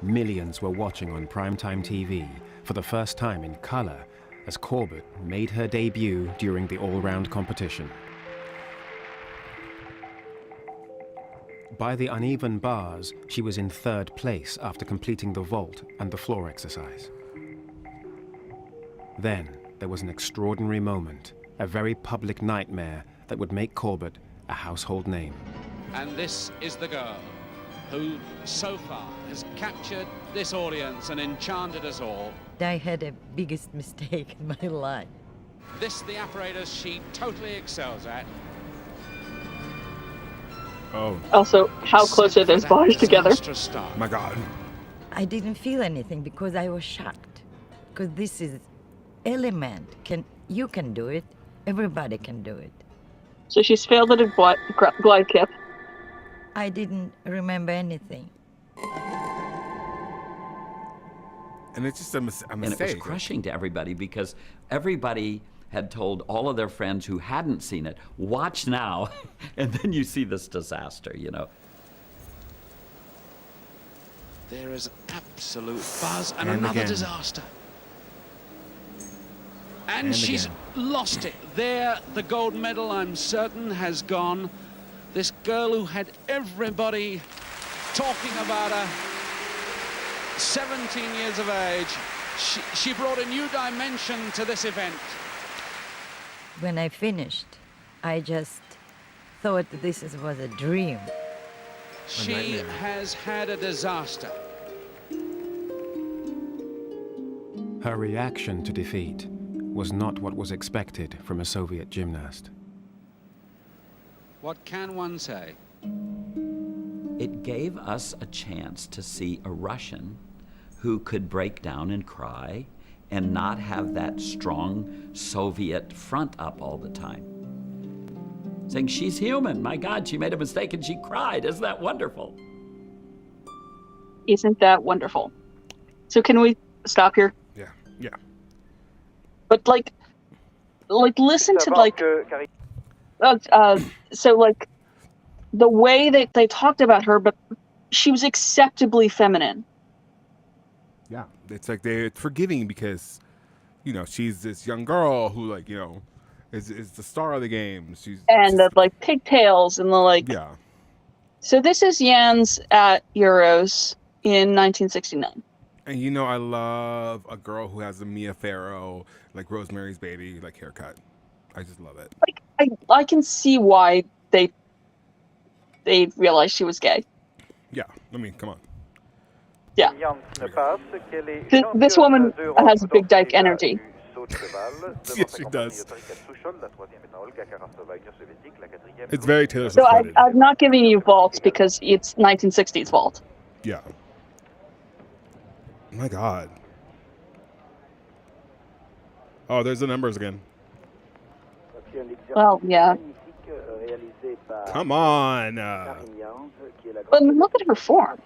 S12: Millions were watching on primetime TV for the first time in color as Korbut made her debut during the all-round competition. By the uneven bars, she was in third place after completing the vault and the floor exercise. Then there was an extraordinary moment, a very public nightmare that would make Korbut a household name.
S13: And this is the girl who so far has captured this audience and enchanted us all.
S14: I had the biggest mistake in my life.
S13: This, the apparatus she totally excels at.
S1: Oh.
S2: Also, how close are those bars together?
S1: My God.
S14: I didn't feel anything because I was shocked. Because this is element. You can do it. Everybody can do it.
S2: So she's failed at a glide kip.
S14: I didn't remember anything.
S1: And it's just a mistake.
S15: And it was crushing to everybody because everybody had told all of their friends who hadn't seen it, watch now, and then you see this disaster, you know.
S13: There is absolute buzz and
S1: And
S13: another
S1: again.
S13: disaster. And
S1: And
S13: she's
S1: again.
S13: lost it. There, the gold medal, I'm certain, has gone. This girl who had everybody talking about her, 17 years of age, she brought a new dimension to this event.
S14: When I finished, I just thought this was a dream.
S13: She has had a disaster.
S12: Her reaction to defeat was not what was expected from a Soviet gymnast.
S13: What can one say?
S15: It gave us a chance to see a Russian who could break down and cry and not have that strong Soviet front up all the time. Saying, she's human. My God, she made a mistake and she cried. Isn't that wonderful?
S2: Isn't that wonderful? So can we stop here?
S1: Yeah, yeah.
S2: But like listen to like, so like the way that they talked about her, but she was acceptably feminine.
S1: Yeah, it's like they're forgiving because, you know, she's this young girl who, like, you know, is the star of the game. She's
S2: And the like pigtails and the like.
S1: Yeah.
S2: So this is Jans at Euros in 1969.
S1: And you know, I love a girl who has a Mia Farrow, like Rosemary's Baby, like haircut. I just love it.
S2: Like I can see why they realized she was gay.
S1: Yeah, I mean, come on.
S2: Yeah. This woman has big dyke energy.
S1: Yes, she does. It's very Taylor
S2: So
S1: Swift.
S2: I'm not giving you vaults because it's 1960s vault.
S1: Yeah. My God. Oh, there's the numbers again.
S2: Well, yeah.
S1: Come on.
S2: But look at her form.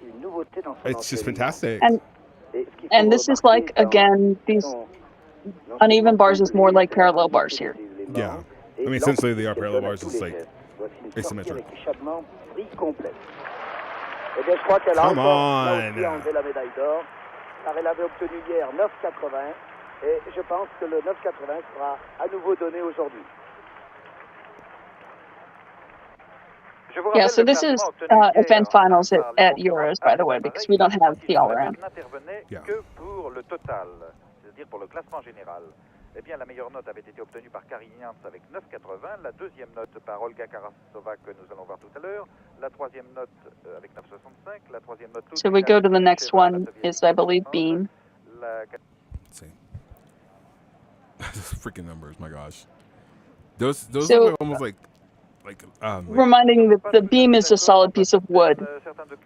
S1: It's just fantastic.
S2: And this is like, again, these uneven bars is more like parallel bars here.
S1: Yeah. I mean, essentially they are parallel bars. It's like asymmetric. Come on.
S16: car elle avait obtenu hier 9,80 et je pense que le 9,80 sera à nouveau donné aujourd'hui.
S2: Yeah, so this is event finals at Euros, by the way, because we don't have the all-around.
S1: Yeah.
S10: Que pour le total, c'est-à-dire pour le classement général. Eh bien, la meilleure note avait été obtenue par Karinians avec 9,80, la deuxième note par Olga Karasova que nous allons voir tout à l'heure, la troisième note avec 9,65, la troisième note...
S2: So we go to the next one is, I believe, Beam.
S1: Let's see. Those freaking numbers, my gosh. Those
S2: So,
S1: are almost like
S2: reminding that the beam is a solid piece of wood.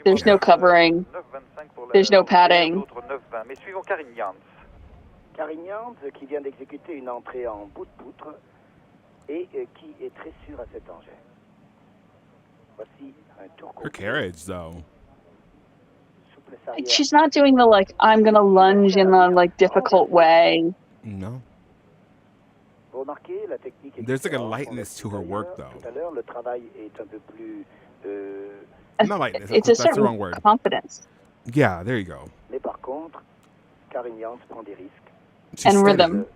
S2: There's no covering. There's no padding.
S10: Mais suivons Karinians.
S16: Carignan, qui vient d'exécuter une entrée en bout de poutre et qui est très sûr à cet engin. Voici un tour
S1: her carriage, though.
S2: She's not doing the, like, I'm going to lunge in a, like, difficult way.
S1: No. There's like a lightness to her work, though. Not lightness.
S2: It's a
S1: That's the
S2: certain
S1: wrong word.
S2: confidence.
S1: Yeah, there you go.
S16: Mais par contre, Carignan prend des risques.
S1: She's
S2: And
S1: steady.
S2: rhythm.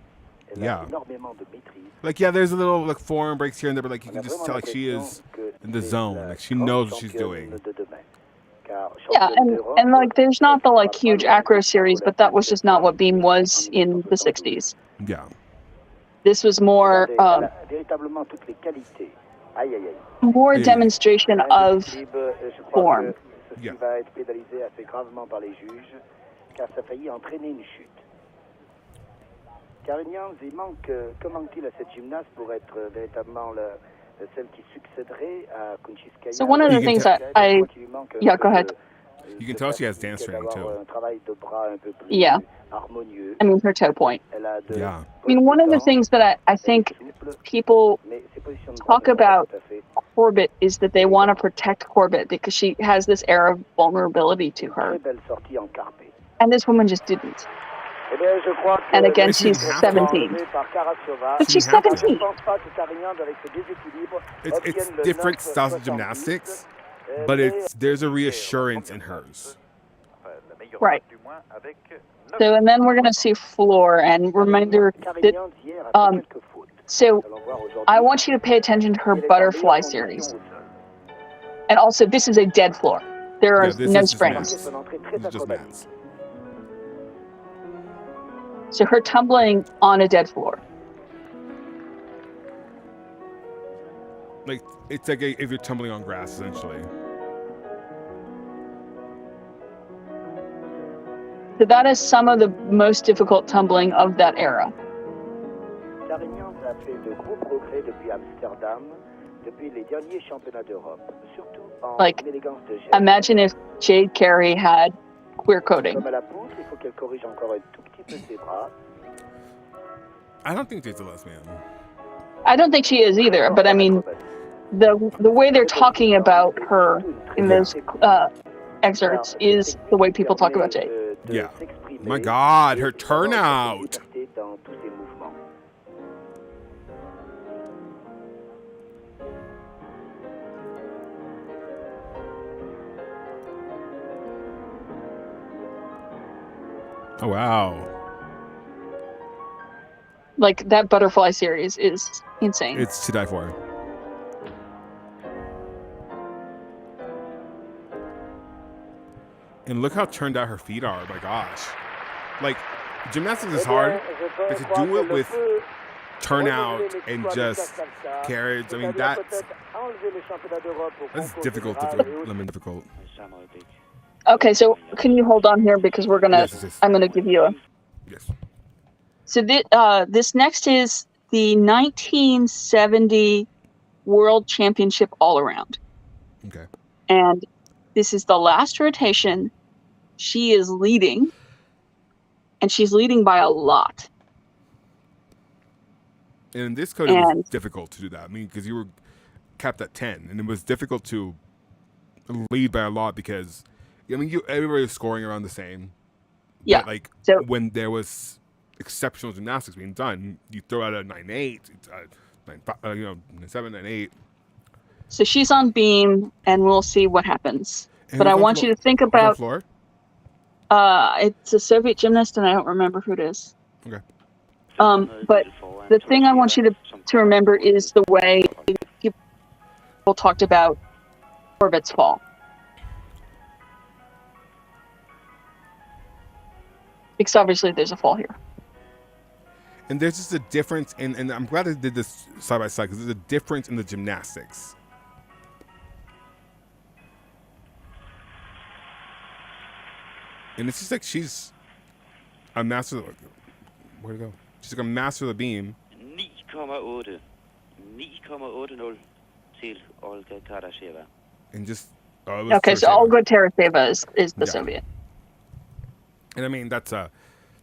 S1: Yeah.
S16: Énormément de maîtrise.
S1: Like, yeah, there's a little like form breaks here and there, but like you can just tell like she is in the zone. Like she knows what she's doing.
S2: Yeah, and like there's not the like huge acro series, but that was just not what beam was in the 60s.
S1: Yeah.
S2: This was more
S16: Véritablement toutes les qualités. Aïe aïe aïe.
S2: more demonstration of form.
S16: Ceci va être pénalisé assez gravement par les juges, car ça a failli entraîner une chute. Carignan, que manque-t-il à cette gymnaste pour être véritablement celle qui succéderait à Kunchevskaya?
S2: So one of the things that yeah, go ahead.
S1: You can tell she has dance training too.
S2: Yeah. I mean, her toe point.
S1: Yeah.
S2: I mean, one of the things that I think people talk about Corbett is that they want to protect Corbett because she has this air of vulnerability to her. And this woman just didn't. And again, she's 17. But she's 17.
S1: It's different styles of gymnastics, but there's a reassurance in hers.
S2: Right. So, and then we're going to see floor and reminder that, so I want you to pay attention to her butterfly series. And also, this is a dead floor. There are no springs.
S1: This is just mats.
S2: So her tumbling on a dead floor.
S1: Like, it's like if you're tumbling on grass, essentially.
S2: So that is some of the most difficult tumbling of that era.
S16: Carignan a fait de gros progrès depuis Amsterdam, depuis les derniers championnats d'Europe, surtout en
S2: Like,
S16: élégance de geste.
S2: imagine if Jade Carey had queer coding.
S16: Comme à la poutre, il faut qu'elle corrige encore un tout petit peu ses bras.
S1: I don't think Jade's a lesbian.
S2: I don't think she is either, but I mean, the way they're talking about her in those excerpts is the way people talk about Jade.
S1: Yeah. My God, her turnout. Oh, wow.
S2: Like, that butterfly series is insane.
S1: It's to die for. And look how turned out her feet are. My gosh. Like, gymnastics is hard, but to do it with turnout and just carriage, I mean, that's difficult. Difficult.
S2: Okay, so can you hold on here because we're gonna?
S1: Yes.
S2: I'm gonna give you a.
S1: Yes.
S2: So this next is the 1970 World Championship all around.
S1: Okay.
S2: And this is the last rotation. She is leading, and she's leading by a lot.
S1: And in this code, it was difficult to do that. I mean, because you were capped at 10, and it was difficult to lead by a lot because, I mean, everybody was scoring around the same.
S2: Yeah.
S1: But, like, when there was exceptional gymnastics being done, you throw out a 9-8, 9-7, 9-8.
S2: So she's on beam, and we'll see what happens.
S1: And
S2: but I want you to think about.
S1: Floor?
S2: It's a Soviet gymnast, and I don't remember who it is.
S1: Okay.
S2: But the thing I want you to remember is the way people talked about Corbett's fall. Because obviously there's a fall here.
S1: And there's just a difference in, and I'm glad I did this side by side because there's a difference in the gymnastics. And it's just like she's a master. Where'd it go? She's like a master of the beam.
S17: 9,8. 9,80 til Olga Karasheva.
S1: And just
S2: okay, so Olga Taraseva is the Soviet.
S1: And I mean that's a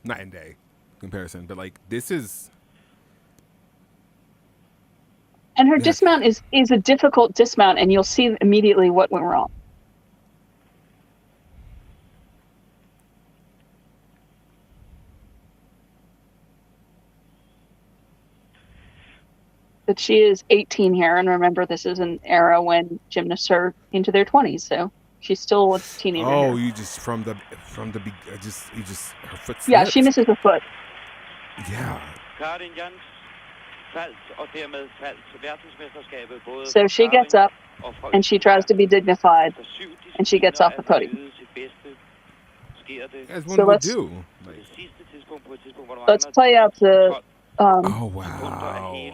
S1: night and day comparison, but like this is.
S2: And her dismount is a difficult dismount, and you'll see immediately what went wrong. But she is 18 here, and remember, this is an era when gymnasts are into their 20s, so she's still a teenager.
S1: Oh,
S2: here.
S1: you just from the her foot slipped.
S2: Yeah, she misses a foot.
S1: Yeah.
S2: So she gets up, and she tries to be dignified, and she gets off the podium.
S1: As one would do.
S2: Let's play out the.
S1: Oh wow!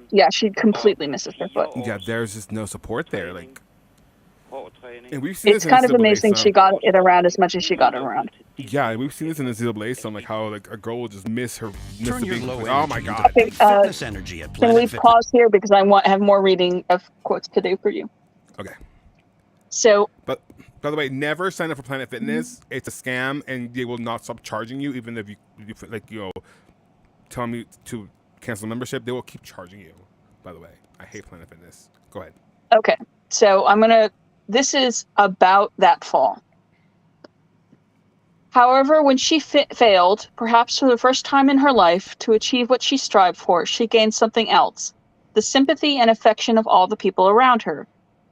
S2: Yeah, she completely misses her foot.
S1: Yeah, there's just no support there. Like, and we've seen
S2: It's
S1: this
S2: kind
S1: in
S2: of
S1: NCAA,
S2: amazing
S1: so,
S2: she got it around as much as she got it around.
S1: Yeah, and we've seen this in the NCAA, so I'm like how like a girl will just miss her. Miss the big, like, oh my god!
S2: Okay, can we pause here because I have more reading of quotes to do for you?
S1: Okay.
S2: So,
S1: but by the way, never sign up for Planet Fitness. It's a scam, and they will not stop charging you, even if you like tell me to cancel membership. They will keep charging you. By the way, I hate Planet Fitness. Go ahead.
S2: Okay, so this is about that fall. However, when she failed, perhaps for the first time in her life, to achieve what she strived for, she gained something else: the sympathy and affection of all the people around her.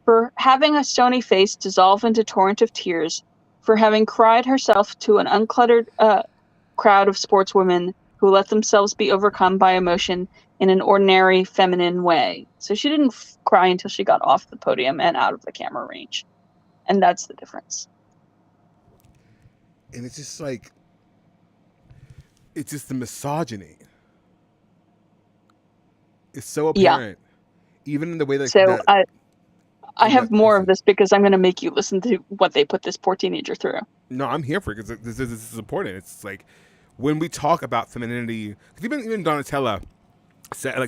S2: For having a stony face dissolve into torrent of tears, for having cried herself to an uncluttered crowd of sportswomen who let themselves be overcome by emotion in an ordinary feminine way. So she didn't cry until she got off the podium and out of the camera range. And that's the difference.
S1: And it's just like, it's just the misogyny. It's so apparent. Yeah. Even in the way that...
S2: So I have more of this because I'm going to make you listen to what they put this poor teenager through.
S1: No, I'm here for it because this is important. It's like, when we talk about femininity, because even Donatella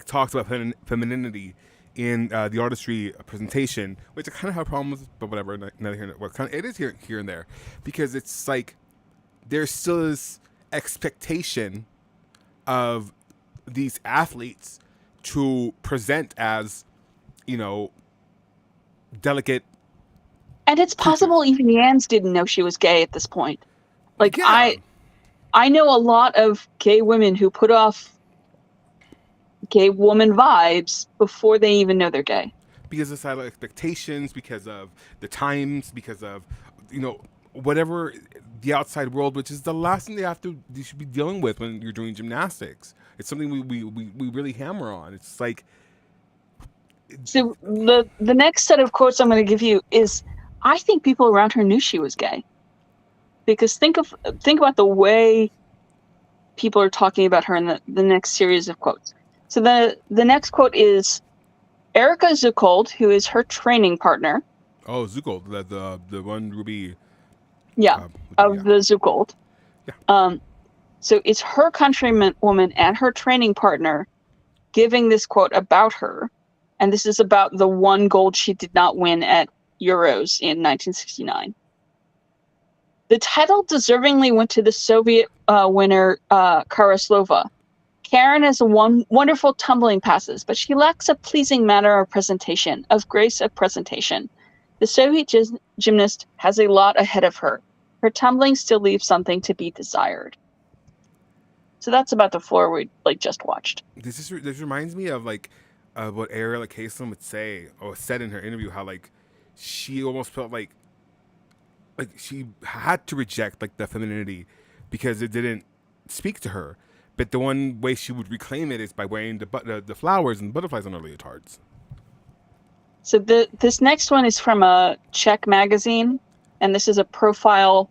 S1: talks about femininity in the artistry presentation, which I kind of have problems with, but whatever. Neither here nor there. It is here and there, because it's like there's still this expectation of these athletes to present as, delicate.
S2: And it's possible even Yans didn't know she was gay at this point. Like, yeah. I know a lot of gay women who put off gay woman vibes before they even know they're gay.
S1: Because of societal expectations, because of the times, because of, whatever the outside world, which is the last thing you should be dealing with when you're doing gymnastics. It's something we really hammer on. It's like...
S2: So the next set of quotes I'm going to give you is, I think people around her knew she was gay. Because think about the way people are talking about her in the next series of quotes. So the next quote is Erica Zuckold, who is her training partner.
S1: Oh, Zuckold, the one Ruby.
S2: Yeah, the Zuckold. Yeah. So it's her countrywoman and her training partner giving this quote about her, and this is about the one gold she did not win at Euros in 1969. The title deservingly went to the Soviet winner, Karaslova. Karen has wonderful tumbling passes, but she lacks a pleasing manner of presentation, of grace of presentation. The Soviet gymnast has a lot ahead of her. Her tumbling still leaves something to be desired. So that's about the floor we just watched.
S1: This reminds me of what Ariella Kaysam would say or said in her interview, how she almost felt like she had to reject the femininity because it didn't speak to her. But the one way she would reclaim it is by wearing the flowers and butterflies on her leotards.
S2: So this next one is from a Czech magazine, and this is a profile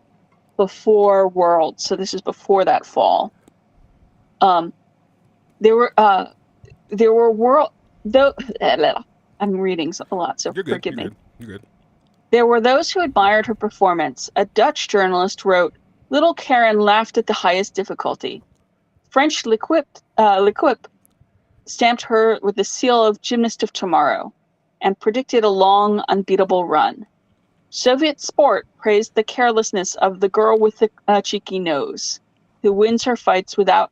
S2: before Worlds. So this is before that fall. There were world though. I'm reading a lot, so
S1: You're good.
S2: forgive me.
S1: You're good.
S2: There were those who admired her performance. A Dutch journalist wrote, "Little Karen laughed at the highest difficulty." French L'Equipe stamped her with the seal of gymnast of tomorrow and predicted a long, unbeatable run. Soviet Sport praised the carelessness of the girl with the cheeky nose, who wins her fights without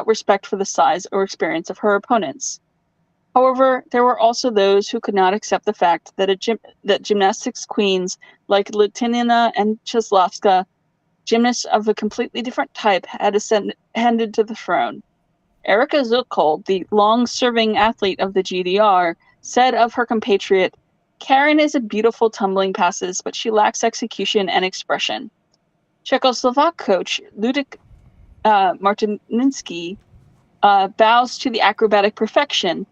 S2: respect for the size or experience of her opponents. However, there were also those who could not accept the fact that gymnastics queens like Litinina and Cheslovska, gymnasts of a completely different type, had ascended to the throne. Erika Zuckel, the long-serving athlete of the GDR, said of her compatriot, "Karen is a beautiful tumbling passes, but she lacks execution and expression." Czechoslovak coach Ludek Martininski bows to the acrobatic perfection,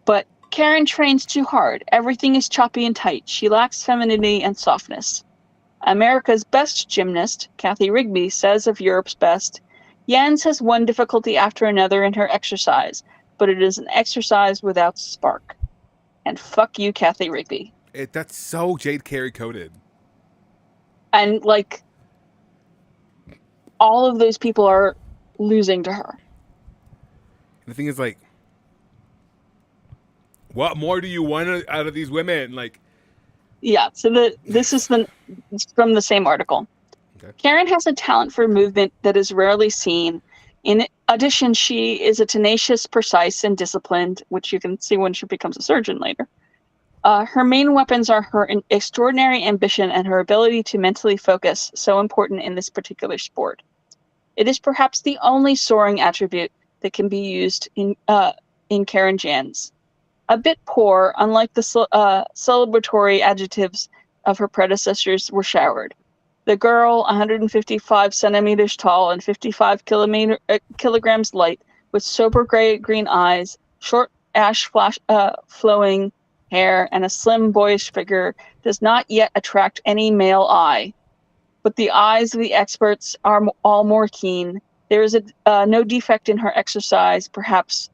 S2: but Karen trains too hard. Everything is choppy and tight. She lacks femininity and softness. America's best gymnast, Kathy Rigby, says of Europe's best, "Jens has one difficulty after another in her exercise, but it is an exercise without spark." And fuck you, Kathy Rigby.
S1: That's so Jade Carey coded.
S2: And like, all of those people are losing to her.
S1: The thing is, like, what more do you want out of these women? Like,
S2: yeah. So this is from the same article.
S1: Okay.
S2: Karen has a talent for movement that is rarely seen. In addition, she is a tenacious, precise, and disciplined, which you can see when she becomes a surgeon later. Her main weapons are her extraordinary ambition and her ability to mentally focus, so important in this particular sport. It is perhaps the only soaring attribute that can be used in Karen Jans. A bit poor, unlike the celebratory adjectives of her predecessors were showered. The girl, 155 centimeters tall and 55 kilograms light, with sober green eyes, short ash flowing hair, and a slim, boyish figure, does not yet attract any male eye. But the eyes of the experts are all more keen. There is no defect in her exercise, perhaps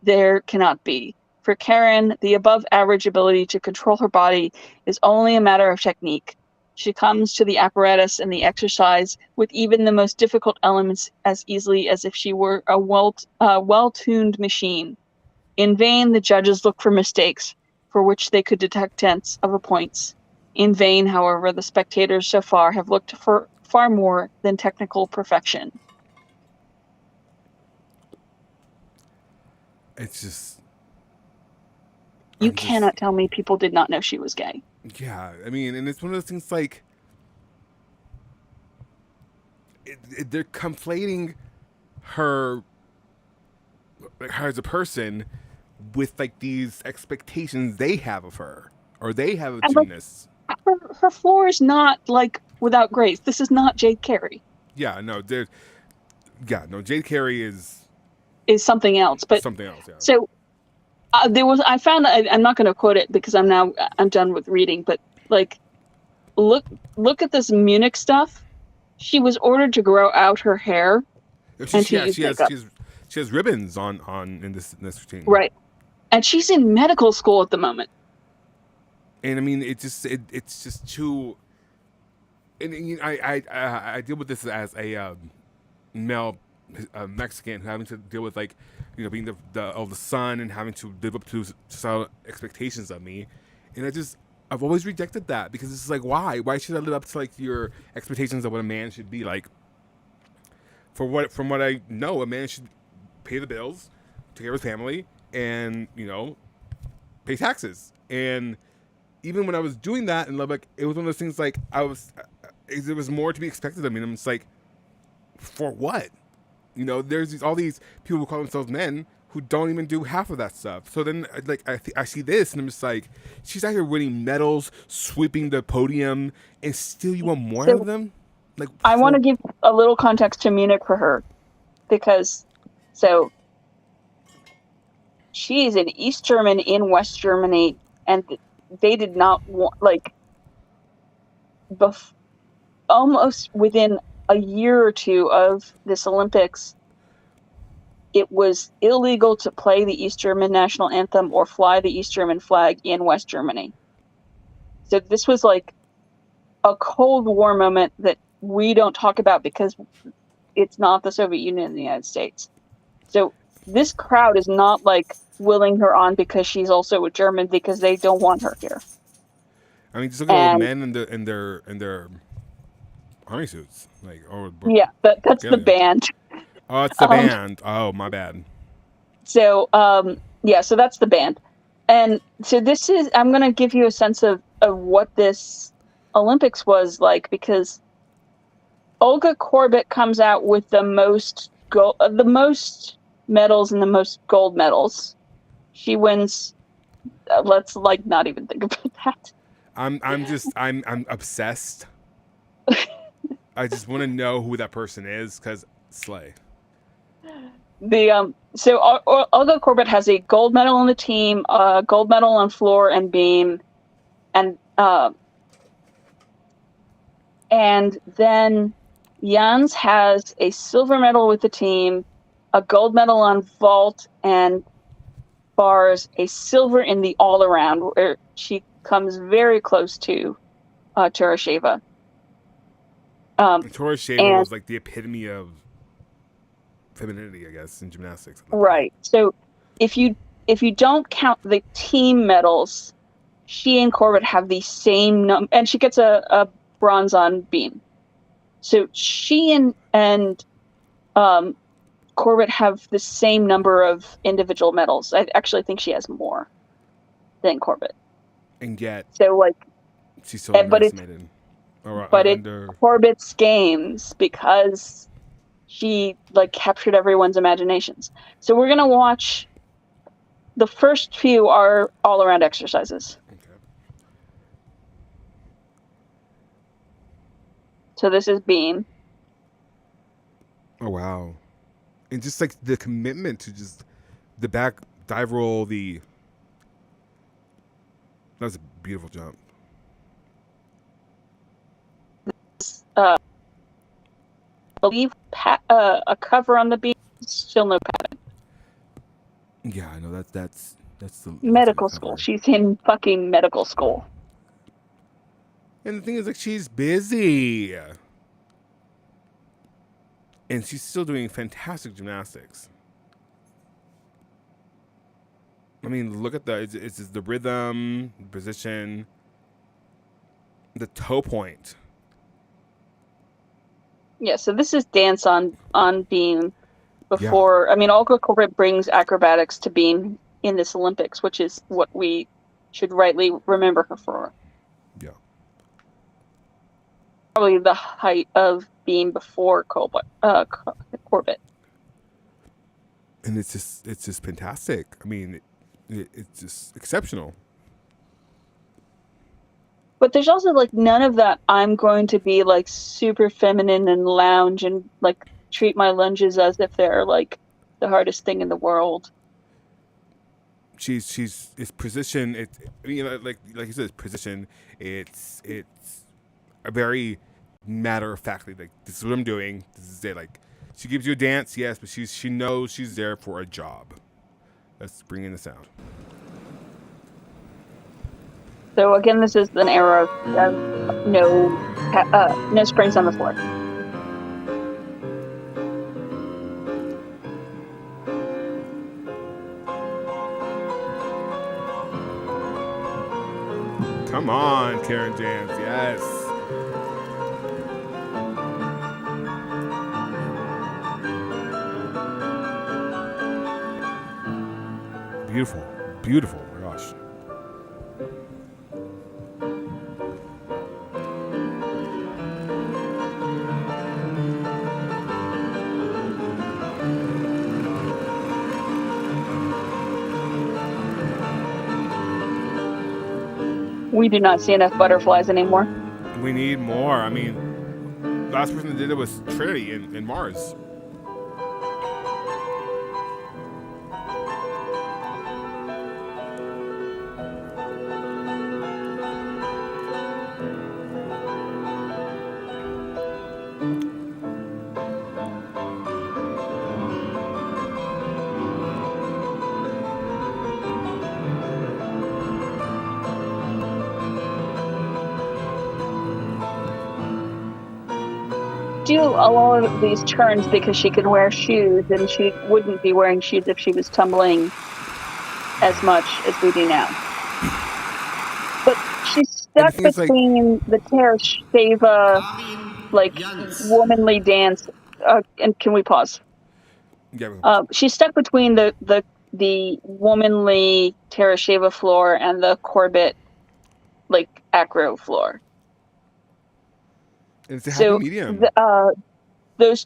S2: there cannot be. For Karen, the above-average ability to control her body is only a matter of technique. She comes to the apparatus and the exercise with even the most difficult elements as easily as if she were a well-tuned machine. In vain, the judges look for mistakes, for which they could detect tenths of a points. In vain, however, the spectators so far have looked for far more than technical perfection.
S1: it's just...
S2: You cannot tell me people did not know she was gay.
S1: Yeah, I mean, and it's one of those things like... they're conflating her as a person with, like, these expectations they have of her. Or they have of gymnasts.
S2: Her floor is not, like, without grace. This is not Jade Carey.
S1: Yeah, no, Jade Carey is
S2: something else. But
S1: something else, yeah.
S2: So I found, I'm not going to quote it because I'm done with reading, but like, look at this Munich stuff. She was ordered to grow out her hair.
S1: She has ribbons on in this routine.
S2: Right. And she's in medical school at the moment.
S1: And I mean, it's just too. And I deal with this as a male Mexican having to deal with, like, you know, being the son and having to live up to societal expectations of me, and I've always rejected that because it's like, why should I live up to, like, your expectations of what a man should be like? From what I know, a man should pay the bills, take care of his family, and, you know, pay taxes. And even when I was doing that in Lubbock, it was one of those things, like, there was more to be expected of me. And I'm just like, for what? You know, there's all these people who call themselves men who don't even do half of that stuff. So then, like, I see this, and I'm just like, she's out here winning medals, sweeping the podium, and still you want more of them? Like,
S2: I want to give a little context to Munich for her, because she is in East Germany, in West Germany, and they did not want, like, almost within a year or two of this Olympics, it was illegal to play the East German national anthem or fly the East German flag in West Germany. So this was like a Cold War moment that we don't talk about because it's not the Soviet Union and the United States. So this crowd is not like willing her on because she's also a German, because they don't want her here.
S1: I mean, just look at all the men in their army suits, like
S2: that's the band.
S1: Oh, it's the band. Oh, my bad.
S2: So so that's the band, and so this is. I'm gonna give you a sense of what this Olympics was like, because Olga Korbut comes out with the most medals and the most gold medals. She wins. Let's not even think about that.
S1: I'm obsessed. I just want to know who that person is, because slay.
S2: So Olga Korbut has a gold medal on the team, a gold medal on floor and beam, and then Jans has a silver medal with the team, a gold medal on vault and bars, a silver in the all around, where she comes very close to Turasheva.
S1: Turasheva was like the epitome of femininity, I guess, in gymnastics.
S2: Right. So if you don't count the team medals, she and Korbut have the same number, and she gets a bronze on beam. So she and Korbut have the same number of individual medals. I actually think she has more than Korbut.
S1: And yet,
S2: so like,
S1: she's so
S2: but it's Corbut's games, because she captured everyone's imaginations. So we're gonna watch. The first few are all around exercises.
S1: Okay.
S2: So this is beam.
S1: Oh wow. And just like the commitment to just the back dive roll, that was a beautiful jump.
S2: I believe a cover on the beam, still no pattern.
S1: Yeah, I know that's the
S2: medical school. She's in fucking medical school.
S1: And the thing is, like, she's busy. And she's still doing fantastic gymnastics. I mean, look at it's the rhythm, position, the toe point.
S2: Yeah, so this is dance on beam before. Yeah. I mean, Olga Korbut brings acrobatics to beam in this Olympics, which is what we should rightly remember her for.
S1: Yeah.
S2: Probably the height of beam before Korbut.
S1: And it's just fantastic. I mean, it's just exceptional.
S2: But there's also none of that. I'm going to be super feminine and lounge and treat my lunges as if they're the hardest thing in the world.
S1: She's position. Like you said, position. It's a very matter of factly, this is what I'm doing. This is it. She gives you a dance, yes, but she knows she's there for a job. Let's bring in the sound.
S2: So again, this is an era of no springs on the floor.
S1: Come on, Karen Jans, yes. Beautiful, beautiful, oh my gosh.
S2: We do not see enough butterflies anymore.
S1: We need more. I mean, the last person that did it was Trinity in Mars.
S2: do a lot of these turns because she can wear shoes, and she wouldn't be wearing shoes if she was tumbling as much as we do now. But she's stuck between the Tara Sheva, like, womanly dance. And can we pause?
S1: Yeah.
S2: She's stuck between the womanly Tara Sheva floor and the Corbett, like, acro floor.
S1: It's a happy medium.
S2: Those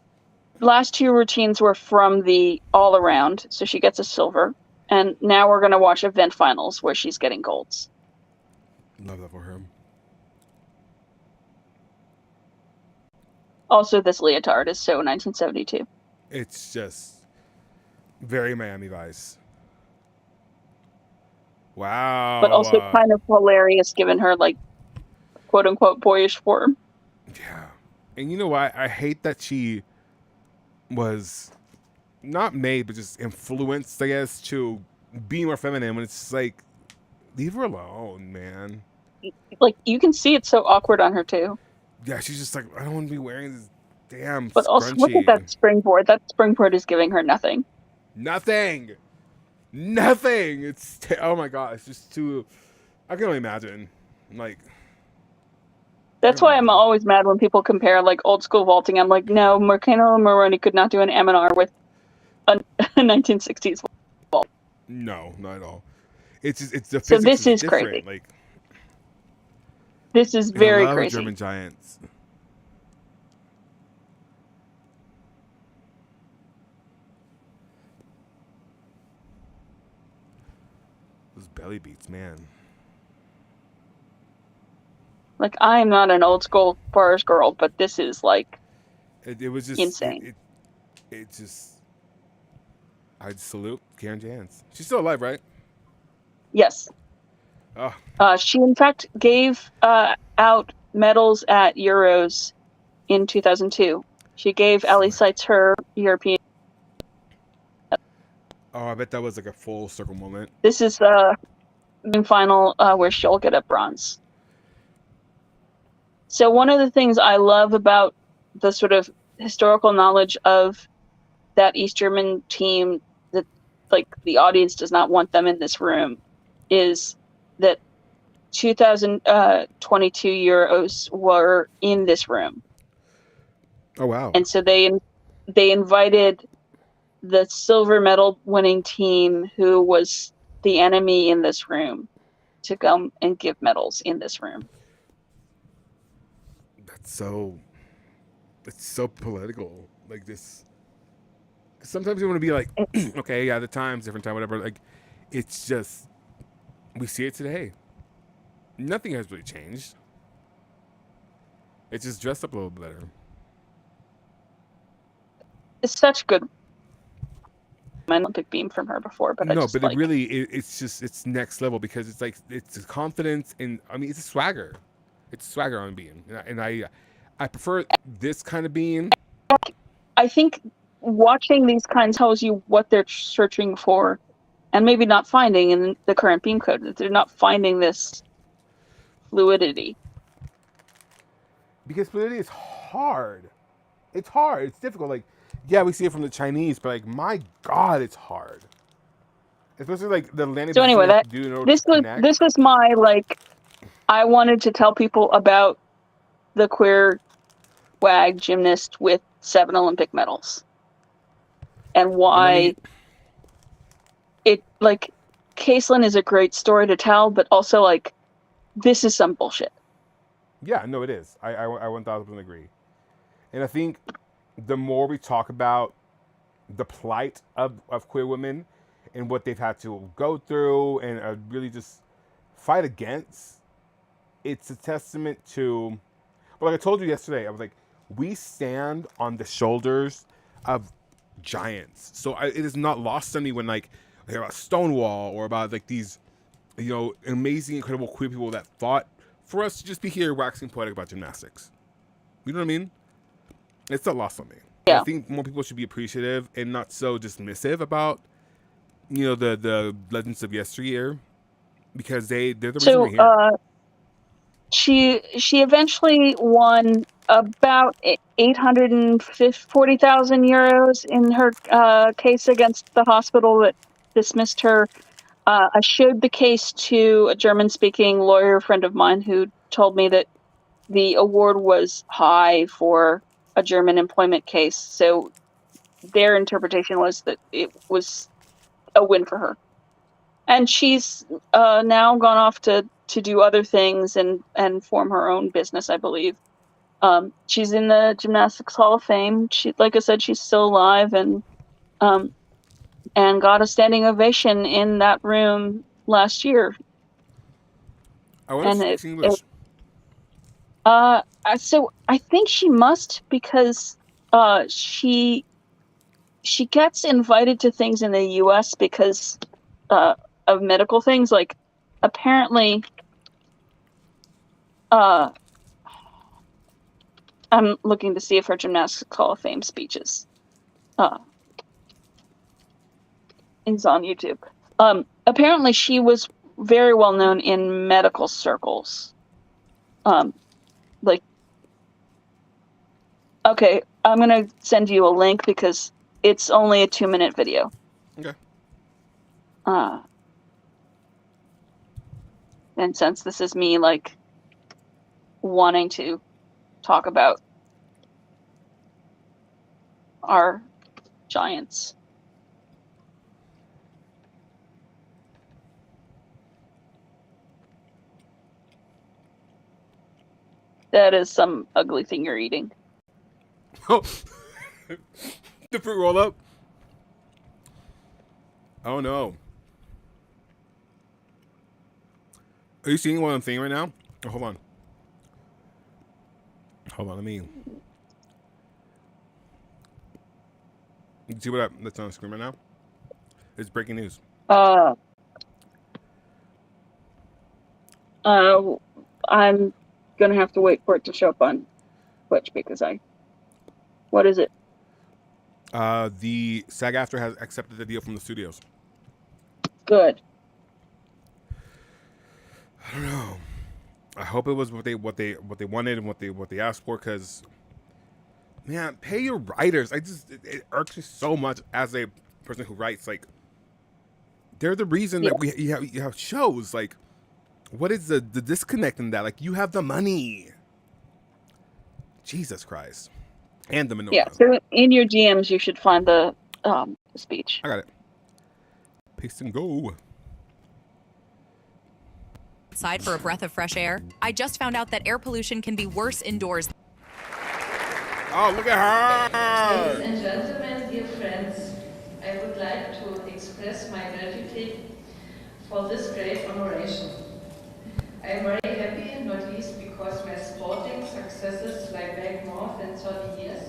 S2: last two routines were from the all around, so she gets a silver. And now we're going to watch event finals where she's getting golds.
S1: Love that for her.
S2: Also, this leotard is so 1972.
S1: It's just very Miami Vice. Wow.
S2: But also kind of hilarious given her, like, quote unquote boyish form.
S1: Yeah. And you know what? I hate that she was not made, but just influenced, I guess, to be more feminine when it's just like, leave her alone, man.
S2: Like, you can see it's so awkward on her too.
S1: Yeah, she's just like, I don't want to be wearing this damn
S2: But also, look at that springboard. That springboard is giving her nothing.
S1: Nothing. It's oh my god, it's just too. I can only imagine. Like,
S2: that's why I'm always mad when people compare, like, old school vaulting. I'm like, no, Michaela Maroney could not do an M&R with a 1960s vault.
S1: No, not at all. It's just, it's the
S2: so
S1: physics
S2: this is
S1: different.
S2: crazy.
S1: Like,
S2: this is very crazy.
S1: German giants. Those belly beats, man.
S2: Like, I am not an old school bars girl, but this is, like,
S1: it was just
S2: insane.
S1: It just. I'd salute Karen Jans. She's still alive, right?
S2: Yes.
S1: Oh.
S2: She, in fact, gave out medals at Euros in 2002. She gave Ellie Seitz her European.
S1: Oh, I bet that was like a full circle moment.
S2: This is the final where she'll get a bronze. So one of the things I love about the sort of historical knowledge of that East German team, that, like, the audience does not want them in this room, is that 2022 Euros were in this room.
S1: Oh wow!
S2: And so they invited the silver medal winning team, who was the enemy in this room, to come and give medals in this room.
S1: It's so political, like this. Cause sometimes you want to be like, okay, yeah, the times, different time, whatever. Like, it's just, we see it today. Nothing has really changed. It's just dressed up a little better.
S2: It's such good Olympic beam from her before, but
S1: no, but like, it's just, it's next level, because it's like, it's confidence in, I mean, it's a swagger. It's swagger on beam, and I prefer this kind of beam.
S2: I think watching these kinds tells you what they're searching for, and maybe not finding in the current beam code. That they're not finding this fluidity.
S1: Because fluidity is hard. It's hard. It's difficult. Like, yeah, we see it from the Chinese, but like, my God, it's hard. Especially like the landing.
S2: So anyway, this was my, like, I wanted to tell people about the queer WAG gymnast with 7 Olympic medals, and why it, like, Caselin is a great story to tell, but also, like, this is some bullshit.
S1: Yeah, no, it is. I 1000% agree. And I think the more we talk about the plight of queer women and what they've had to go through and really just fight against, it's a testament to, well, like I told you yesterday, I was like, we stand on the shoulders of giants. So it is not lost on me when, like, I hear about Stonewall or about, like, these, you know, amazing, incredible queer people that fought for us to just be here waxing poetic about gymnastics. You know what I mean? It's not lost on me.
S2: Yeah.
S1: I think more people should be appreciative and not so dismissive about, you know, the legends of yesteryear, because they're the reason we're here.
S2: She eventually won about 840,000 euros in her case against the hospital that dismissed her. I showed the case to a German-speaking lawyer friend of mine who told me that the award was high for a German employment case. So their interpretation was that it was a win for her. And she's now gone off to do other things and form her own business, I believe. She's in the Gymnastics Hall of Fame. She, like I said, she's still alive and got a standing ovation in that room last year.
S1: I wonder if she speaks English.
S2: So I think she must, because she gets invited to things in the U.S. because of medical things. Like, apparently, I'm looking to see if her Gymnastics Hall of Fame speeches is on YouTube. Apparently, she was very well known in medical circles. Like, okay, I'm gonna send you a link because it's only a 2-minute video.
S1: Okay.
S2: And since this is me, like, wanting to talk about our giants. That is some ugly thing you're eating.
S1: Oh, the fruit roll up. Oh no. Are you seeing what I'm seeing right now? Oh, hold on. Hold on, let me. You can see that's on the screen right now? It's breaking news.
S2: I'm gonna have to wait for it to show up on Twitch because what is it?
S1: The SAG-AFTRA has accepted the deal from the studios.
S2: Good.
S1: I don't know. I hope it was what they wanted and what they asked for. Because, man, pay your writers. It irks me so much as a person who writes. Like, they're the reason that you have shows. Like, what is the disconnect in that? Like, you have the money. Jesus Christ. And the menorah.
S2: Yeah, so in your DMs you should find the speech.
S1: I got it. Paste and go.
S18: Outside for a breath of fresh air? I just found out that air pollution can be worse indoors.
S1: Oh, look at her!
S19: Ladies and gentlemen, dear friends, I would like to express my gratitude for this great honoration. I am very happy, not least because my sporting successes lie back more than 30 years,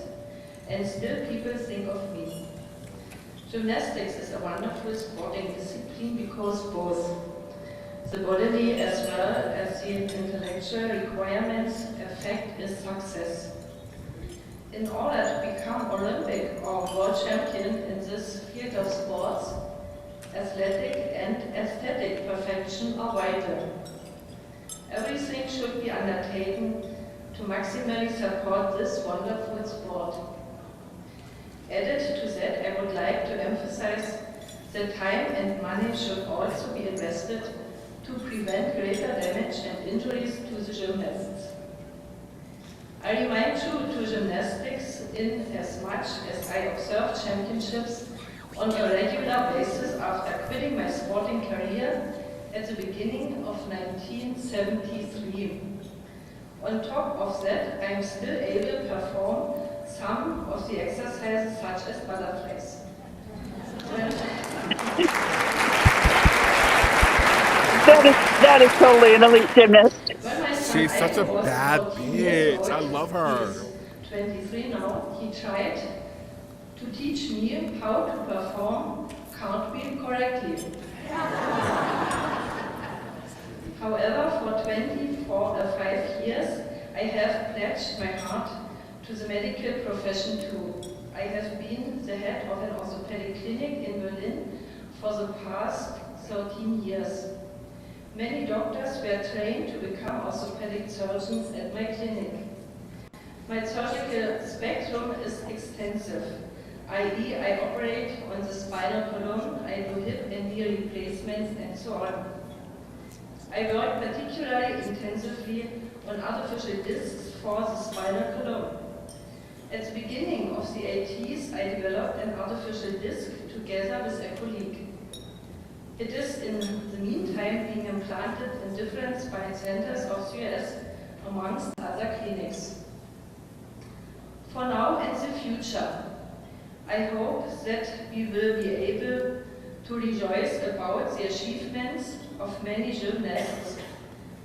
S19: and still people think of me. Gymnastics is a wonderful sporting discipline because both the bodily as well as the intellectual requirements affect its success. In order to become Olympic or world champion in this field of sports, athletic and aesthetic perfection are vital. Everything should be undertaken to maximally support this wonderful sport. Added to that, I would like to emphasize that time and money should also be invested to prevent greater damage and injuries to the gymnasts. I remain true to gymnastics in as much as I observe championships on a regular basis after quitting my sporting career at the beginning of 1973. On top of that, I am still able to perform some of the exercises such as butterflies.
S2: That is totally an elite gymnast.
S1: She's such a bad bitch. I love her.
S19: 23 now, he tried to teach me how to perform countwheel correctly. However, for 5 years, I have pledged my heart to the medical profession too. I have been the head of an orthopedic clinic in Berlin for the past 13 years. Many doctors were trained to become orthopedic surgeons at my clinic. My surgical spectrum is extensive, i.e. I operate on the spinal column, I do hip and knee replacements and so on. I work particularly intensively on artificial discs for the spinal column. At the beginning of the 80s, I developed an artificial disc together with a colleague. It is in the meantime being implanted in different spine centers of the US, amongst other clinics. For now and the future, I hope that we will be able to rejoice about the achievements of many gymnasts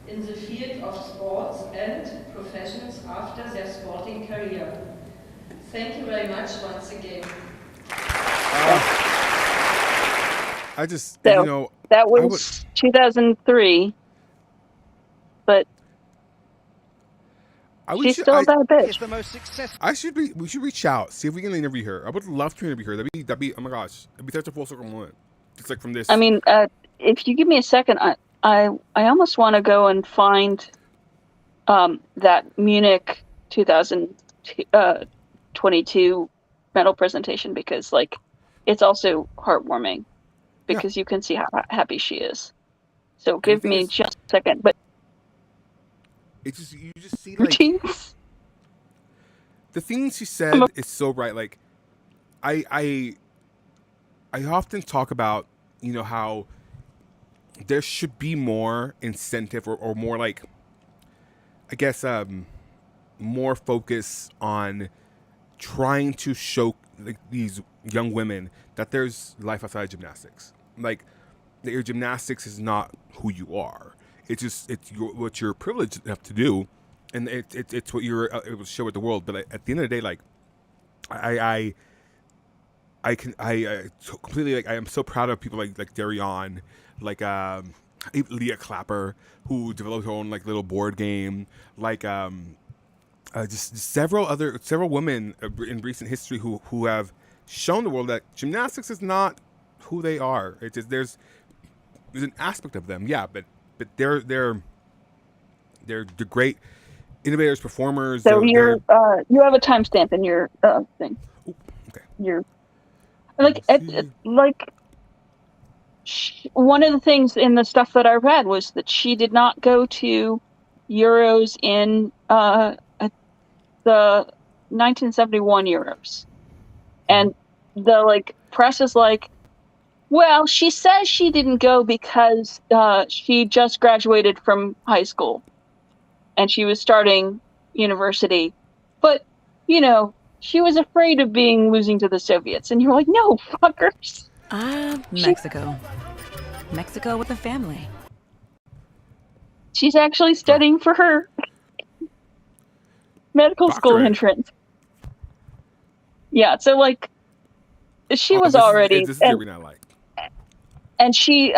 S19: in the field of sports and professions after their sporting career. Thank you very much once again.
S1: I just,
S2: So,
S1: you know,
S2: that was 2003, but she's still a bad bitch.
S1: We should reach out, see if we can interview her. I would love to interview her. That'd be, oh my gosh, it'd be such a full circle moment. It's like from this.
S2: I mean, if you give me a second, I almost want to go and find that Munich 2022 medal presentation, because like it's also heartwarming because you can see how happy she is. So give me just a second, but
S1: it's just, you just see like the things she said is so right. Like I often talk about, you know, how there should be more incentive or more like, I guess, more focus on trying to show like these young women that there's life outside of gymnastics. Like that your gymnastics is not who you are. It's just what you're privileged enough to do, and it's what you're able to show with the world. But at the end of the day, like I completely, like, I am so proud of people like Darion, like Leah Clapper, who developed her own like little board game, like just several women in recent history who have shown the world that gymnastics is not who they are. It's just, there's an aspect of them, yeah, but they're the great innovators, performers.
S2: So you have a timestamp in your thing.
S1: Ooh, okay.
S2: Your one of the things in the stuff that I read was that she did not go to Euros in the 1971 Euros, and the press is like, well, she says she didn't go because she just graduated from high school and she was starting university, but she was afraid of losing to the Soviets. And you're like, no, fuckers.
S18: Mexico with a family.
S2: She's actually studying for her medical school entrance. Yeah, so she was already.
S1: This is the arena I like.
S2: And she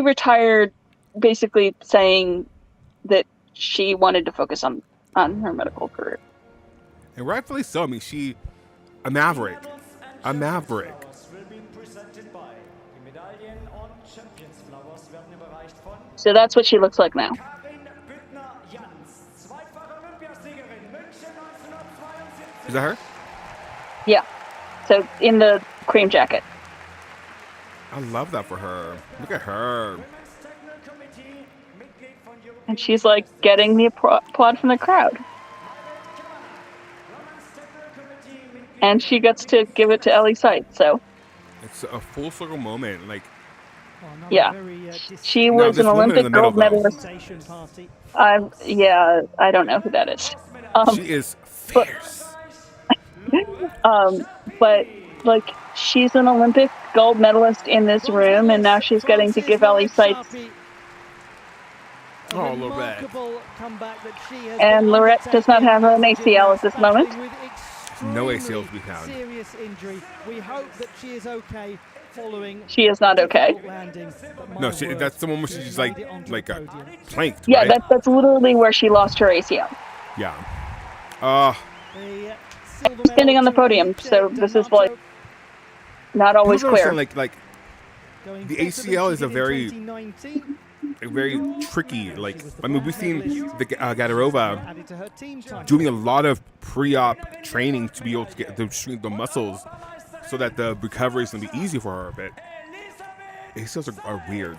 S2: retired, basically saying that she wanted to focus on her medical career.
S1: And rightfully so. I mean, a maverick.
S2: So that's what she looks like now.
S1: Is that her?
S2: Yeah. So in the cream jacket.
S1: I love that for her. Look at her.
S2: And she's getting the applaud from the crowd. And she gets to give it to Ellie Seitz, so.
S1: It's a full circle moment.
S2: Yeah. She was an Olympic gold medalist. I don't know who that is.
S1: She is fierce.
S2: But she's an Olympic gold medalist in this room, and now she's getting to give Ellie Seitz.
S1: Oh, Lorette.
S2: And Lorette does not have an ACL at this moment.
S1: No ACLs to be found.
S20: Serious injury. We hope that she is okay following.
S2: She is not okay.
S1: No, that's the one where she's planked.
S2: Yeah,
S1: right?
S2: that's literally where she lost her ACL.
S1: Yeah.
S2: Standing on the podium, so this is not always clear.
S1: The ACL is a very very tricky. Like, I mean, we've seen the Gadarova
S20: added to her team time.
S1: doing a lot of pre-op training to be able to get the muscles so that the recovery is going to be easy for her. But ACLs are weird.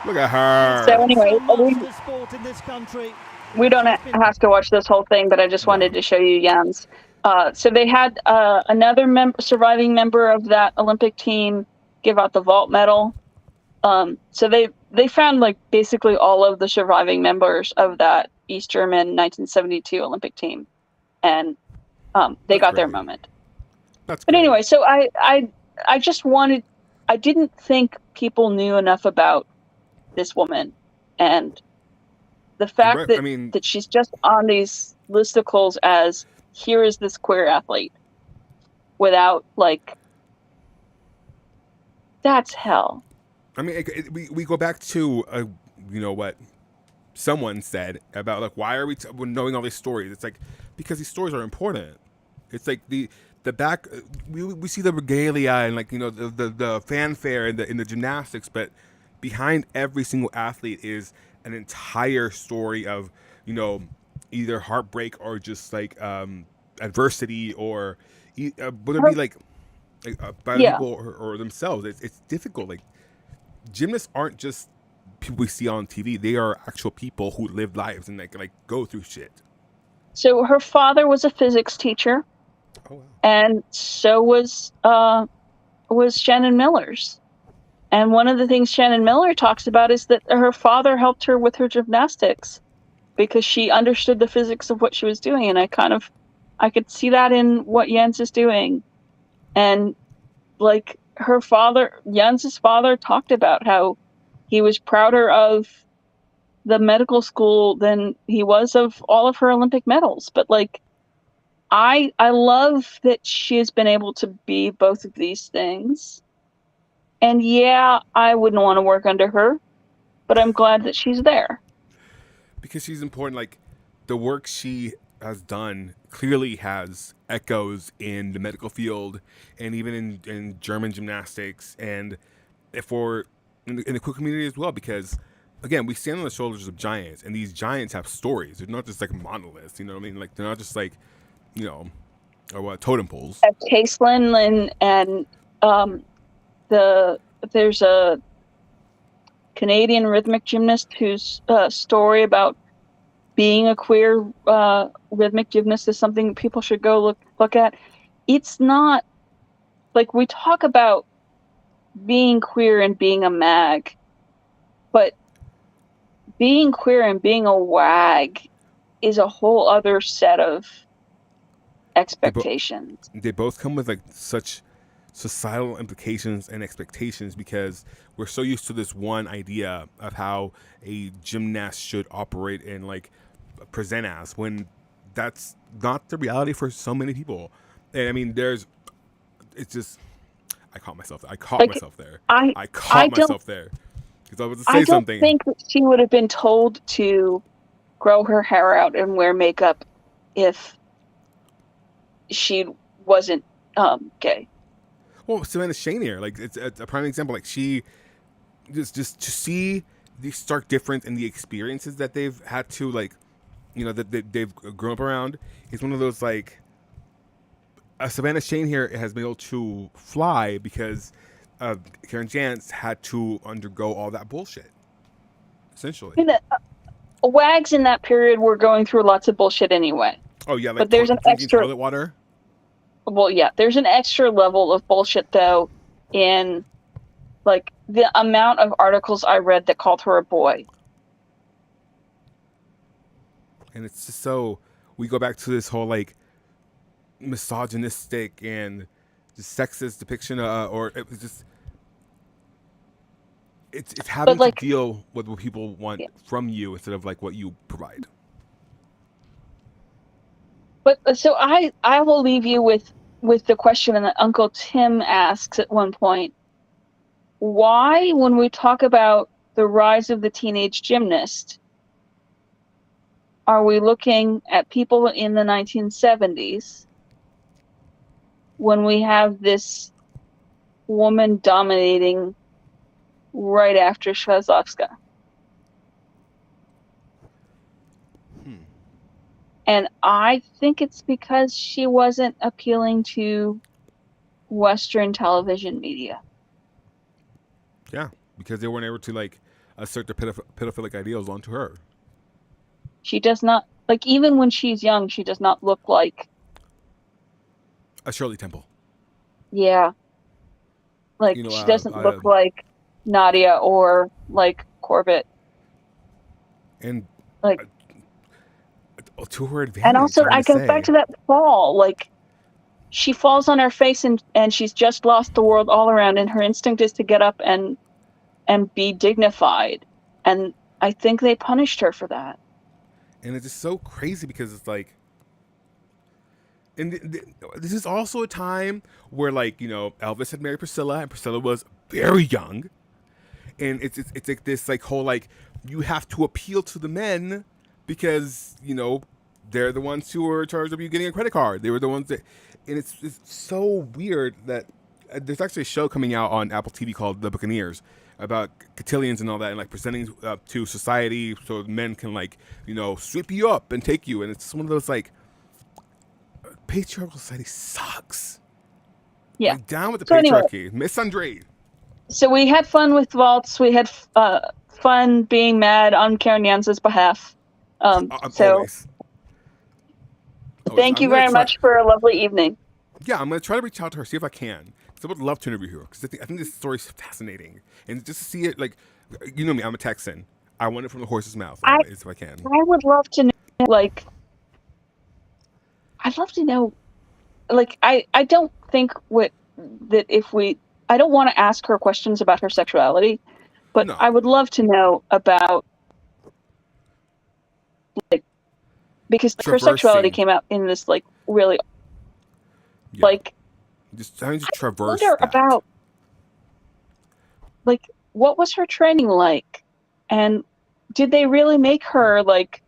S1: Look at her.
S2: So anyway,
S20: The sport in this country.
S2: we don't have to watch this whole thing, but I just wanted to show you Jens. So they had another surviving member of that Olympic team give out the vault medal. So they found like basically all of the surviving members of that East German 1972 Olympic team, and they got their moment.
S1: But
S2: anyway, so I just wanted, I didn't think people knew enough about this woman, and the fact that she's just on these listicles as here is this queer athlete without like, that's hell.
S1: I mean, we go back to you know what someone said about like, why are we knowing all these stories? It's like because these stories are important. It's like the back we see the regalia and like, you know, the fanfare in the gymnastics, but behind every single athlete is an entire story of, you know, either heartbreak or just like adversity or whether it be like by people or themselves. It's difficult. Like, gymnasts aren't just people we see on TV. They are actual people who live lives and like go through shit.
S2: So her father was a physics teacher, and so was Shannon Miller's. And one of the things Shannon Miller talks about is that her father helped her with her gymnastics because she understood the physics of what she was doing. And I could see that in what Jens is doing. And like Jens's father talked about how he was prouder of the medical school than he was of all of her Olympic medals. But like, I love that she has been able to be both of these things. And yeah, I wouldn't want to work under her, but I'm glad that she's there.
S1: Because she's important. Like, the work she has done clearly has echoes in the medical field and even in German gymnastics and in the queer community as well. Because, again, we stand on the shoulders of giants, and these giants have stories. They're not just like monoliths, you know what I mean? Like, they're not just like, you know, or totem poles.
S2: Caselin and there's a Canadian rhythmic gymnast whose story about being a queer rhythmic gymnast is something people should go look at. It's not like we talk about being queer and being a mag, but being queer and being a wag is a whole other set of expectations.
S1: They both come with like such societal implications and expectations because we're so used to this one idea of how a gymnast should operate and like present as, when that's not the reality for so many people. And I mean, I caught myself there. I caught myself there because I was to say something.
S2: I don't think that she would have been told to grow her hair out and wear makeup if she wasn't gay.
S1: Well, Savannah Shanier, like it's a prime example. Like, she just to see the stark difference in the experiences that they've had to, like, you know, that they've grown up around. It's one of those, like, Savannah Shanier has been able to fly because Karen Jantz had to undergo all that bullshit, essentially.
S2: I mean, wags in that period were going through lots of bullshit anyway.
S1: Oh yeah, like,
S2: but there's an extra
S1: toilet water.
S2: Well, yeah, there's an extra level of bullshit though in like the amount of articles I read that called her a boy.
S1: And it's just so, we go back to this whole like misogynistic and just sexist depiction, or it was just it's having to deal with what people want from you instead of like what you provide.
S2: But so I will leave you with the question that Uncle Tim asks at one point. Why, when we talk about the rise of the teenage gymnast, are we looking at people in the 1970s when we have this woman dominating right after Shazovska. And I think it's because she wasn't appealing to Western television media.
S1: Yeah, because they weren't able to like assert their pedophilic ideals onto her.
S2: She does not, like, even when she's young, she does not look like
S1: A Shirley Temple.
S2: Yeah. Like,
S1: You know,
S2: she doesn't look like Nadia or like Corbett.
S1: And
S2: Like,
S1: to her advantage.
S2: and also,
S1: I'm
S2: I
S1: gonna
S2: go back
S1: say.
S2: to that fall. Like, she falls on her face and she's just lost the world all around, and her instinct is to get up and be dignified. And I think they punished her for that.
S1: And it's just so crazy because it's like, and this is also a time where, like, you know, Elvis had married Priscilla, and Priscilla was very young, and it's like this like whole like you have to appeal to the men because, you know, they're the ones who were in charge of you getting a credit card. They were the ones that, and it's so weird that there's actually a show coming out on Apple TV called The Buccaneers about cotillions and all that, and like presenting to society so men can, like, you know, sweep you up and take you, and it's one of those like. Patriarchal society sucks.
S2: Yeah.
S1: Like, down with the
S2: So
S1: patriarchy.
S2: anyway,
S1: Miss Andre.
S2: so we had fun with Vaults. We had fun being mad on Karen Janz's behalf. So
S1: Always.
S2: thank you very much for a lovely evening.
S1: Yeah, I'm going to try to reach out to her, see if I can. Because I would love to interview her. Because I think this story is fascinating. And just to see it, like, you know me, I'm a Texan. I want it from the horse's mouth, always, if I can.
S2: I would love to know, like, I'd love to know, like, I don't think I don't want to ask her questions about her sexuality, but I would love to know about, like, because her sexuality came out in this, like, really, like,
S1: just traverse
S2: I wonder
S1: that.
S2: about, like, what was her training like? And did they really make her, like,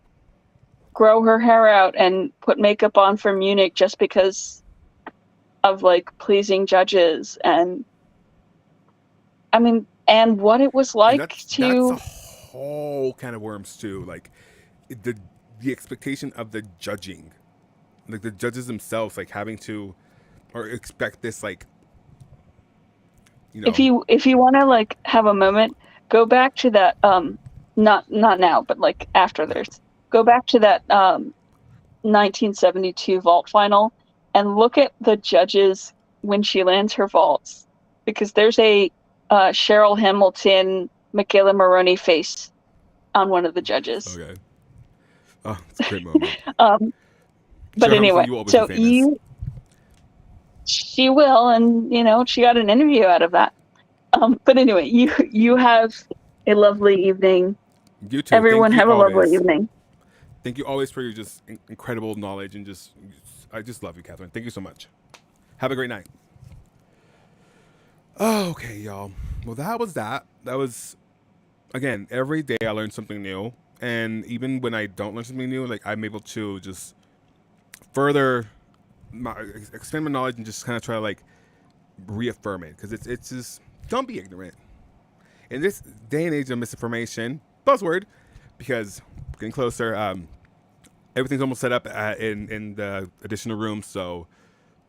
S2: grow her hair out and put makeup on for Munich just because of, like, pleasing judges? And I mean, and what it was like
S1: That's a whole can of worms too. Like, the expectation of the judging, like the judges themselves, like having to or expect this, like, you know.
S2: If you want to, like, have a moment, go back to that not now, but, like, after this, go back to that 1972 vault final and look at the judges when she lands her vaults, because there's a Cheryl Hamilton, Michaela Maroney face on one of the judges.
S1: Okay. Oh, it's a great moment.
S2: But anyway, so she will, and, you know, she got an interview out of that. But anyway, you have a lovely evening.
S1: You too.
S2: Everyone have a lovely evening.
S1: Thank you always for your just incredible knowledge, and I just love you, Catherine. Thank you so much. Have a great night. Oh, okay, y'all. Well, that was that. That was, again, every day I learned something new. And even when I don't learn something new, like, I'm able to just further expand my knowledge and just kind of try to, like, reaffirm it. Because it's just, don't be ignorant. In this day and age of misinformation, buzzword, because getting closer, everything's almost set up in the additional room, so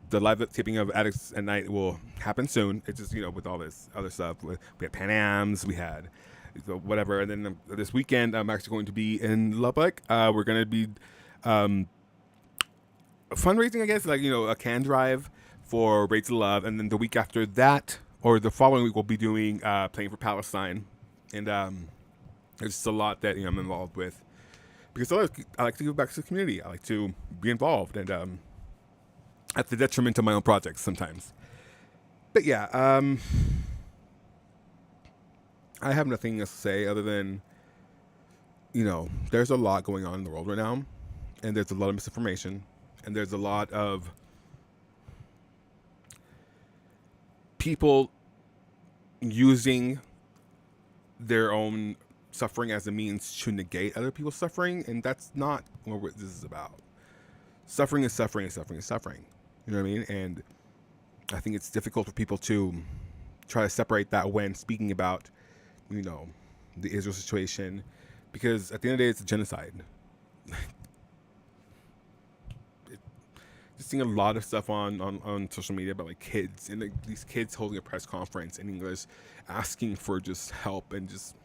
S1: the live taping of Adex at Night will happen soon. It's just, you know, with all this other stuff. We had Pan Ams, we had whatever, and then this weekend I'm actually going to be in Lubbock. We're going to be fundraising, I guess, like, you know, a can drive for Rates of Love, and then the week after that, or the following week, we'll be doing Playing for Palestine, and there's just a lot that, you know, I'm involved with, because I like to give back to the community. I like to be involved, and at the detriment of my own projects sometimes. But yeah, I have nothing else to say other than, you know, there's a lot going on in the world right now, and there's a lot of misinformation, and there's a lot of people using their own suffering as a means to negate other people's suffering, and that's not what this is about. Suffering is suffering is suffering is suffering. You know what I mean? And I think it's difficult for people to try to separate that when speaking about you know, the Israel situation, because at the end of the day, it's a genocide. Just seeing a lot of stuff on social media about like kids and like these kids holding a press conference in English, asking for just help, and just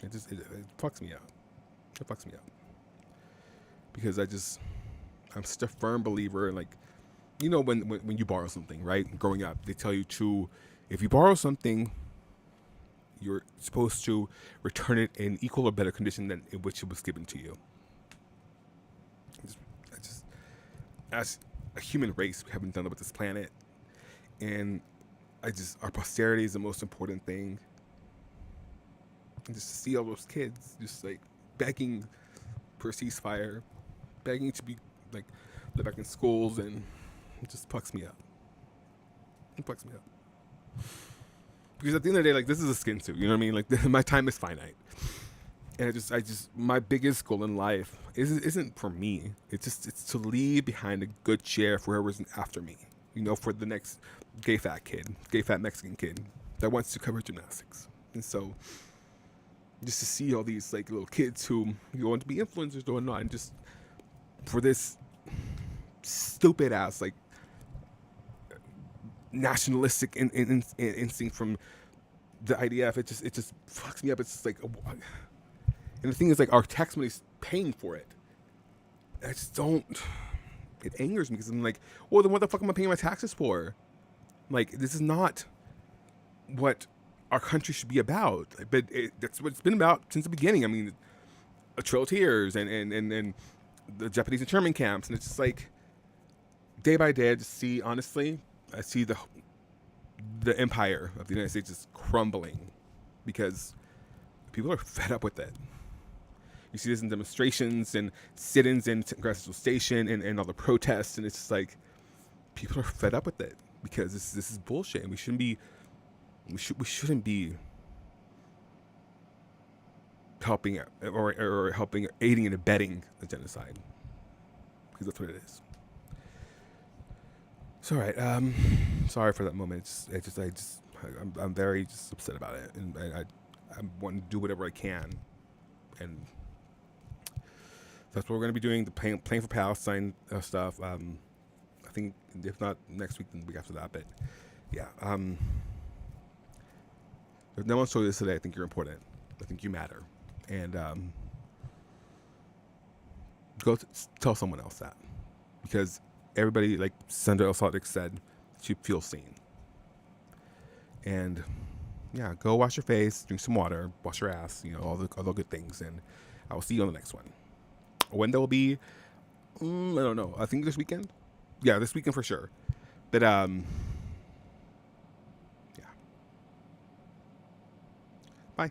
S1: it fucks me up. It fucks me up because I'm such a firm believer in, like, you know, when you borrow something, right? Growing up, they tell you to, if you borrow something, you're supposed to return it in equal or better condition than in which it was given to you. I just, as a human race, we haven't done it with this planet, and our posterity is the most important thing. And just to see all those kids just like begging for a ceasefire, begging to be like let back in schools, and it just fucks me up. It fucks me up. Because at the end of the day, like, this is a skin suit, you know what I mean? Like, my time is finite. And my biggest goal in life isn't for me. It's to leave behind a good chair for whoever's after me. You know, for the next gay fat Mexican kid that wants to cover gymnastics. And so, just to see all these like little kids who go on to be influencers or whatnot, and just for this stupid ass like nationalistic instinct from the IDF, it just fucks me up. It's just like, and the thing is, like, our tax money's paying for it. I just don't. It angers me because I'm like, well, then what the fuck am I paying my taxes for? Like, this is not what our country should be about. But that's what it's been about since the beginning. I mean, a Trail of Tears and the Japanese internment camps, and it's just like, day by day, I see the empire of the United States just crumbling because people are fed up with it. You see this in demonstrations and sit-ins in Grand Central Station and all the protests, and it's just like people are fed up with it because this is bullshit, and we shouldn't be helping or helping, aiding and abetting the genocide, because that's what it is. It's all right. Sorry for that moment. I'm very just upset about it, and I want to do whatever I can, and that's what we're going to be doing. The Playing for Palestine stuff. I think if not next week, then the week after that. But yeah, if no one showed this today, I think you're important. I think you matter, and go tell someone else that, because everybody, like Sandra El-Sadiq said, she feels seen. And yeah, go wash your face, drink some water, wash your ass, you know, all the good things. And I will see you on the next one. When there will be, I don't know. I think this weekend. Yeah, this weekend for sure. But yeah. Bye.